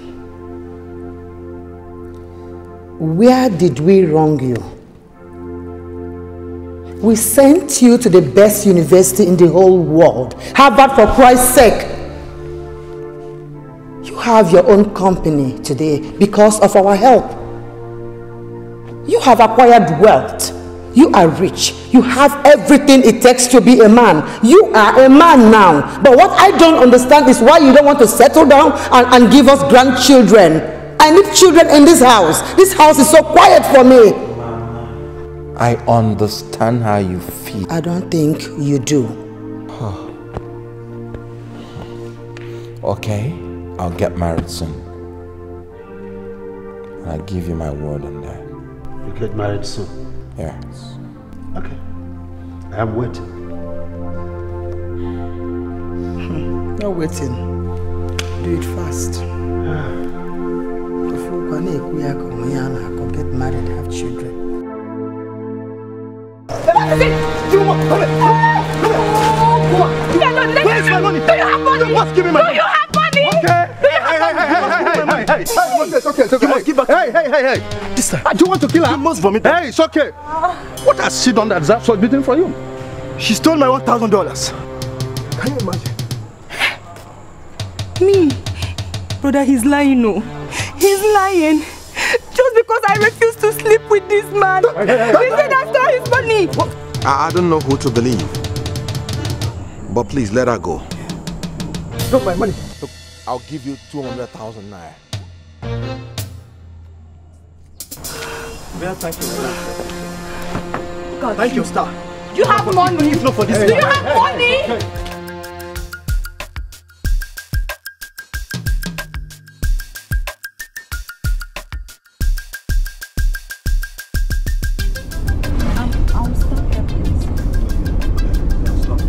Where did we wrong you? We sent you to the best university in the whole world. Harvard, for Christ's sake. You have your own company today because of our help. You have acquired wealth. You are rich. You have everything it takes to be a man. You are a man now. But what I don't understand is why you don't want to settle down and give us grandchildren. I need children in this house. This house is so quiet for me. I understand how you feel. I don't think you do. Okay, I'll get married soon. I'll give you my word on that. You get married soon? Yes. Okay. I am waiting. You're waiting. Do it fast. Get married, have children. Where's my money? Do you have money? What's giving my money? Do you have money? Okay. Hey, it's okay. You must give back. Hey. This time. Do you want to kill her? You must vomit. Hey, it's okay. What has she done that deserves such beating for you? She stole my $1,000. Can you imagine? Me? Brother, he's lying, no. He's lying. Just because I refuse to sleep with this man. He said I stole his money. I don't know who to believe. But please let her go. Drop my money. Look, I'll give you 200,000 naira. Well, thank you, star. God, Thank you, star. You have money. If not for this, Do you have money? Okay. I'll stop here, please. Stop.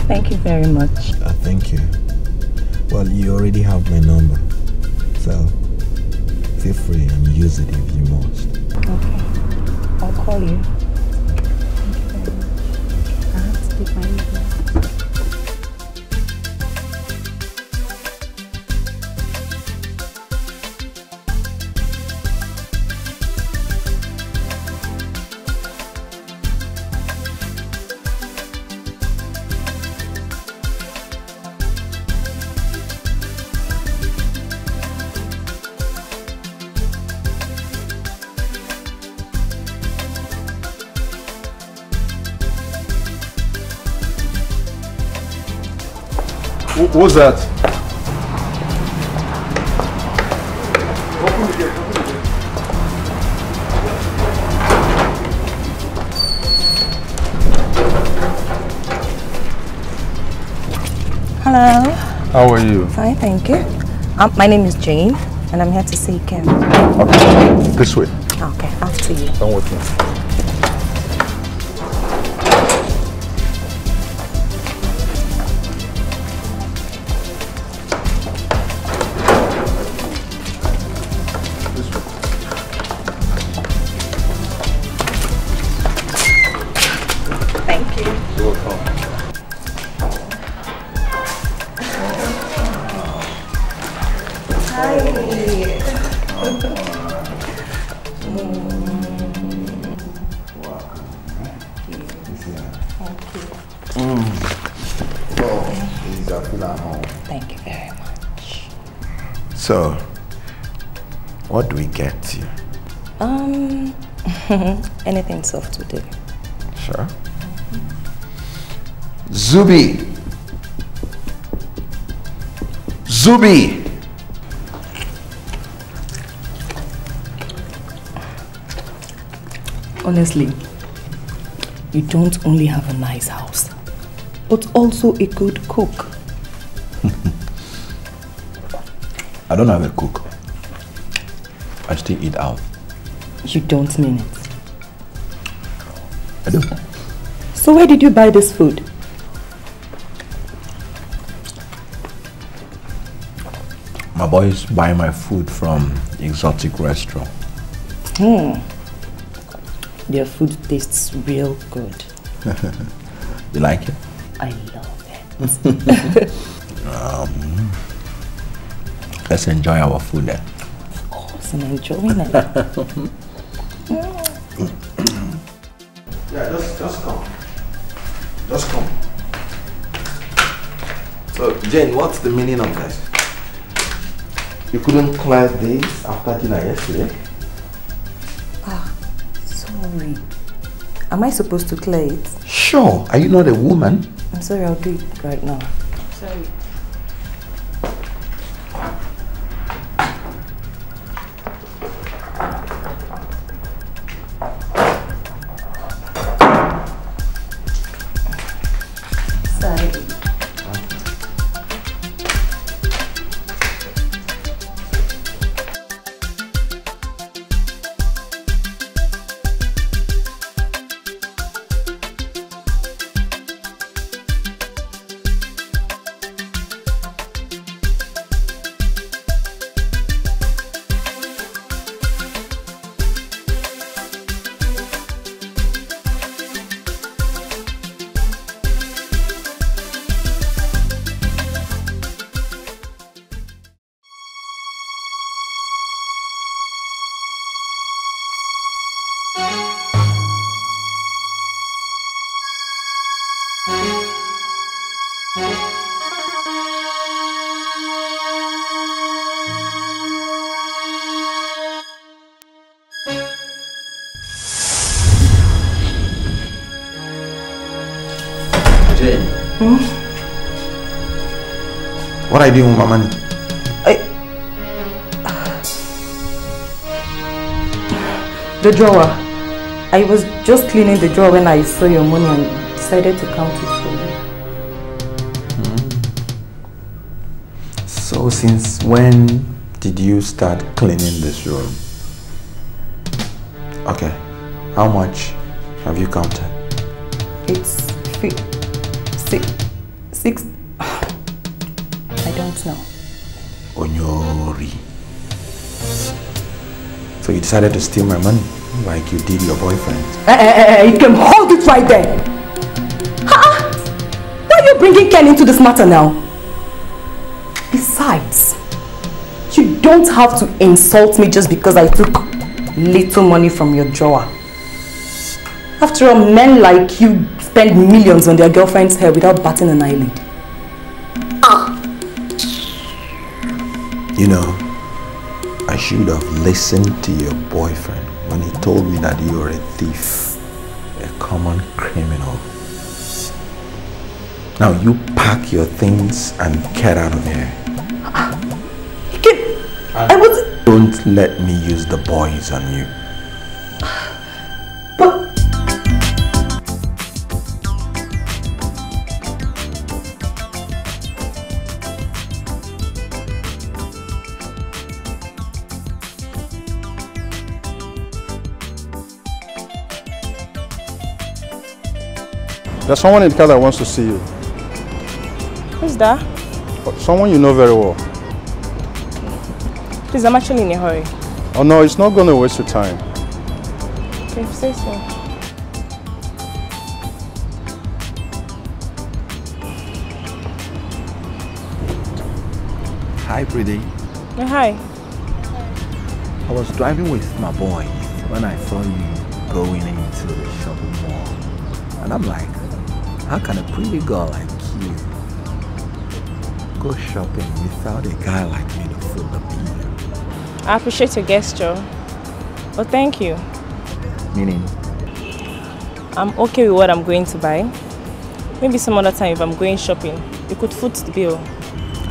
Thank you very much. Thank you. Well, you already have my number. So, feel free and use it if you must. Okay. I'll call you. Thank you very much. I have to take my leave now. What's that? Hello. How are you? Fine, thank you. My name is Jane, and I'm here to see Ken. Okay, this way. Okay, after you. Come with me. Thank you. You're welcome. Thank you very much. So, what do we get you? Anything soft will do. Sure. Zubi! Zubi! Honestly, you don't only have a nice house, but also a good cook. I don't have a cook. I still eat out. You don't mean it. I do. So where did you buy this food? My boys buy my food from exotic restaurant. Their food tastes real good. You like it? I love it. Let's enjoy our food then. Of course, I'm enjoying it. Yeah, just come. Just come. So, Jane, what's the meaning of this? You couldn't clear this after dinner yesterday? Sorry. Am I supposed to clear it? Sure. Are you not a woman? I'm sorry, I'll do it right now. Sorry. What are you doing with my money? The drawer. I was just cleaning the drawer when I saw your money and decided to count it for you. So since when did you start cleaning this room? Okay. How much have you counted? It's six. I don't know. Onyori. So you decided to steal my money like you did your boyfriend? You can hold it right there. Why are you bringing Ken into this matter now? Besides, you don't have to insult me just because I took little money from your drawer. After all, men like you spend millions on their girlfriend's hair without batting an eyelid. You know, I should have listened to your boyfriend when he told me that you are a thief, a common criminal. Now you pack your things and get out of here. Don't let me use the boys on you. There's someone in the car that wants to see you. Who's that? Someone you know very well. Please, I'm actually in a hurry. Oh no, it's not going to waste your time. Okay, say so. Hi, pretty. Hi. I was driving with my boys when I saw you going into the shopping mall. And I'm like, how can a pretty girl like you go shopping without a guy like me to foot the bill? I appreciate your gesture, but thank you. Meaning? I'm okay with what I'm going to buy. Maybe some other time if I'm going shopping, you could foot the bill.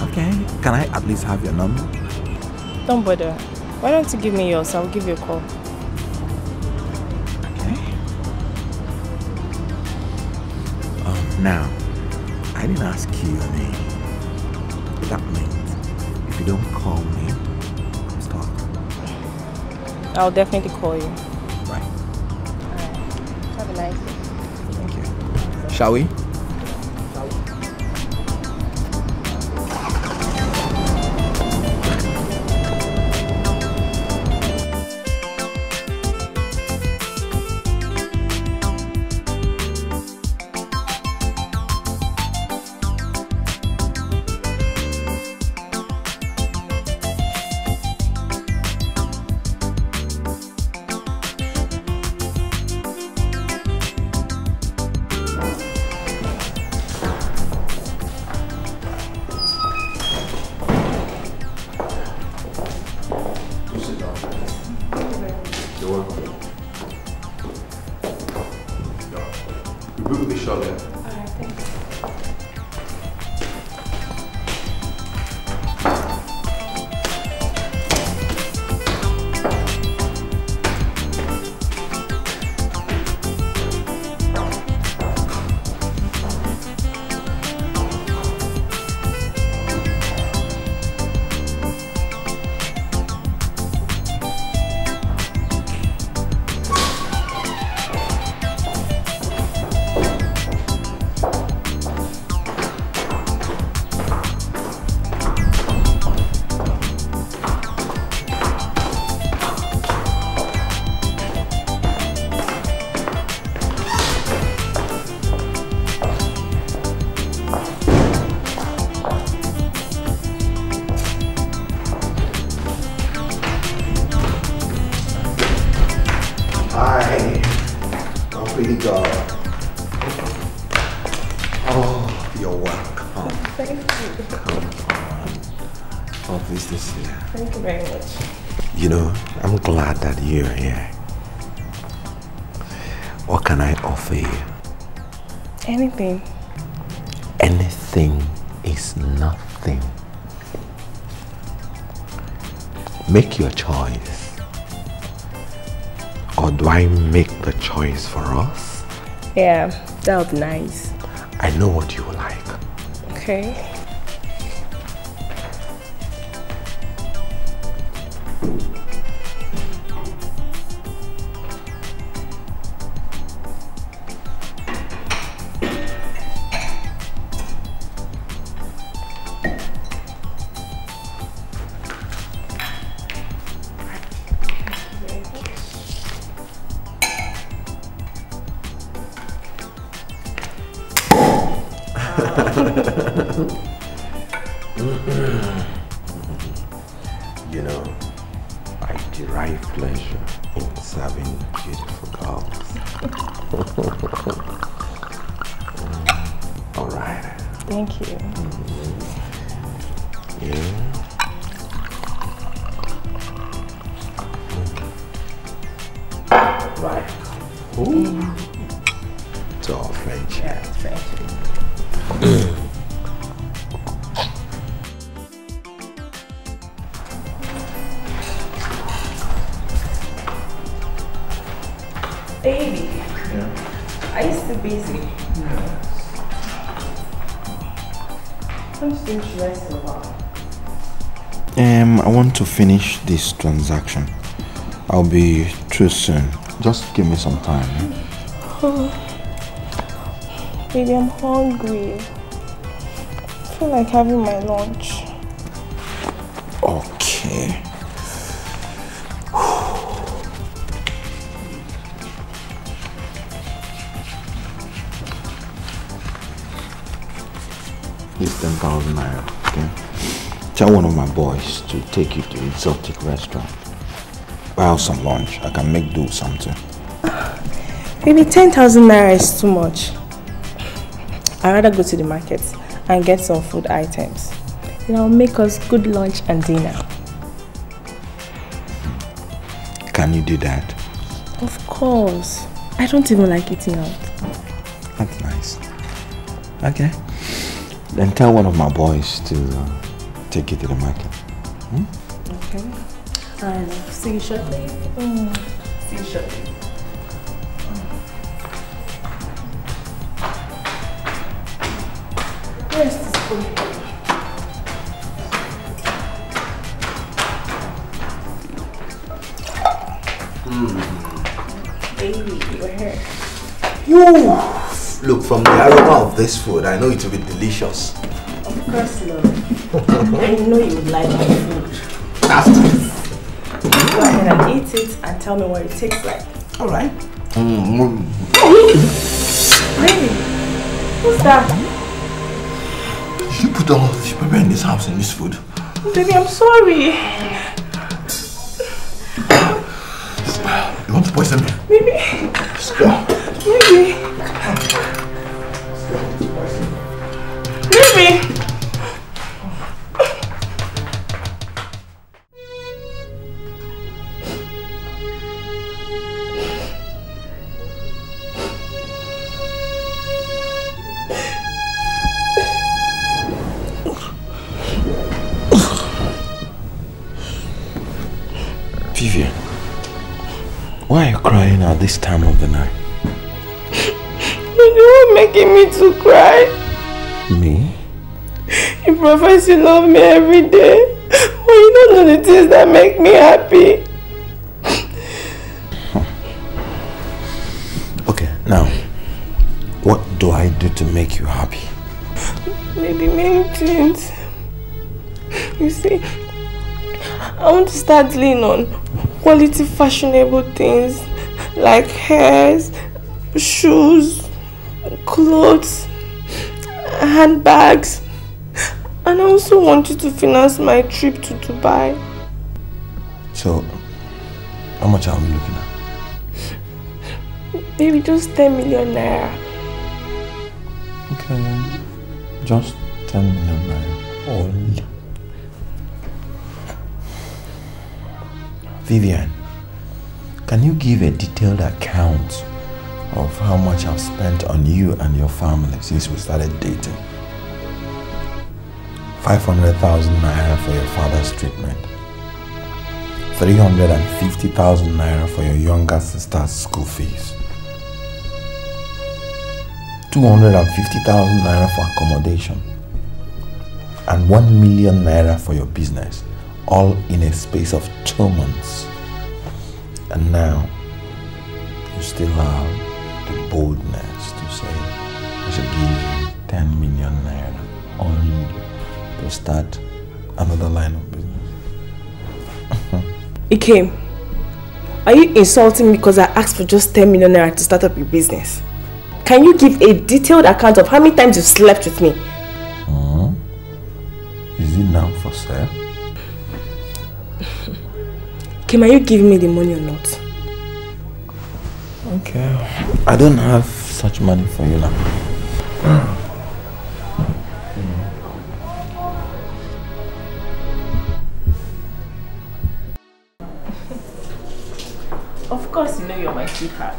Okay. Can I at least have your number? Don't bother. Why don't you give me yours? I'll give you a call. Okay. Now, I didn't ask you your name. That means if you don't call me, I'm stuck. I'll definitely call you. Right. Alright. Have a nice day. Thank you. Shall we? You're here. What can I offer you? Anything. Anything is nothing. Make your choice. Or do I make the choice for us? Yeah, that would be nice. I know what you like. Okay. You know, I derive pleasure in serving beautiful girls. All right. Thank you. Yeah. Right. Ooh. It's all friendship. Yeah, it's friendship. Baby, are you still busy? Don't you think you rest a while? I want to finish this transaction. I'll be through soon. Just give me some time. Oh, baby, I'm hungry. I feel like having my lunch. Okay. This 10,000 naira, okay? Tell one of my boys to take you to an exotic restaurant. Buy out some lunch. I can make do something. Maybe 10,000 naira is too much. I'd rather go to the market and get some food items. Then I'll make us good lunch and dinner. Can you do that? Of course. I don't even like eating out. That's nice. Okay. Then tell one of my boys to take you to the market. Okay. And see you shortly. See you shortly. Where's this food? Baby, you're here. Look, from the aroma of this food, I know it will be delicious. Of course, love. I know you would like my food. After. Go ahead and eat it and tell me what it tastes like. Alright. Baby, who's that? Did you put all this pepper in this house in this food? Baby, I'm sorry. You want to poison me? Baby. Let's go. Baby. Baby. Vivian, why are you crying at this time of the night? You're making me to cry. Me? You profess you love me every day, but you don't know the things that make me happy. Okay, now, what do I do to make you happy? Maybe many things. You see, I want to start dealing on quality fashionable things like hairs, shoes, clothes, handbags, and I also want you to finance my trip to Dubai. So, how much are we looking at? Maybe just 10 million naira. Okay, just 10 million naira. Only. Vivian, can you give a detailed account of how much I've spent on you and your family since we started dating? 500,000 naira for your father's treatment, 350,000 naira for your younger sister's school fees, 250,000 naira for accommodation, and 1 million naira for your business, all in a space of 2 months. And now, you still have the boldness to say I should give you 10 million naira only to start another line of business. Ikem, are you insulting me because I asked for just 10 million naira to start up your business? Can you give a detailed account of how many times you slept with me? Is it now for sale? Ikem, are you giving me the money or not? Okay. I don't have such money for you now. Of course you know you're my sweetheart.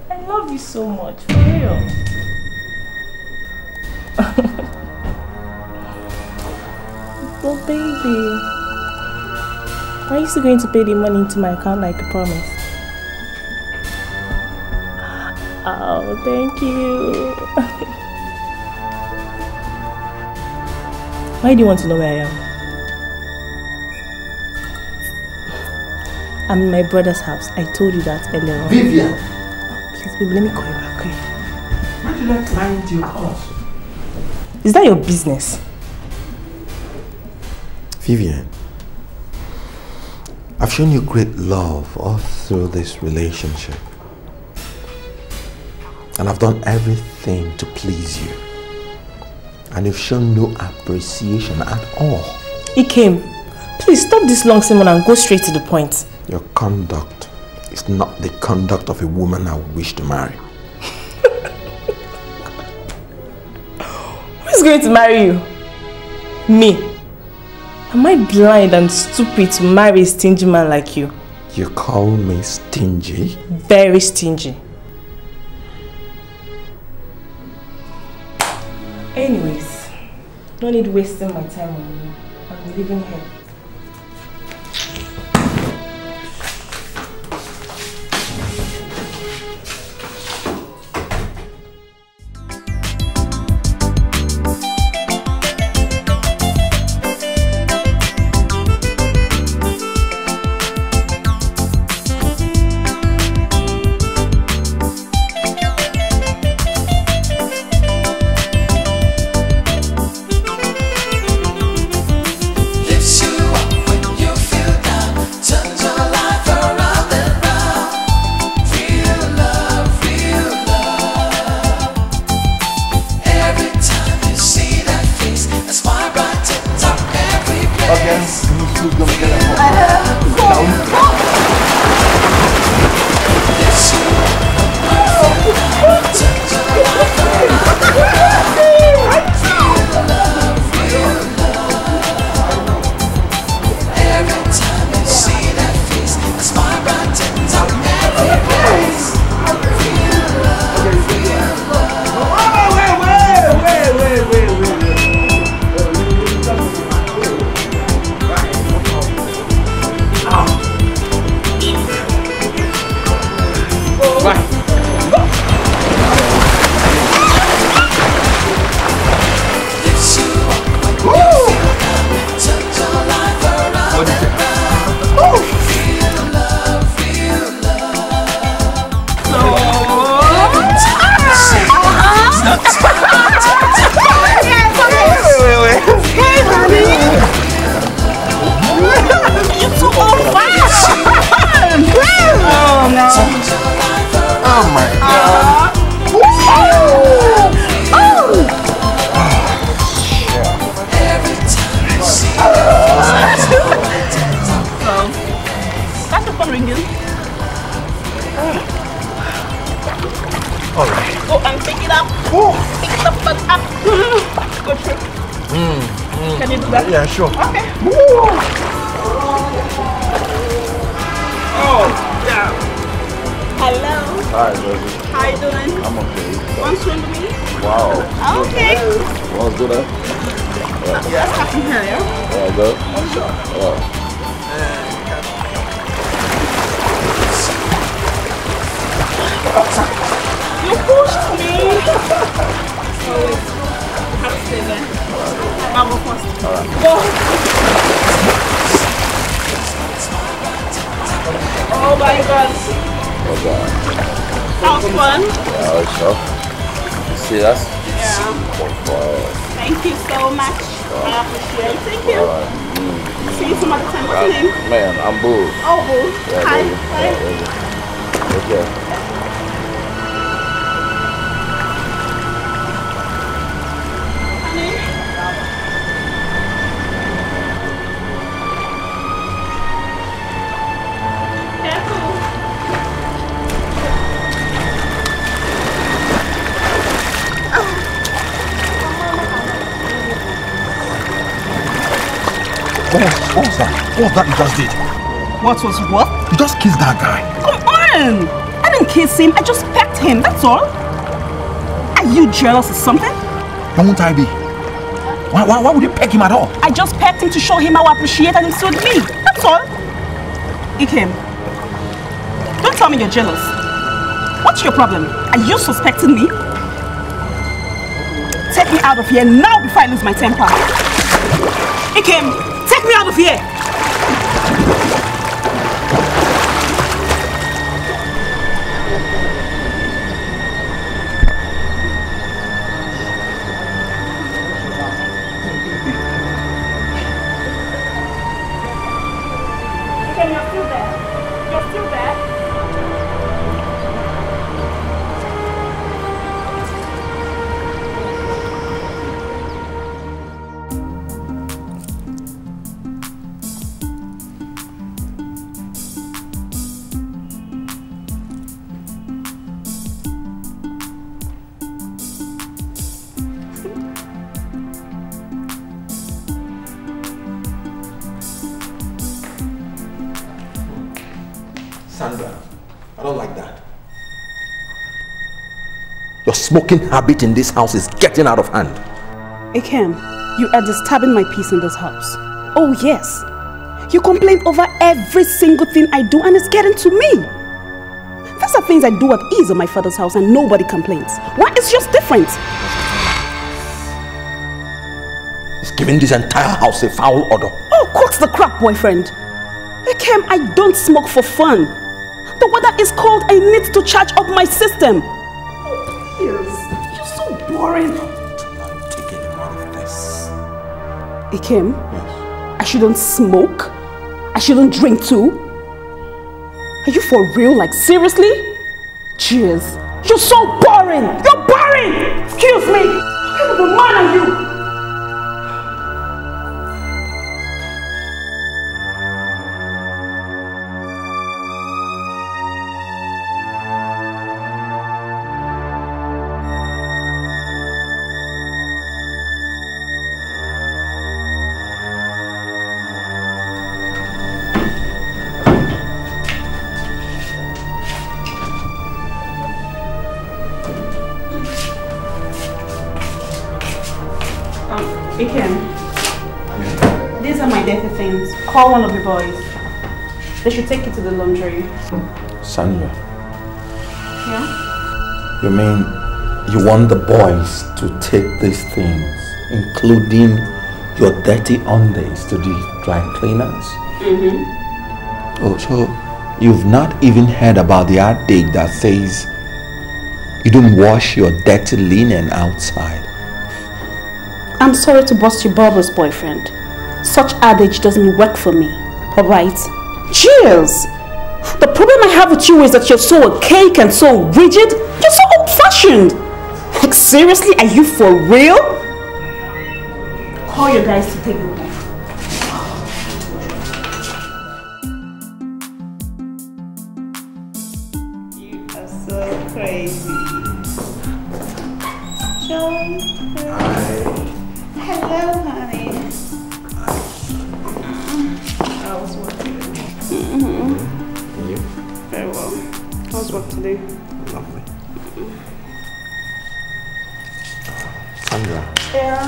I love you so much, for real. But baby, are you still going to pay the money into my account like you promised? Oh, thank you. Why do you want to know where I am? I'm in my brother's house. I told you that earlier on. Vivian! Please, baby, let me call you back, okay? Why did I fly into your house? Is that your business? Vivian, I've shown you great love all through this relationship. And I've done everything to please you. And you've shown no appreciation at all. Ikem, please stop this long sermon and go straight to the point. Your conduct is not the conduct of a woman I would wish to marry. Who's going to marry you? Me. Am I blind and stupid to marry a stingy man like you? You call me stingy? Very stingy. Anyways, no need wasting my time on you. I'm leaving here. Yeah, sure. Okay. Oh, yeah. Hello. Hi, Rosie. How you doing? I'm okay. Want to swim with me? Wow. Okay. Let's do that. Let's have some here, yeah? Yeah, go. You pushed me. So you have to stay there. I'll go first. Go. Oh my God. Okay. That was fun. Yeah, sure. You see us? Yeah. Thank you so much. I appreciate it. Thank you. See you some other time. What's your name? Man, I'm Boo. Oh, Boo. Yeah, Hi. baby. Hi. Yeah, baby. Okay. What was that? What was that you just did? What was what? You just kissed that guy. Come on! I didn't kiss him. I just pecked him. That's all. Are you jealous or something? Why won't I be? Why would you peck him at all? I just pecked him to show him how I appreciate and he showed me. That's all. Ikem, don't tell me you're jealous. What's your problem? Are you suspecting me? Take me out of here now before I lose my temper. Ikem, take me out of here! Ikem, you're still there. You're still there. Sandra, I don't like that. Your smoking habit in this house is getting out of hand. Ikem, you are disturbing my peace in this house. Oh yes. You complain over every single thing I do and it's getting to me. These are things I do at ease in my father's house and nobody complains. Why is yours different? It's giving this entire house a foul odor. Oh, quotes the crap, boyfriend. Ikem, I don't smoke for fun. The weather is cold, I need to charge up my system. Oh, please. You're so boring. I'm taking him out of this. Ikem, I shouldn't smoke? I shouldn't drink too? Are you for real? Like seriously? Cheers. You're so boring! You're boring! Excuse me! What kind of a man are you? These are my dirty things. Call one of your boys. They should take you to the laundry. Sandra. Yeah? You mean you want the boys to take these things, including your dirty undies, to the dry cleaners? Mm-hmm. Oh, so you've not even heard about the adage that says you don't wash your dirty linen outside? I'm sorry to bust your bubbles, boyfriend. Such adage doesn't work for me, alright? Cheers! The problem I have with you is that you're so archaic and so rigid. You're so old-fashioned. Like seriously, are you for real? Call your guys to take me back. You are so crazy. Joy. Hello, honey. I was working. And you? Very well. How's work today? Lovely. Sandra. Yeah?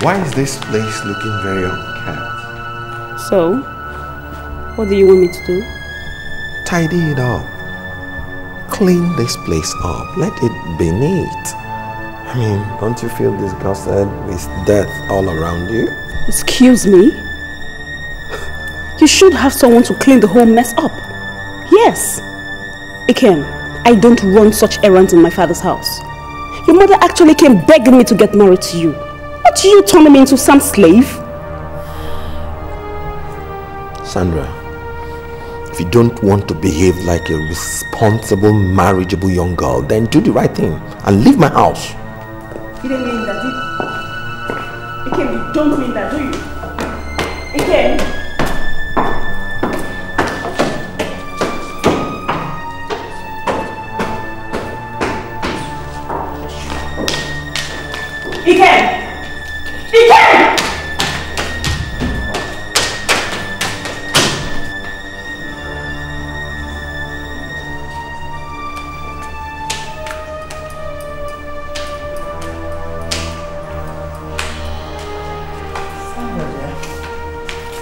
Why is this place looking very unkempt? So, what do you want me to do? Tidy it up. Clean this place up. Let it be neat. I mean, don't you feel disgusted with death all around you? Excuse me? You should have someone to clean the whole mess up. Yes. Ikem, I don't run such errands in my father's house. Your mother actually came begging me to get married to you. What, you turning me into some slave? Sandra, if you don't want to behave like a responsible, marriageable young girl, then do the right thing and leave my house. You didn't mean that, do you? Ikem, you don't mean that, do you? Ikem? Ikem! Ikem!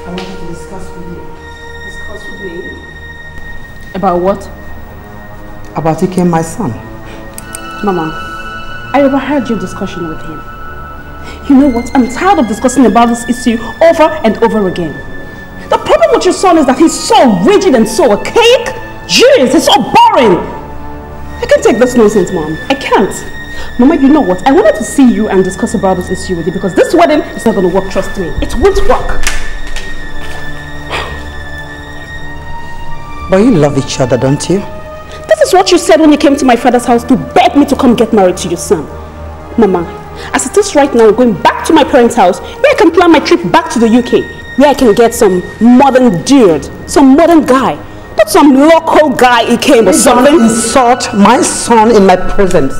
I wanted to discuss with you. Discuss with me? About what? About Ikem, my son. Mama, I overheard your discussion with him. You know what? I'm tired of discussing about this issue over and over again. The problem with your son is that he's so rigid and so archaic. Jeez, he's so boring. I can't take this nonsense, Mom. I can't. Mama, you know what? I wanted to see you and discuss about this issue with you because this wedding is not going to work, trust me. It won't work. But you love each other, don't you? This is what you said when you came to my father's house to beg me to come get married to your son. Mama, as it is right now, I'm going back to my parents' house where I can plan my trip back to the UK, where I can get some modern dude, some modern guy, not some local guy he came or something. Don't insult my son in my presence.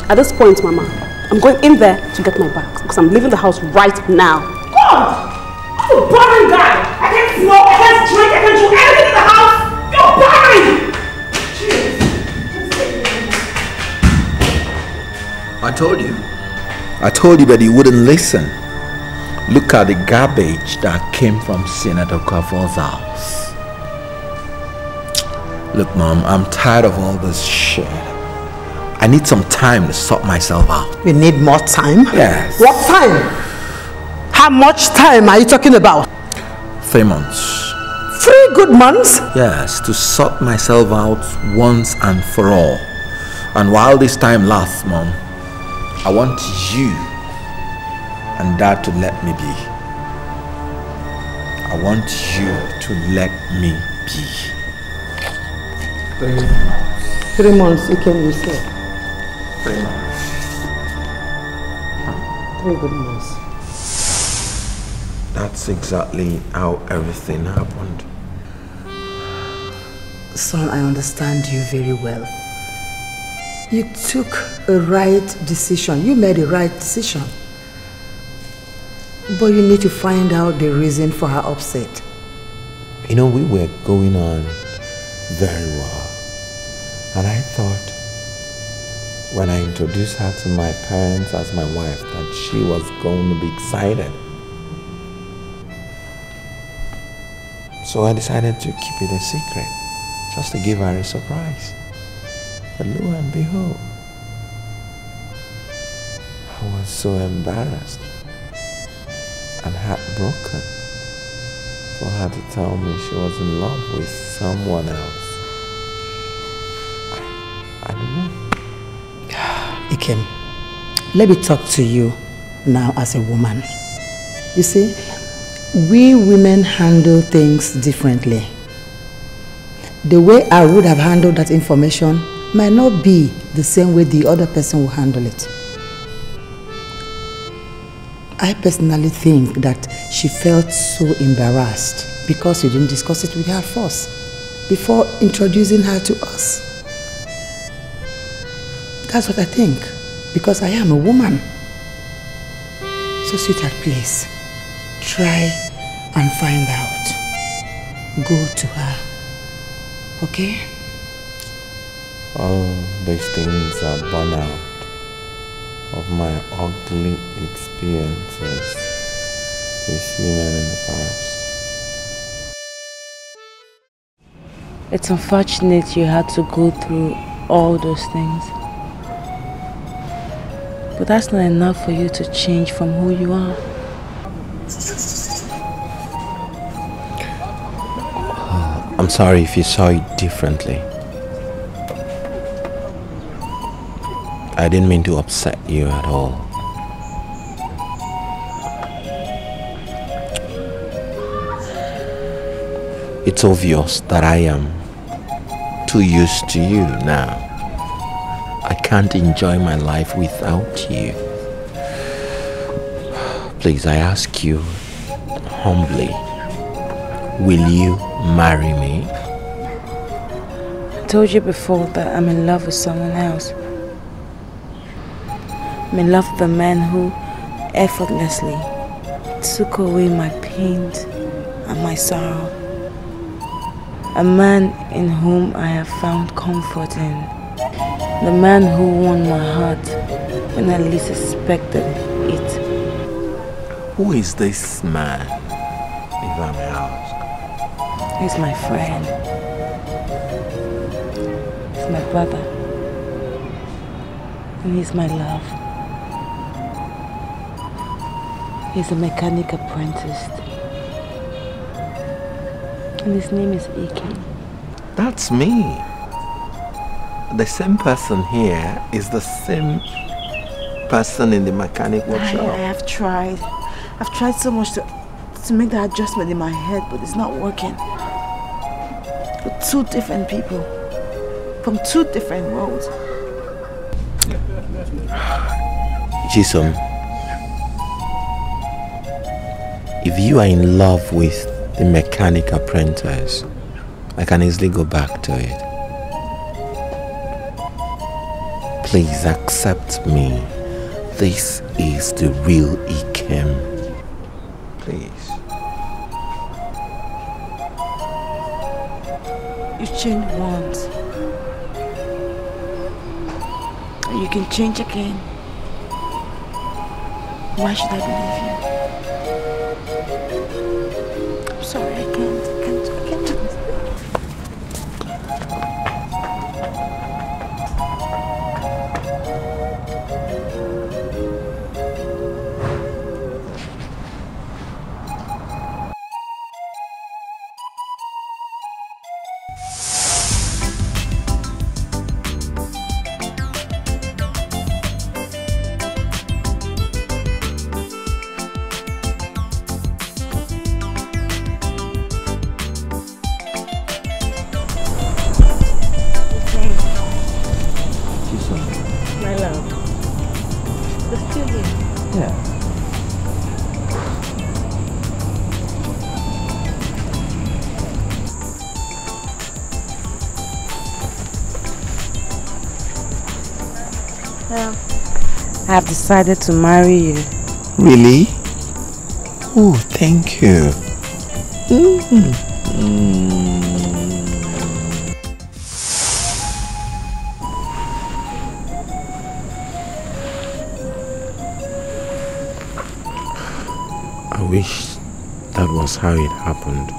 At this point, Mama, I'm going in there to get my bags because I'm leaving the house right now. God! I'm a boring guy! I can't smoke, I can't drink, I can't do anything in the house. You're buried! I told you, but you wouldn't listen. Look at the garbage that came from Senator Kavor's house. Look, Mom, I'm tired of all this shit. I need some time to sort myself out. You need more time? Yes. What time? How much time are you talking about? 3 months. 3 good months? Yes, to sort myself out once and for all. And while this time lasts, Mom, I want you and Dad to let me be. I want you to let me be. 3 months, you can you say? 3 months. 3 good months. That's exactly how everything happened. Son, I understand you very well. You took a right decision. You made a right decision. But you need to find out the reason for her upset. You know, we were going on very well. And I thought when I introduced her to my parents as my wife that she was going to be excited. So I decided to keep it a secret, just to give her a surprise. But lo and behold, I was so embarrassed and heartbroken for her to tell me she was in love with someone else. I don't know. Ikem, let me talk to you now as a woman. You see, we women handle things differently. The way I would have handled that information might not be the same way the other person will handle it. I personally think that she felt so embarrassed because you didn't discuss it with her first before introducing her to us. That's what I think, because I am a woman. So sweetheart, please, try and find out. Go to her, okay? All these things are born out of my ugly experiences with women in the past. It's unfortunate you had to go through all those things. But that's not enough for you to change from who you are. I'm sorry if you saw it differently. I didn't mean to upset you at all. It's obvious that I am too used to you now. I can't enjoy my life without you. Please, I ask you humbly, will you marry me? I told you before that I'm in love with someone else. I'm in love with a man who effortlessly took away my pain and my sorrow. A man in whom I have found comfort in. The man who won my heart when I least expected it. Who is this man, if I may ask? He's my friend. He's my brother. And he's my love. He's a mechanic apprentice. And his name is Ike. That's me. The same person here is the same person in the mechanic workshop. I have tried. I've tried so much to make that adjustment in my head, but it's not working. We're 2 different people from 2 different worlds. Jason, if you are in love with the mechanic apprentice, I can easily go back to it. Please accept me. This is the real Ikem. Please. You change once. And you can change again. Why should I believe you? I'm sorry, I can't do this. I've decided to marry you. Really? Oh, thank you. I wish that was how it happened.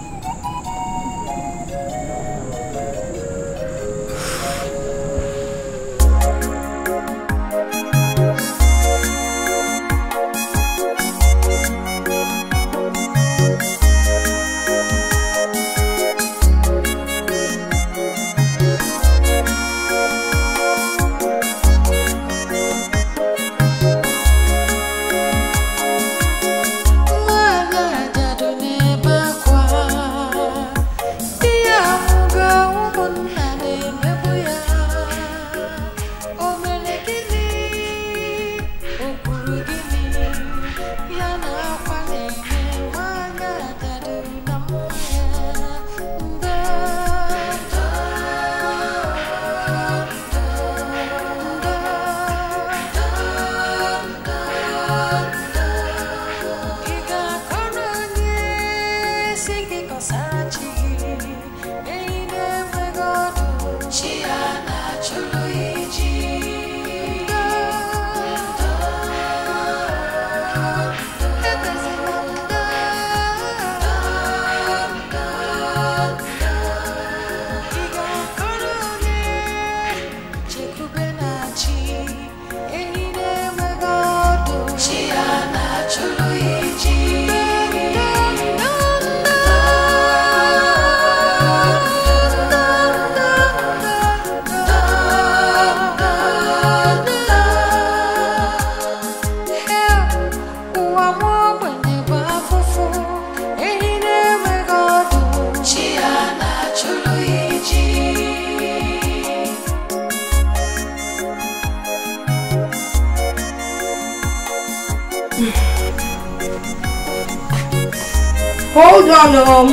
Hold on,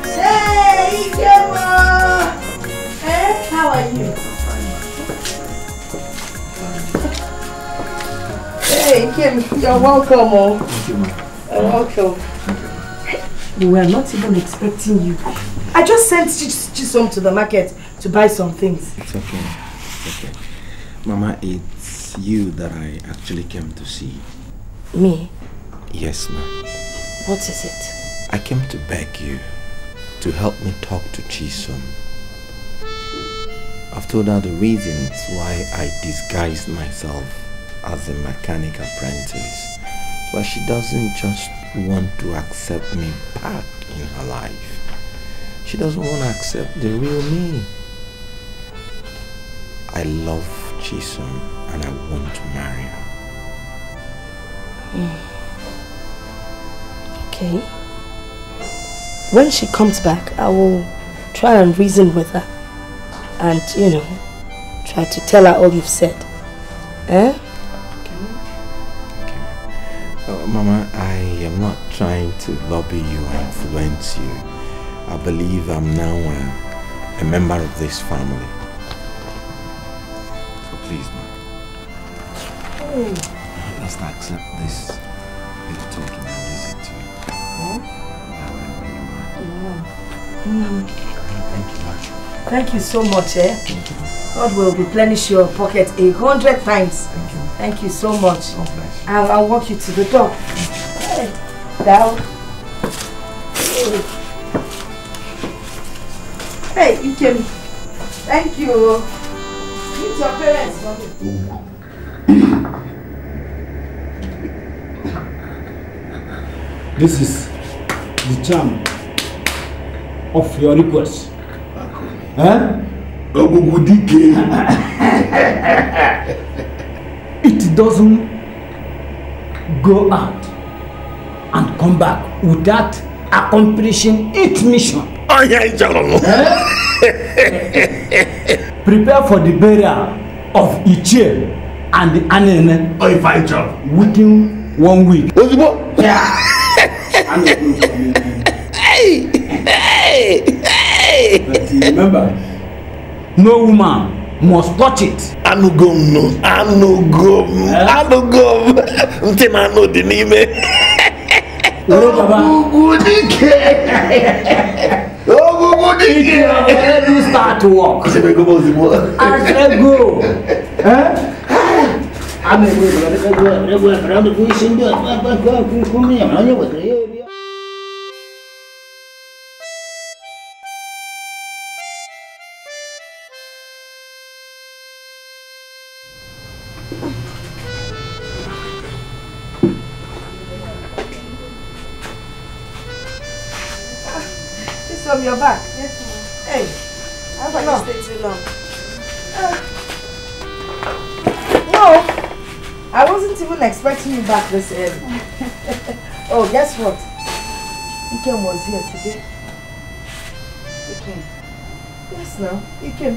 Hey, Gemma! How are you? Hey, Kim, you're welcome, Thank you, ma'am. You're welcome. We were not even expecting you. I just sent Chisom to the market to buy some things. It's okay. It's okay. Mama, it's you that I actually came to see. Me? Yes, ma'am. What is it? I came to beg you to help me talk to Chisom. I've told her the reasons why I disguised myself as a mechanic apprentice, but she doesn't just want to accept me back in her life. She doesn't want to accept the real me. I love Chisom and I want to marry her. Okay. When she comes back, I will try and reason with her and, you know, try to tell her all you've said. Eh? Mama, I am not trying to lobby you or influence you. I believe I'm now a member of this family. So please, Mama. Just accept this little token and visit you. Thank you so much, eh? God will replenish your pocket 100 times. Thank you so much. I'll walk you to the door. Hey, down. Hey, Ikem. Thank you. Meet your parents, mommy. This is the charm of your request. It doesn't go out and come back without accomplishing its mission. Prepare for the burial of Ichie and the Anene within 1 week. Yeah. But remember, no woman must touch it. Anugom. Until know the name. Let me start to walk. As I go. From your back. Yes, ma'am. Hey, how about you stay too long? No, I wasn't even expecting you back this early. Oh, guess what? Ikem was here today. Ikem. Yes, no, Ikem.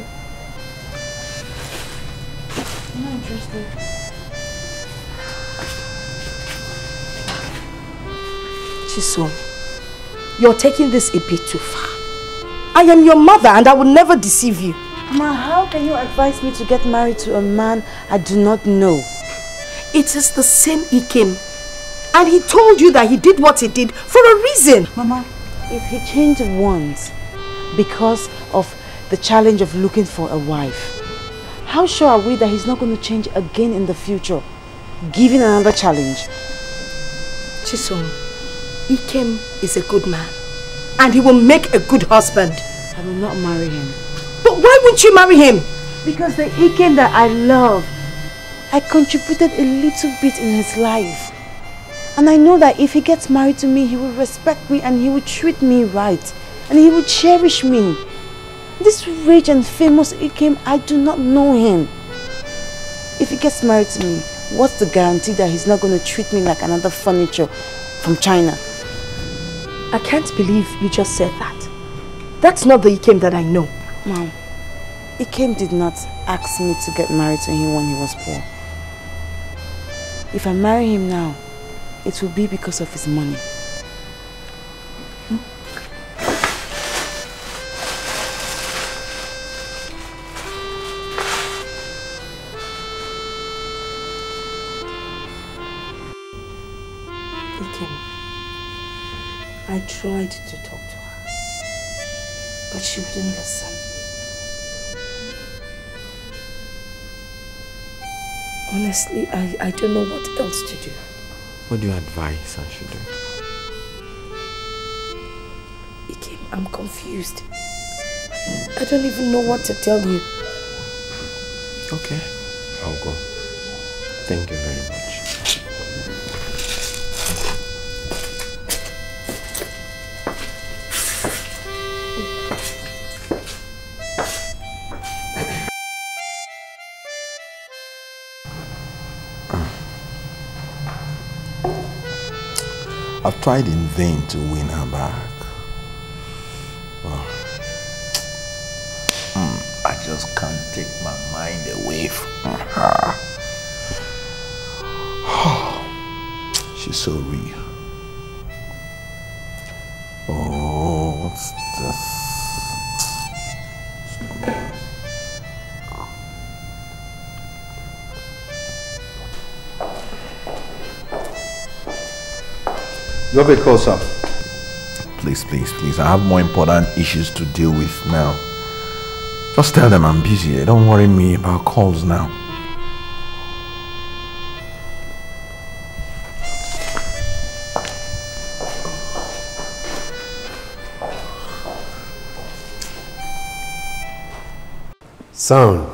I'm not interested. Chisom, you're taking this a bit too far. I am your mother and I will never deceive you. Ma, how can you advise me to get married to a man I do not know? It is the same Ikem. And he told you that he did what he did for a reason. Mama, if he changed once because of the challenge of looking for a wife, how sure are we that he's not going to change again in the future, given another challenge? Chisom, Ikem is a good man. And he will make a good husband. I will not marry him. But why won't you marry him? Because the Ikem that I love, I contributed a little bit in his life. And I know that if he gets married to me, he will respect me and he will treat me right. And he will cherish me. This rich and famous Ikem, I do not know him. If he gets married to me, what's the guarantee that he's not going to treat me like another furniture from China? I can't believe you just said that. That's not the Ikem that I know. Mom, Ikem did not ask me to get married to him when he was poor. If I marry him now, it will be because of his money. I tried to talk to her, but she wouldn't listen. Honestly, I don't know what else to do. What do you advise I should do? Ikem, I'm confused. I don't even know what to tell you. Okay, I'll go. Thank you very much. I've tried in vain to win her back. Well, I just can't take my mind away from her. She's so real. Oh, what's this? You have a call, sir. please. I have more important issues to deal with now. Just tell them I'm busy. Don't worry me about calls now. Son,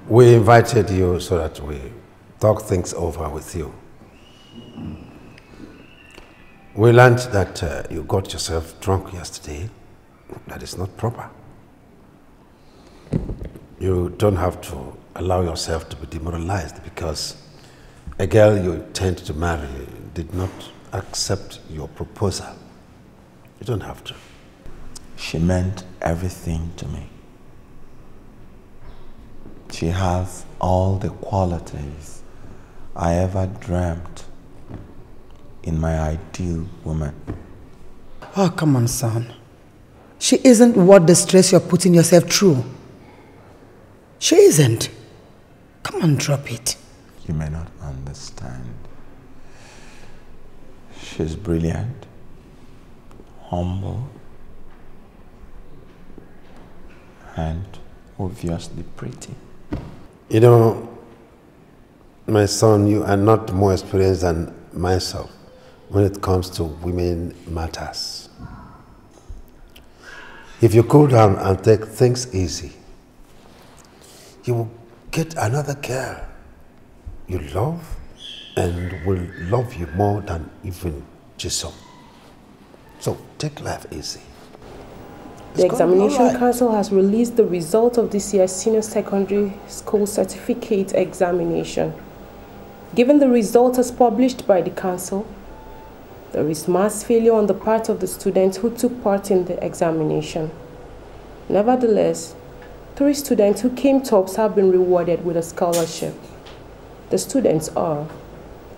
we invited you so that we talk things over with you. We learned that you got yourself drunk yesterday. That is not proper. You don't have to allow yourself to be demoralized because a girl you intend to marry did not accept your proposal. You don't have to. She meant everything to me. She has all the qualities I ever dreamt in my ideal woman. Oh, come on, son. She isn't worth the stress you're putting yourself through. She isn't. Come on, drop it. You may not understand. She's brilliant, humble, and obviously pretty. You know, my son, you are not more experienced than myself when it comes to women matters. If you cool down and take things easy, you will get another girl you love and will love you more than even Jason. So take life easy. The Examination Council has released the result of this year's Senior Secondary School Certificate Examination. Given the result as published by the Council, there is mass failure on the part of the students who took part in the examination. Nevertheless, 3 students who came tops have been rewarded with a scholarship. The students are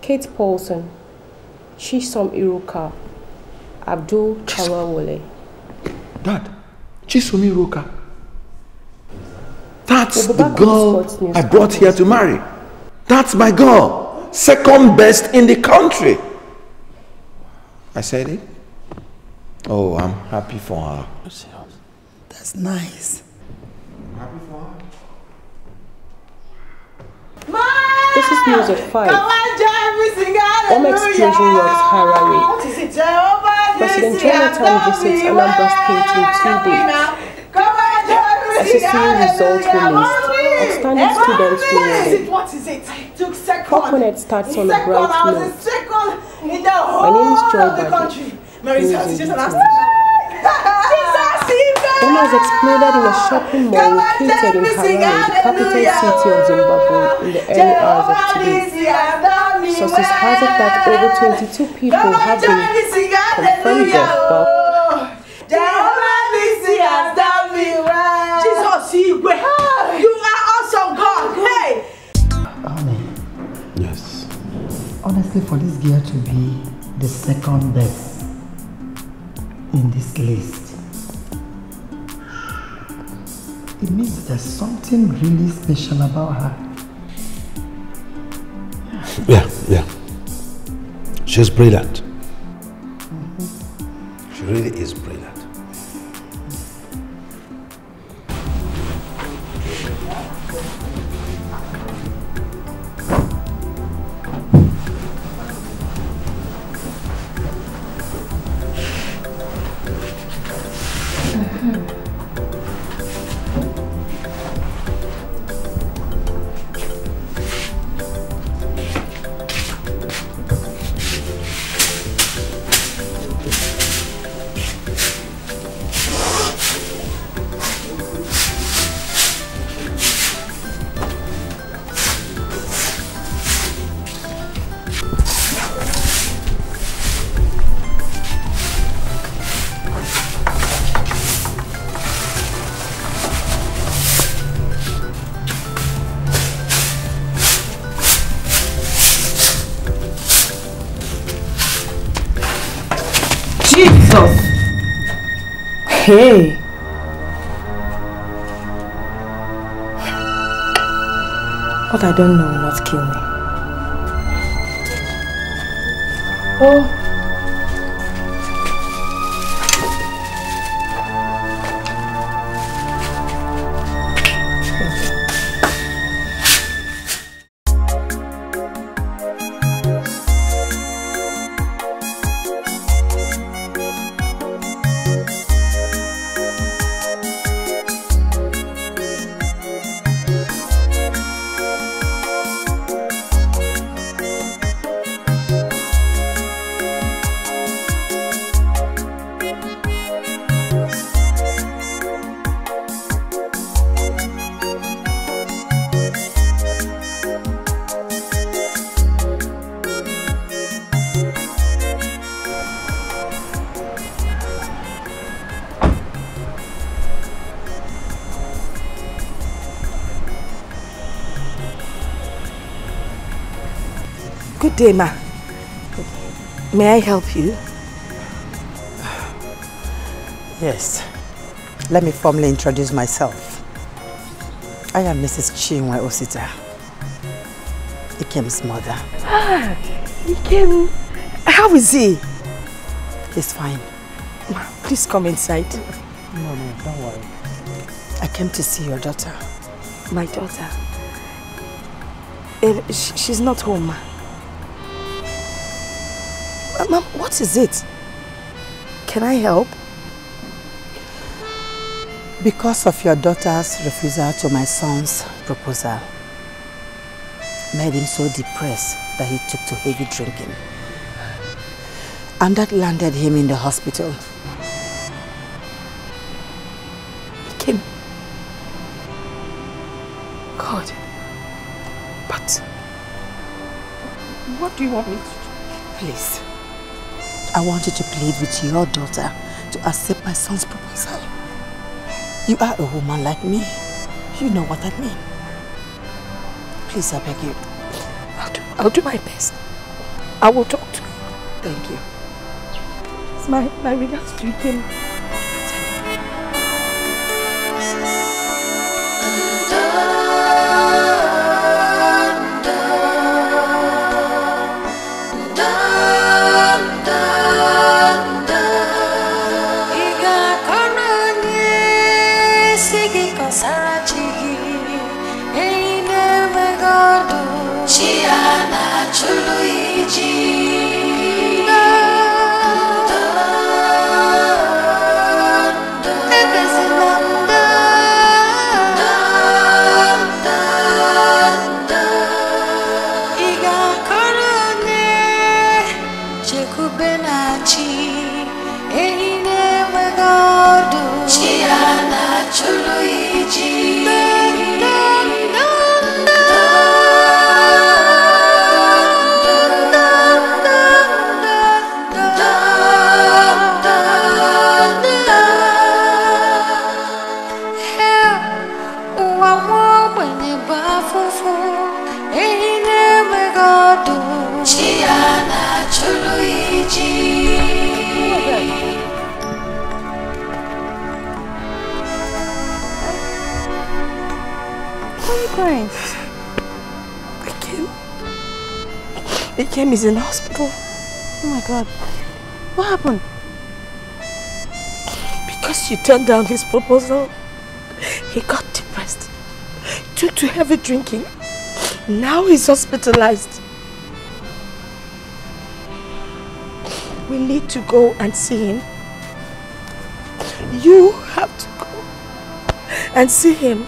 Kate Paulson, Chisom Iruka, Abdul Kalawole. Dad, Chisom Iruka. That's the girl I brought here to marry. That's my girl. Second best in the country. I said it. Oh, I'm happy for her. That's nice. I'm happy for her. This is news at 5. Home explosion rocks Harare. President Jonathan visits Anambra State in 2 days. SSC results released. Outstanding students rewarded. What is it? Took second. Coconut starts on a bright note. In the whole My name is Joy of the country. Mary's house is just an Bomb has exploded in a shopping mall located in Harare, the capital city of Zimbabwe, in the early hours of today. Sources hazard that over 22 people have been confirmed dead, while you are awesome, God. Hey! Honey. Yes. Honestly, for this girl to be the second best in this list, it means that there's something really special about her. Yeah. She's brilliant. She really is brilliant. Jesus! Hey! What I don't know will not kill me. Good day, ma. May I help you? Yes. Let me formally introduce myself. I am Mrs. Chinwe Osita, Ikem's mother. Ah, Ikem. How is he? He's fine. Ma, please come inside. No, don't worry. I came to see your daughter. My daughter? She's not home, ma. Ma'am, what is it? Can I help? Because of your daughter's refusal to my son's proposal, made him so depressed that he took to heavy drinking. And that landed him in the hospital. Kim. God. But what do you want me to do? Please. I want you to plead with your daughter to accept my son's proposal. You are a woman like me. You know what I mean. Please, I beg you. I'll do my best. I will talk to her. Thank you. It's my regards to you, Kim. Ikem is in the hospital. Oh my God. What happened? Because you turned down his proposal, he got depressed. Took to heavy drinking. Now he's hospitalized. We need to go and see him. You have to go and see him.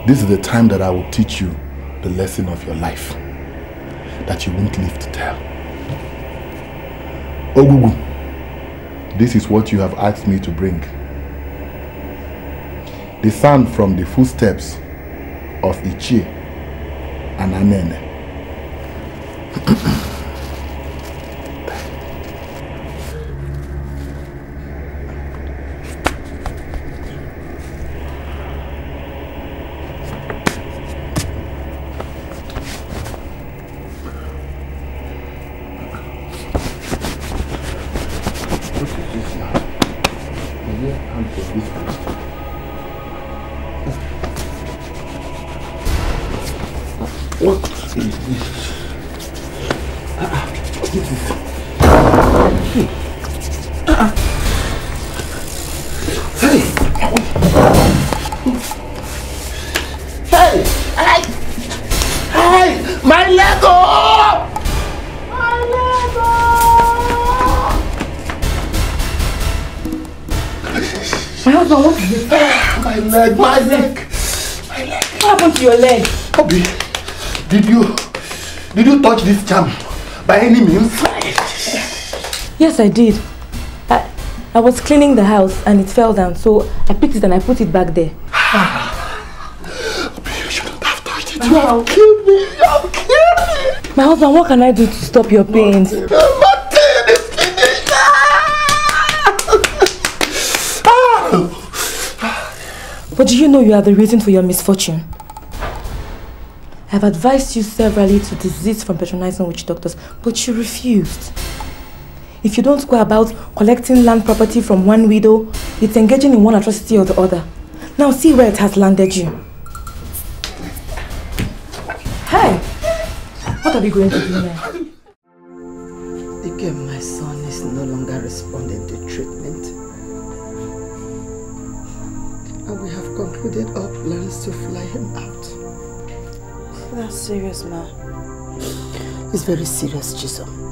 This is the time that I will teach you the lesson of your life that you won't live to tell. Ogugu, this is what you have asked me to bring. The sound from the footsteps of Ichie and Anene. What is this? What is this? Hey! Hey! Hey! Hey! My Lego! My Lego! My husband, what is this? My leg, my leg! My leg! What happened to your leg? Obi, did you touch this jam by any means? Yes, I did. I was cleaning the house and it fell down, so I picked it and I put it back there. Obi, you shouldn't have touched it. You have killed me. You have killed me. My husband, what can I do to stop your pains? My pain is finished. But do you know you are the reason for your misfortune? I have advised you severally to desist from patronizing witch doctors, but you refused. If you don't go about collecting land property from one widow, it's engaging in one atrocity or the other. Now see where it has landed you. Hey! What are we going to do now? Again, my son is no longer responding to treatment. And we have concluded our plans to fly him out. That's serious, ma. It's very serious, Chisom.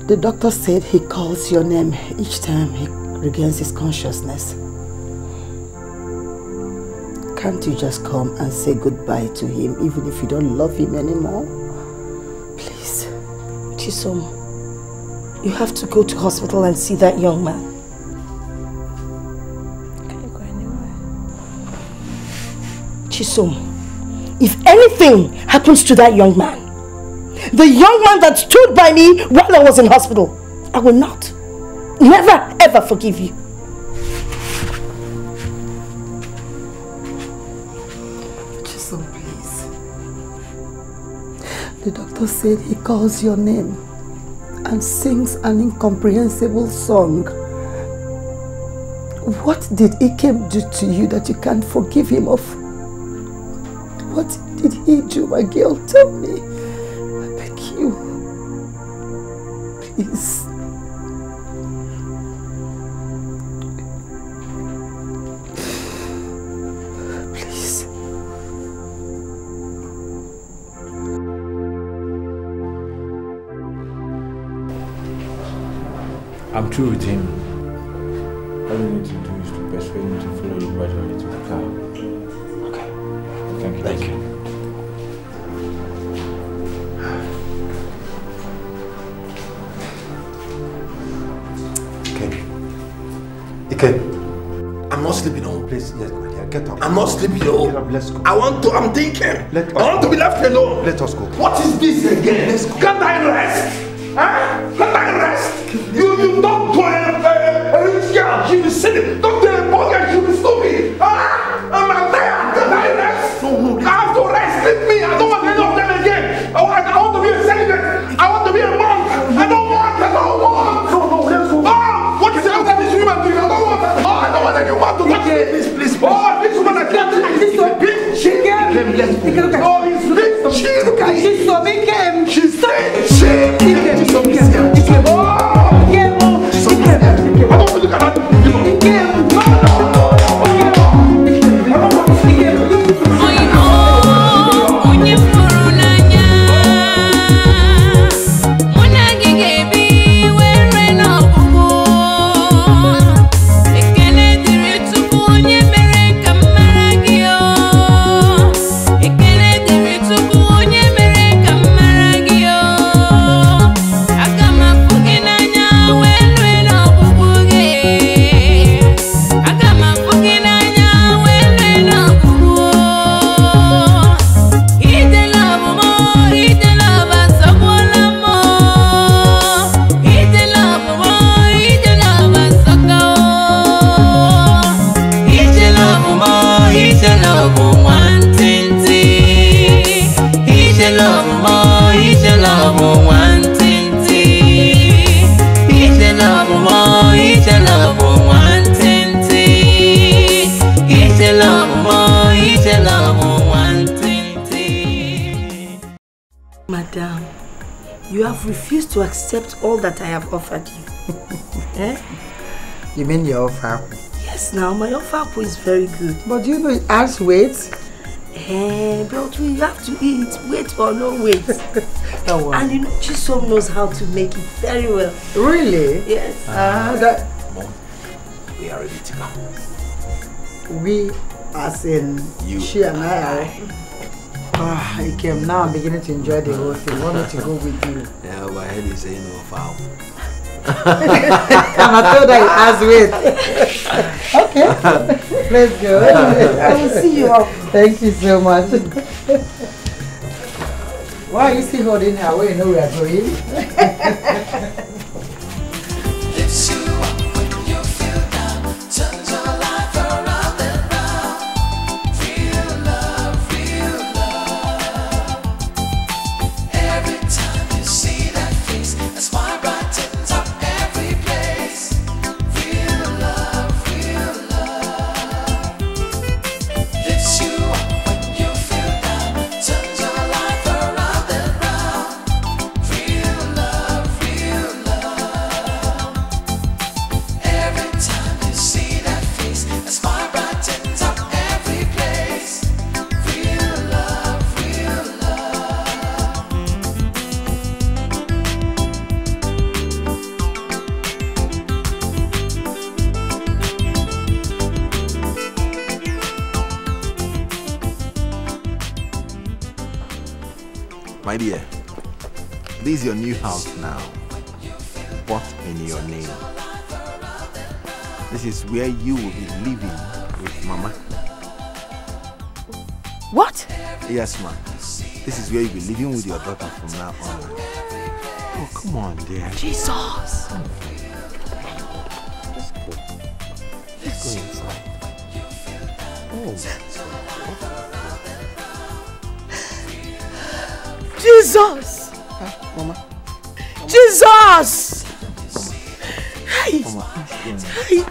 The doctor said he calls your name each time he regains his consciousness. Can't you just come and say goodbye to him even if you don't love him anymore? Please. Chisom, you have to go to hospital and see that young man. Can you go anywhere? Chisom, if anything happens to that young man, the young man that stood by me while I was in hospital, I will not, never ever forgive you. Chisom, please. The doctor said he calls your name and sings an incomprehensible song. What did Ikem do to you that you can't forgive him of? What did he do, my girl? Tell me. I beg you. Please. Please. I'm through with him. All you need to do is to persuade him to follow you gradually to the car. Okay. Thank you. Thank you. Ike. I'm not sleeping home. Please, yes, my dear, get up. I'm not sleeping home. Get up, let's go. I'm thinking. I want to be left alone. Let us go. What is this again? Let's go. Can't I rest? Huh? Can't I rest? You talk to a rich girl, she will sit it. Talk to a poor girl, she will stupid. I'm tired. Can't I rest? No, I have to rest. Leave me. I don't want any of them again. I want to be a celibate. I want to be a monk. I don't want. No, let's go. What is the other this woman doing? I don't want that. I don't want anyone to touch me. Please. Oh, this woman I can't. She's a bitch. Let's go. Oh, he's rich. She's so big. She's saying Madam, you have refused to accept all that I have offered you. Eh? You mean your offer? Yes, now my offer is very good. But you know it has weight. But we have to eat, weight or no weight. Oh, wow. And you know, Chisom knows how to make it very well. Really? Yes. Mom, we are ready to go. We, as in you, she and I I came now. I'm beginning to enjoy the whole thing. I want me to go with you. Yeah, my head is saying no foul. I'm told that it has weight. Okay, let's go. I will see you off. Thank you so much. Why are you still holding her? Well, you know we are going. My dear, this is your new house now, bought in your name. This is where you will be living with Mama. What? Yes, ma. This is where you'll be living with your daughter from now on. Oh, come on, dear. Jesus! Let's go inside. Oh. Jesus! Mama. Jesus! Hey! Mama. Hey!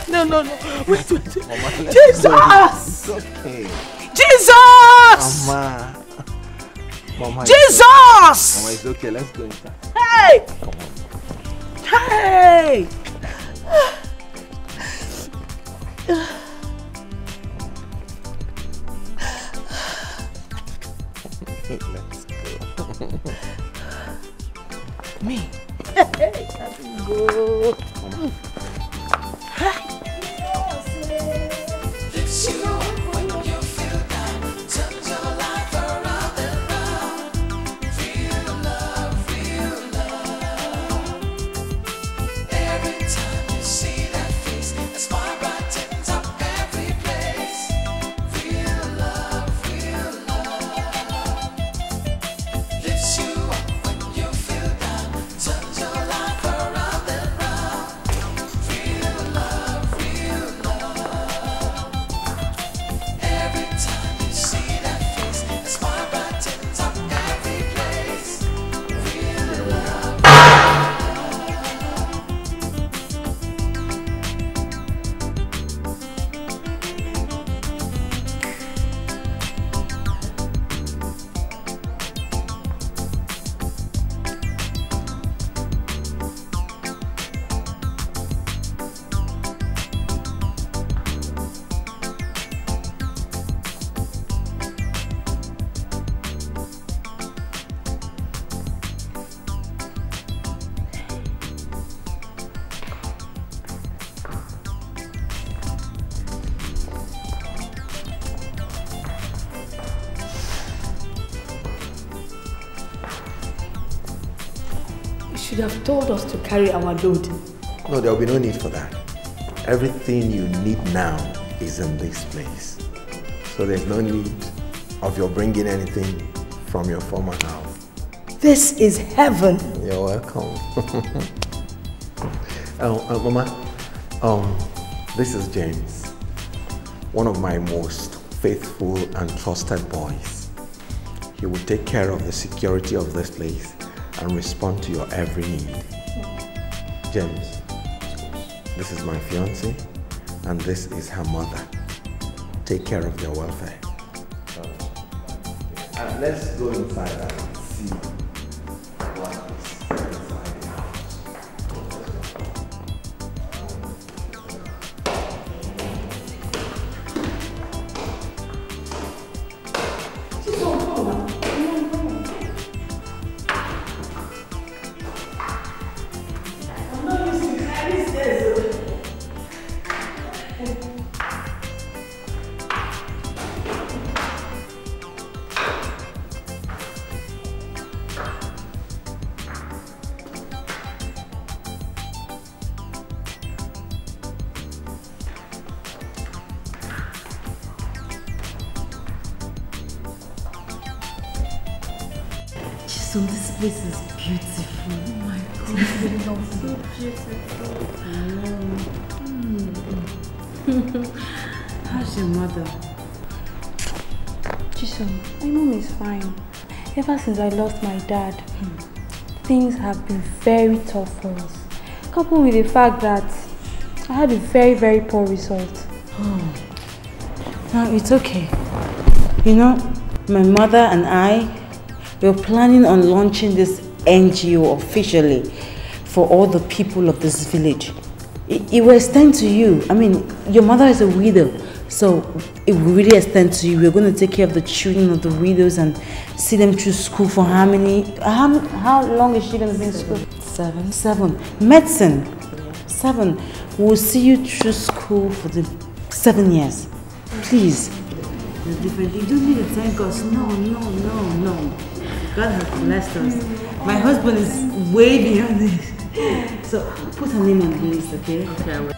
No. Wait. Mama, Jesus! It's okay. Jesus! Mama. Mama. Jesus! Mama, it's okay. Let's go inside. Hey! Come on. Hey! Let's go. Me? Hey, let's go. Hey! You should have told us to carry our load. No, there will be no need for that. Everything you need now is in this place. So there's no need of your bringing anything from your former house. This is heaven. You're welcome. Mama, this is James, one of my most faithful and trusted boys. He will take care of the security of this place and respond to your every need. James, this is my fiancée, and this is her mother. Take care of their welfare. Let's go inside and see So this place is beautiful. Oh my God, it's so beautiful. How's your mother? Chisom, my mom is fine. Ever since I lost my dad, things have been very tough for us. Coupled with the fact that I had a very, very poor result. Oh. No, it's okay. You know, my mother and I were planning on launching this NGO officially for all the people of this village. It will extend to you. I mean, your mother is a widow, so it will really extend to you. We're going to take care of the children of the widows and see them through school for how long is she going to be in school? 7. Medicine. 7. We'll see you through school for the 7 years. Please. You don't need to thank us. No. God has blessed us. My husband is way beyond this. So put her name on the list, okay? Okay.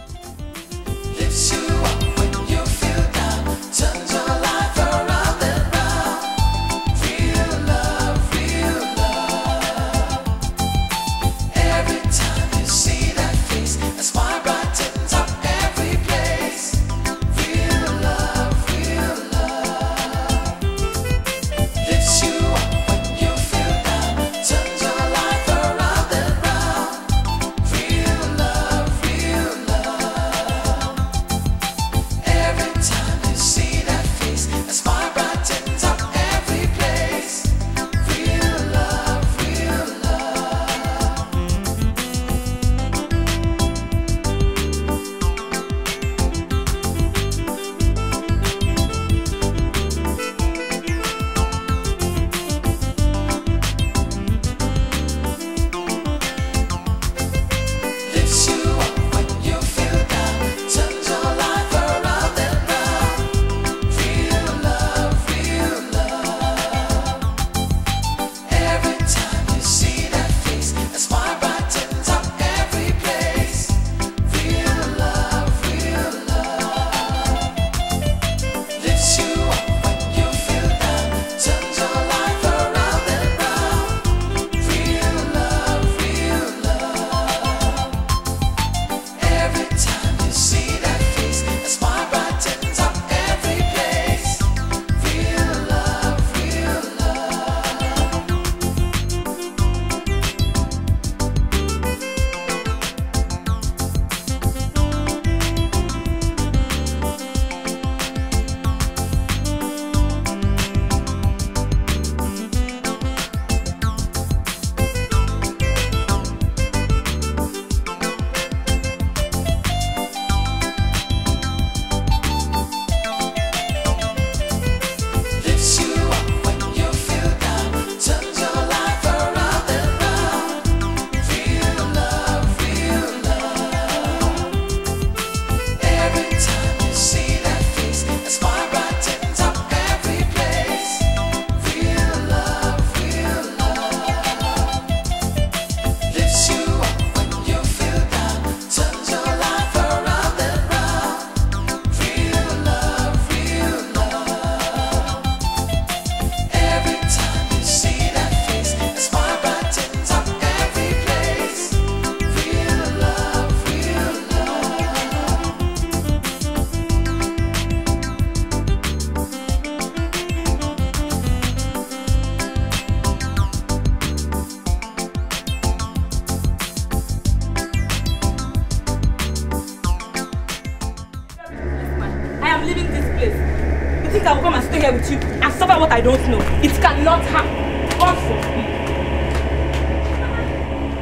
With you and suffer what I don't know. It cannot happen. God forbid.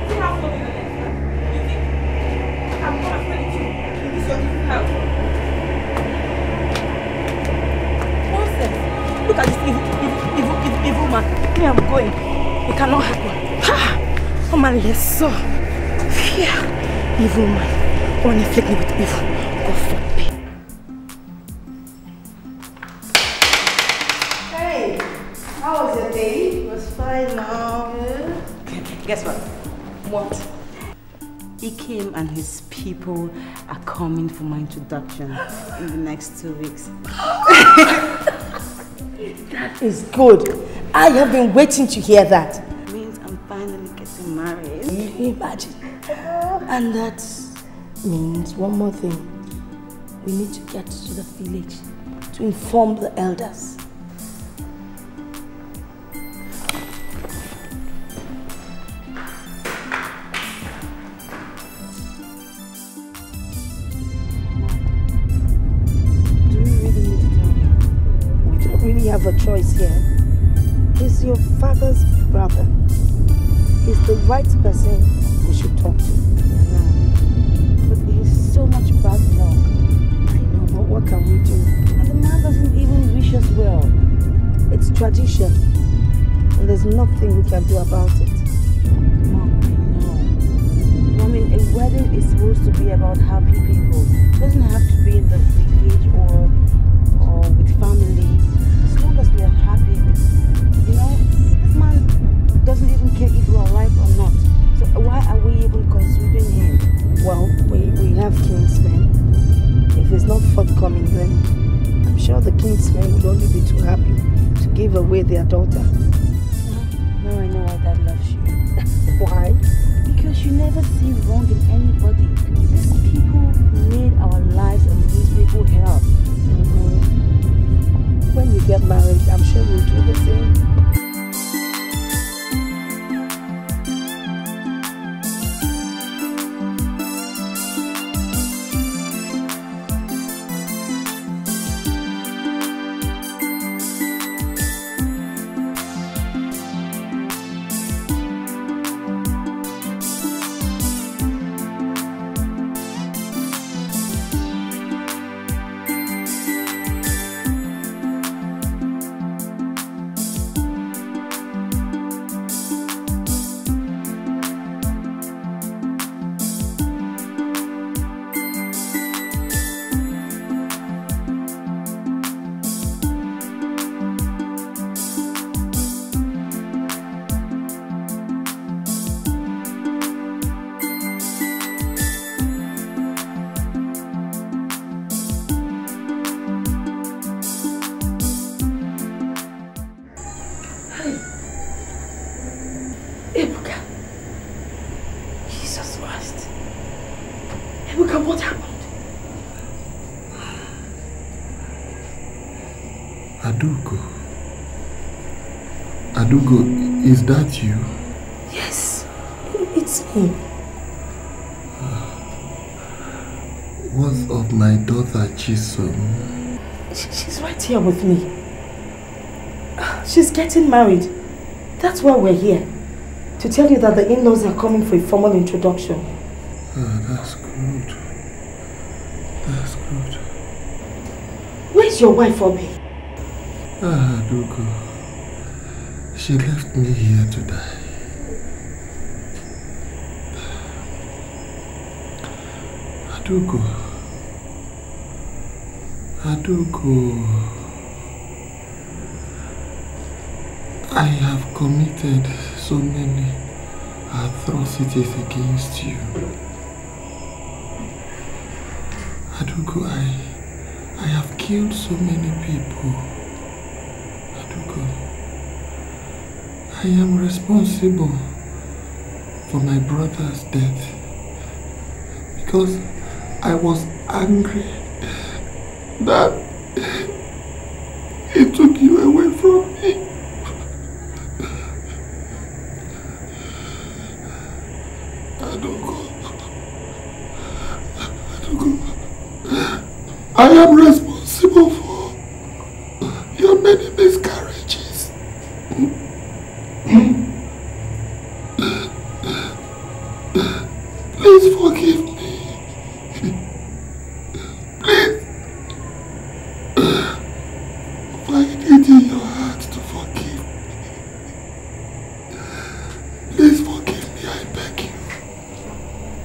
See how funny the next time. You think I can come and spend with you in this your evil health? Nonsense. Look at this evil man. Me, I'm going. It cannot happen. Ha! Oh man, let's so. Fear. Evil man. Come and inflict me with evil. God forbid. Guess what? What? Ikem and his people are coming for my introduction in the next 2 weeks. That is good. I have been waiting to hear that. Means married. Can you imagine? And that means one more thing. We need to get to the village to inform the elders. Do we really need to tell him? We don't really have a choice here. He's your father's brother. He's the right person we should talk to. But he's so much bad luck. I know, but what can we do? And the man doesn't even wish us well. It's tradition. And there's nothing we can do about it. Mom, I know. I mean, a wedding is supposed to be about happy people. It doesn't have to be in the village or with family. As long as we are happy. You know, this man doesn't even care if we're alive or not. So why are we even considering him? Well, we have kinsmen. If it's not forthcoming, then I'm sure the kinsmen would only be too happy to give away their daughter. Now I know why Dad loves you. Why? Because you never see wrong in anybody. These people made our lives a miserable hell. When you get married, I'm sure we'll do the same. What happened? Adugo, is that you? Yes, it's me. What's of my daughter Chisom? She's right here with me. She's getting married. That's why we're here. To tell you that the in-laws are coming for a formal introduction. That's good. That's good. Where's your wife, Obi? Adugo. She left me here to die. Adugo. I have committed so many atrocities against you. Adugo, I have killed so many people. Adugo, I am responsible for my brother's death because I was angry that he took you away from me. Adugo, I am responsible for your many miscarriages. Please forgive me. Please. Find it in your heart to forgive me. Please forgive me, I beg you.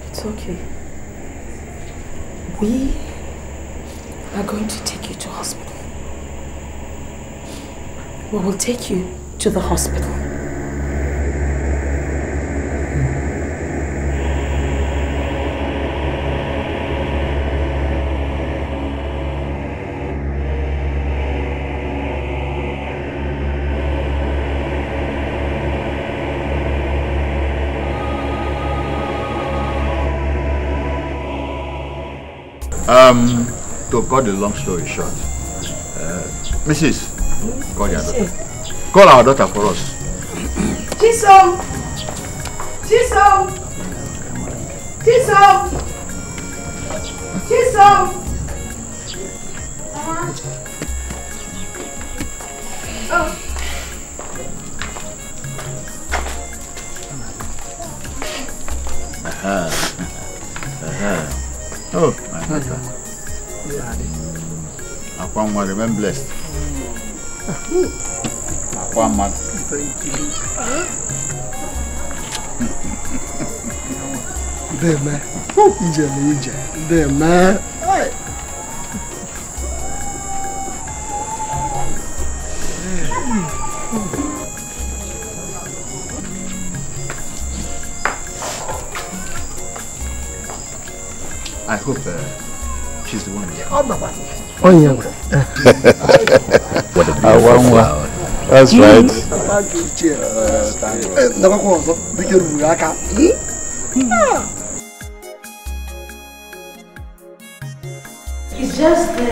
It's okay. We are going to take you to hospital. We will take you to the hospital. To cut the long story short, Mrs. Call your daughter. Call our daughter for us. Chisom! Chisom! Chisom! Chisom! Oh. Oh, my daughter. Upon one, remain blessed. Upon man. Thank you. There, man. There, man. I hope she's the one. Oh, yeah. What a beautiful flower. That's right. It's just the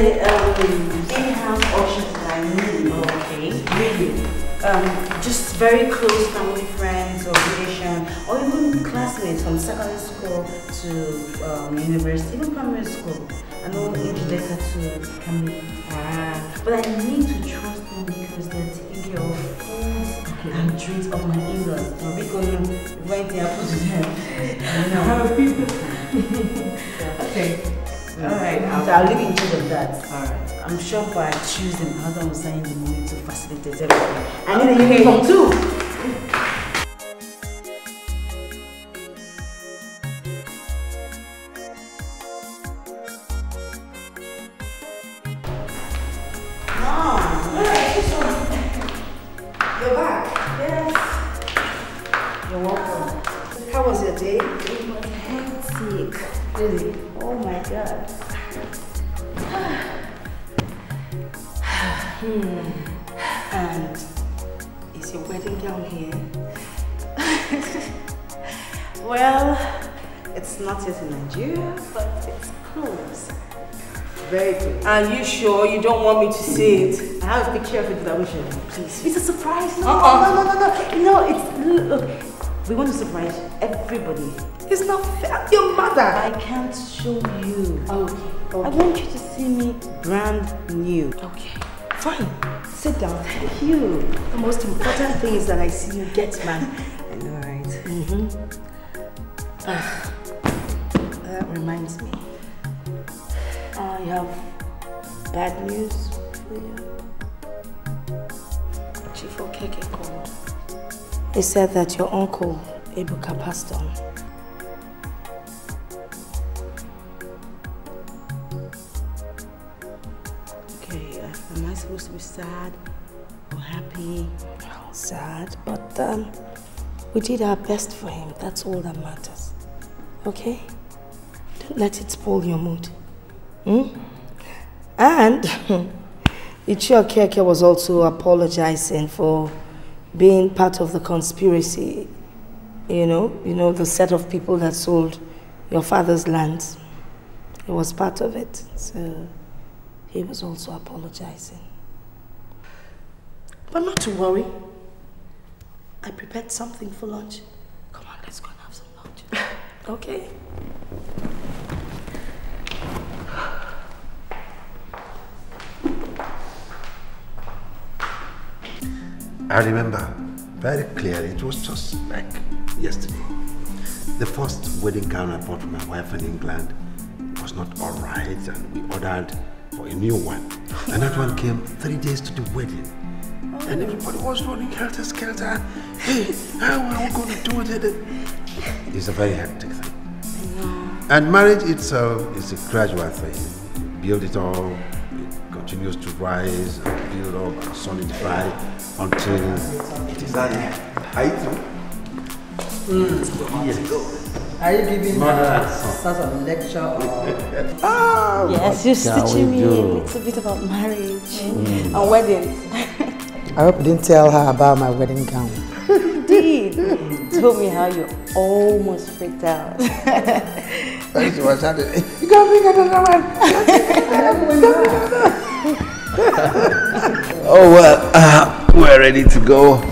in-house options that I need. Okay. Really? Just very close family friends or relation, or even classmates from secondary school to university, even primary school. I know age letter to family. But I need to trust them because they're taking care of foods and drinks of my in-laws. Because if anything happens to them, okay. Alright, I'll leave you in charge of that. Alright. I'm sure by Tuesday, my husband will sign the money to facilitate everything. I need a uniform too. You're back. Yes. You're welcome. How was your day? It was hectic. Really? Oh my god. And is your wedding gown here? Well, it's not yet in Nigeria, but it's close. Very good. Are you sure you don't want me to see it? I have a picture of it that we should. Please. It's a surprise. No, it's look. We want to surprise everybody. It's not fair. Your mother. I can't show you. Okay. I want you to see me brand new. Okay. Fine. Sit down. Thank you. The most important thing is that I see you get man. I know, right? That reminds me. I have bad news for you. Chief Okeke called. He said that your uncle, Ebuka, passed on. Okay, am I supposed to be sad or happy? Oh, sad, but we did our best for him. That's all that matters. Okay? Don't let it spoil your mood. And Ichio Okeke was also apologizing for being part of the conspiracy. You know the set of people that sold your father's lands. He was part of it, so he was also apologizing. But not to worry. I prepared something for lunch. Come on, let's go and have some lunch. Okay? I remember very clearly, it was just like yesterday. The first wedding gown I bought for my wife in England was not all right, and we ordered for a new one. And that one came 3 days to the wedding. And everybody was running helter-skelter. Hey, how are we going to do it? It's a very hectic thing. And marriage itself is a gradual thing. You build it all, it continues to rise and build up and solidify until it is at the height. Are you giving us a lecture or... Yes, you're teaching me a little bit about marriage and weddings. I hope you didn't tell her about my wedding gown. You did. You told me how you almost freaked out. She was can bring another one. Oh well, we're ready to go.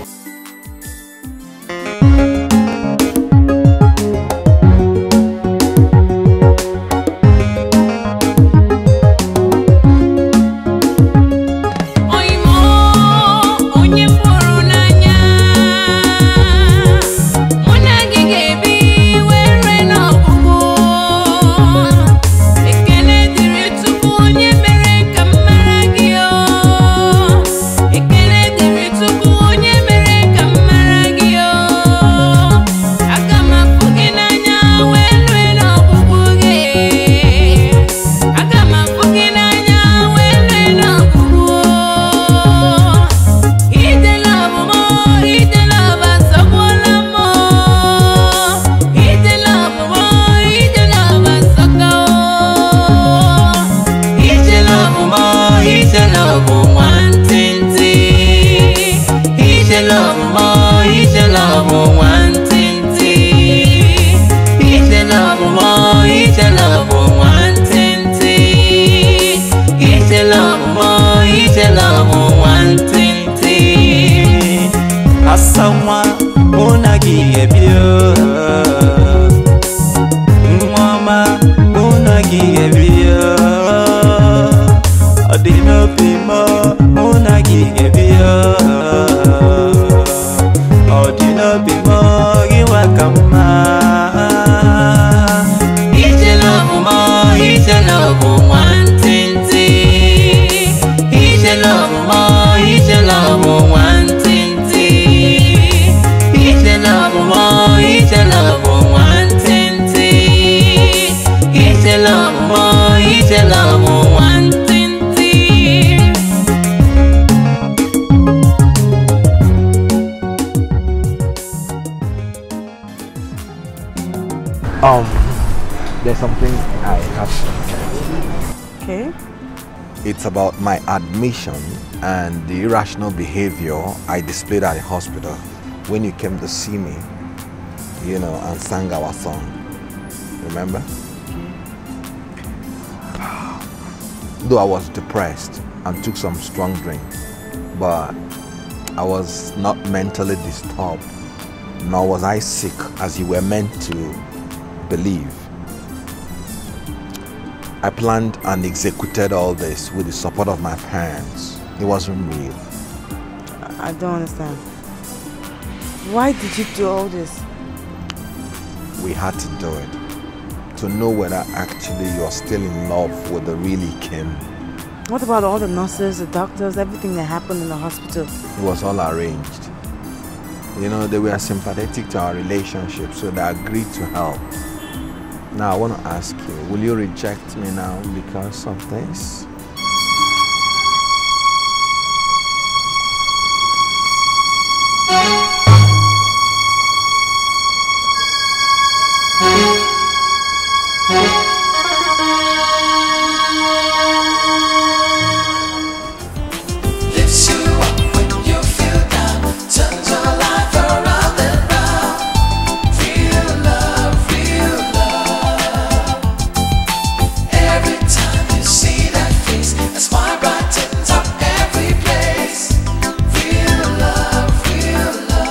There's something I have to Okay. It's about my admission and the irrational behavior I displayed at the hospital when you came to see me, you know, and sang our song. Remember? Though I was depressed and took some strong drink, but I was not mentally disturbed, nor was I sick as you were meant to believe. I planned and executed all this with the support of my parents. It wasn't real. I don't understand. Why did you do all this? We had to do it to know whether actually you're still in love with the really Kim. What about all the nurses, the doctors, everything that happened in the hospital? It was all arranged. You know, they were sympathetic to our relationship, so they agreed to help. Now, I want to ask you, will you reject me now because of this? Brightens up every place. Real love, real love.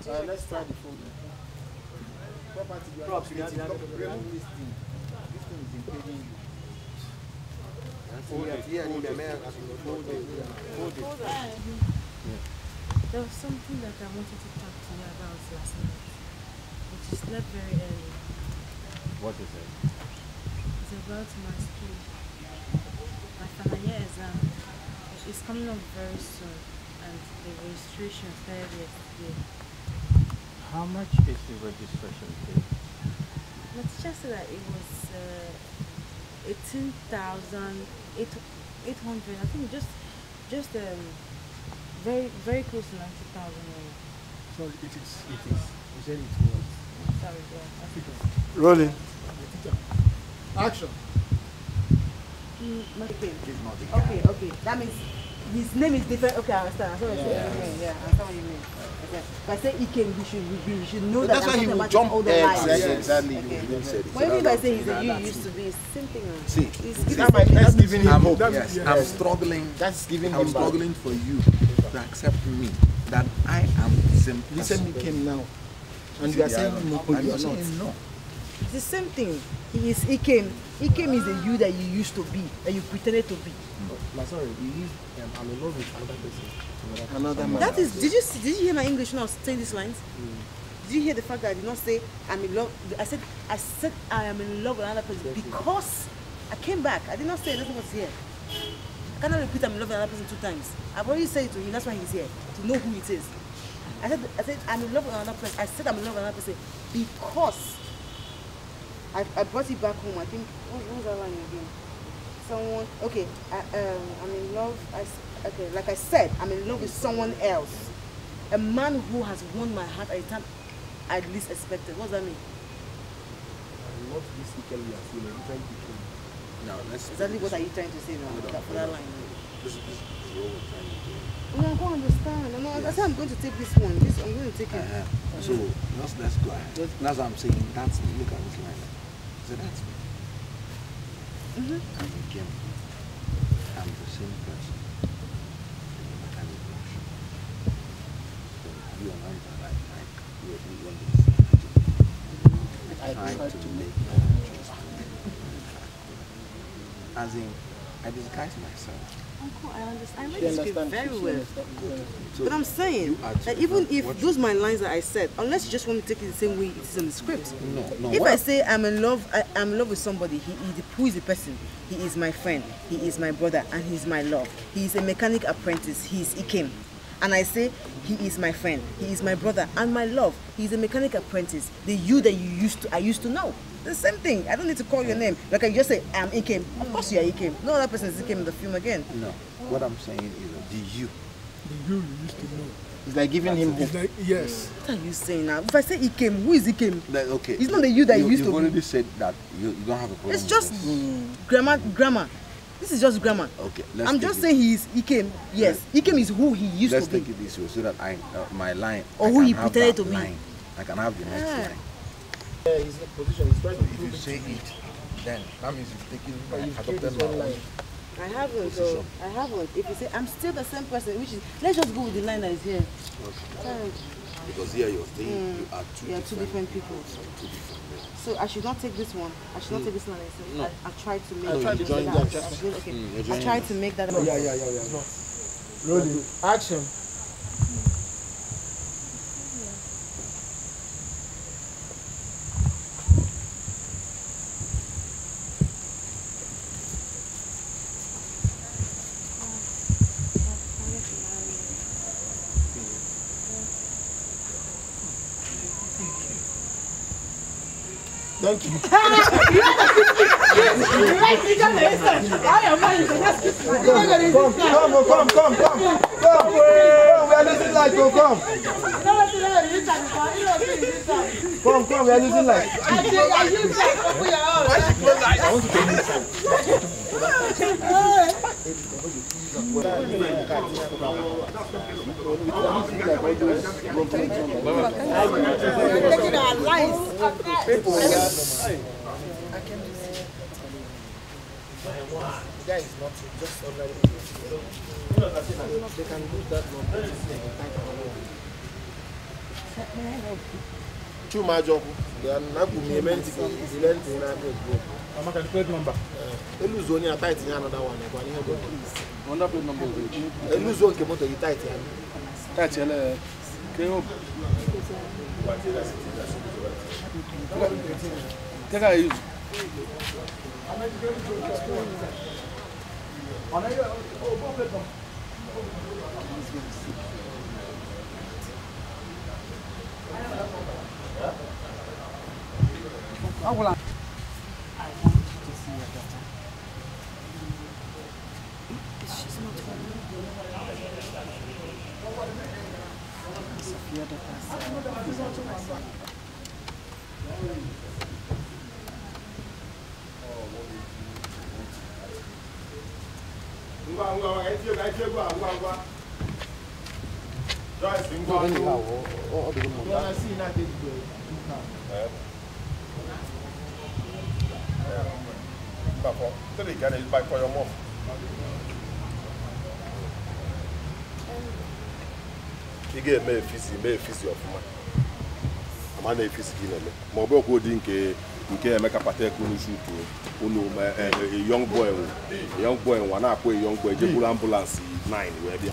Let's try the phone. Property, remove this thing. This thing is impeding you. Hold it. There was something that I wanted to talk to you about last night, but you slept very early. What is it? It's about my school. My final year exam is coming up very soon, and the registration started yesterday. How much is the registration fee? My teacher said that it was 18,800. I think just very close to 90,000. So it is. You said it was. Sorry, yeah. Rolling. Action. Okay. That means his name is different. Okay, I understand. I understand what you mean. Okay. But I say Ikem, we should know that. That's why he will jump. Exactly. What do you mean by saying he's a you used to be? It's same thing. See, that's giving him hope. Yes, I'm struggling. That's giving him. I'm struggling for you to accept me that I am the same person. Listen, Ikem now, and you are saying no. You are not. No. It's the same thing. He is Ikem. Ikem is the you that you used to be, that you pretended to be. No, sorry, you used I'm in love with another person. Another man. That is. Did you hear my English when I was saying these lines? Did you hear the fact that I did not say I'm in love? I said I am in love with another person because I came back. I did not say anything was here. I cannot repeat I'm in love with another person 2 times. I've already said it to him. That's why he's here, to know who it is. I said I'm in love with another person. I said I'm in love with another person because I brought it back home. I think what was that line again? Someone. Okay. I'm in love. Okay. Like I said, I'm in love with someone else. A man who has won my heart at a time I least expected. What does that mean? Not this Ikem you are feeling. You're trying to kill. No, let's. Exactly what are you trying to say now? For that line. This is what we're trying to do. No, I don't understand. No, I said I'm going to take this one. I'm going to take it. So let's go ahead. That's what I'm saying. That's me. Look at this line. So that's me. I'm Ikem. I'm the same person. I live in Russia. So you and I are like we want this. I try to make as in I disguise myself. Uncle, I understand. I read the script very well. But I'm saying that even if those my lines that I said, unless you just want to take it the same way it is in the script. No. If I say I'm in love with somebody, who is the person? He is my friend, he is my brother, and he's my love. He is a mechanic apprentice, he is Ikem. And I say he is my friend, he is my brother, and my love. He is a mechanic apprentice. The you that I used to know. The same thing. I don't need to call your name. Like I just say, I'm Ikem. Of course you are Ikem. No other person is Ikem in the film again. No. What I'm saying is the you. The you used to know. It's like giving him hope. It's like, yes. What are you saying now? If I say Ikem, who is Ikem? Like, okay. It's not the you that you used to be. You've already said that you don't have a problem. It's just grammar. This is just grammar. Okay. I'm just saying he is Ikem. Yes. Ikem is who he used to be. Let's take it this way so that my line. Or who he pretended to be. I can have the next line. Yeah, he's in a position. He's trying to if you say it, then that means you've taken adopted one line. I haven't. So I haven't. If you say I'm still the same person, which is let's just go with the line that is here. Okay. Because here you're saying you are two different people. Two different men. So I should not take this one. I should not take this line. No. I tried to make. No, I tried to make that. Yeah. Rolling. Action. Thank you. Come. We are losing light. Come. We are losing light. I want to take this. Taking our lives. That is not just ordinary. They can use that one. Chuma Joku, they are not going to be I'm not plate number. Illusion are tight in another one. One plate number. Illusion came out to be tight. Tight, take a use. I want to see your daughter. She's not home. Sophia daughter is out of my son. You get me fisi of man. Man e fisi kinele. Mo be ko di nke Emeka Patek unu shoot unu a young boy wana akwa a young boy je ambulance 9 we bia.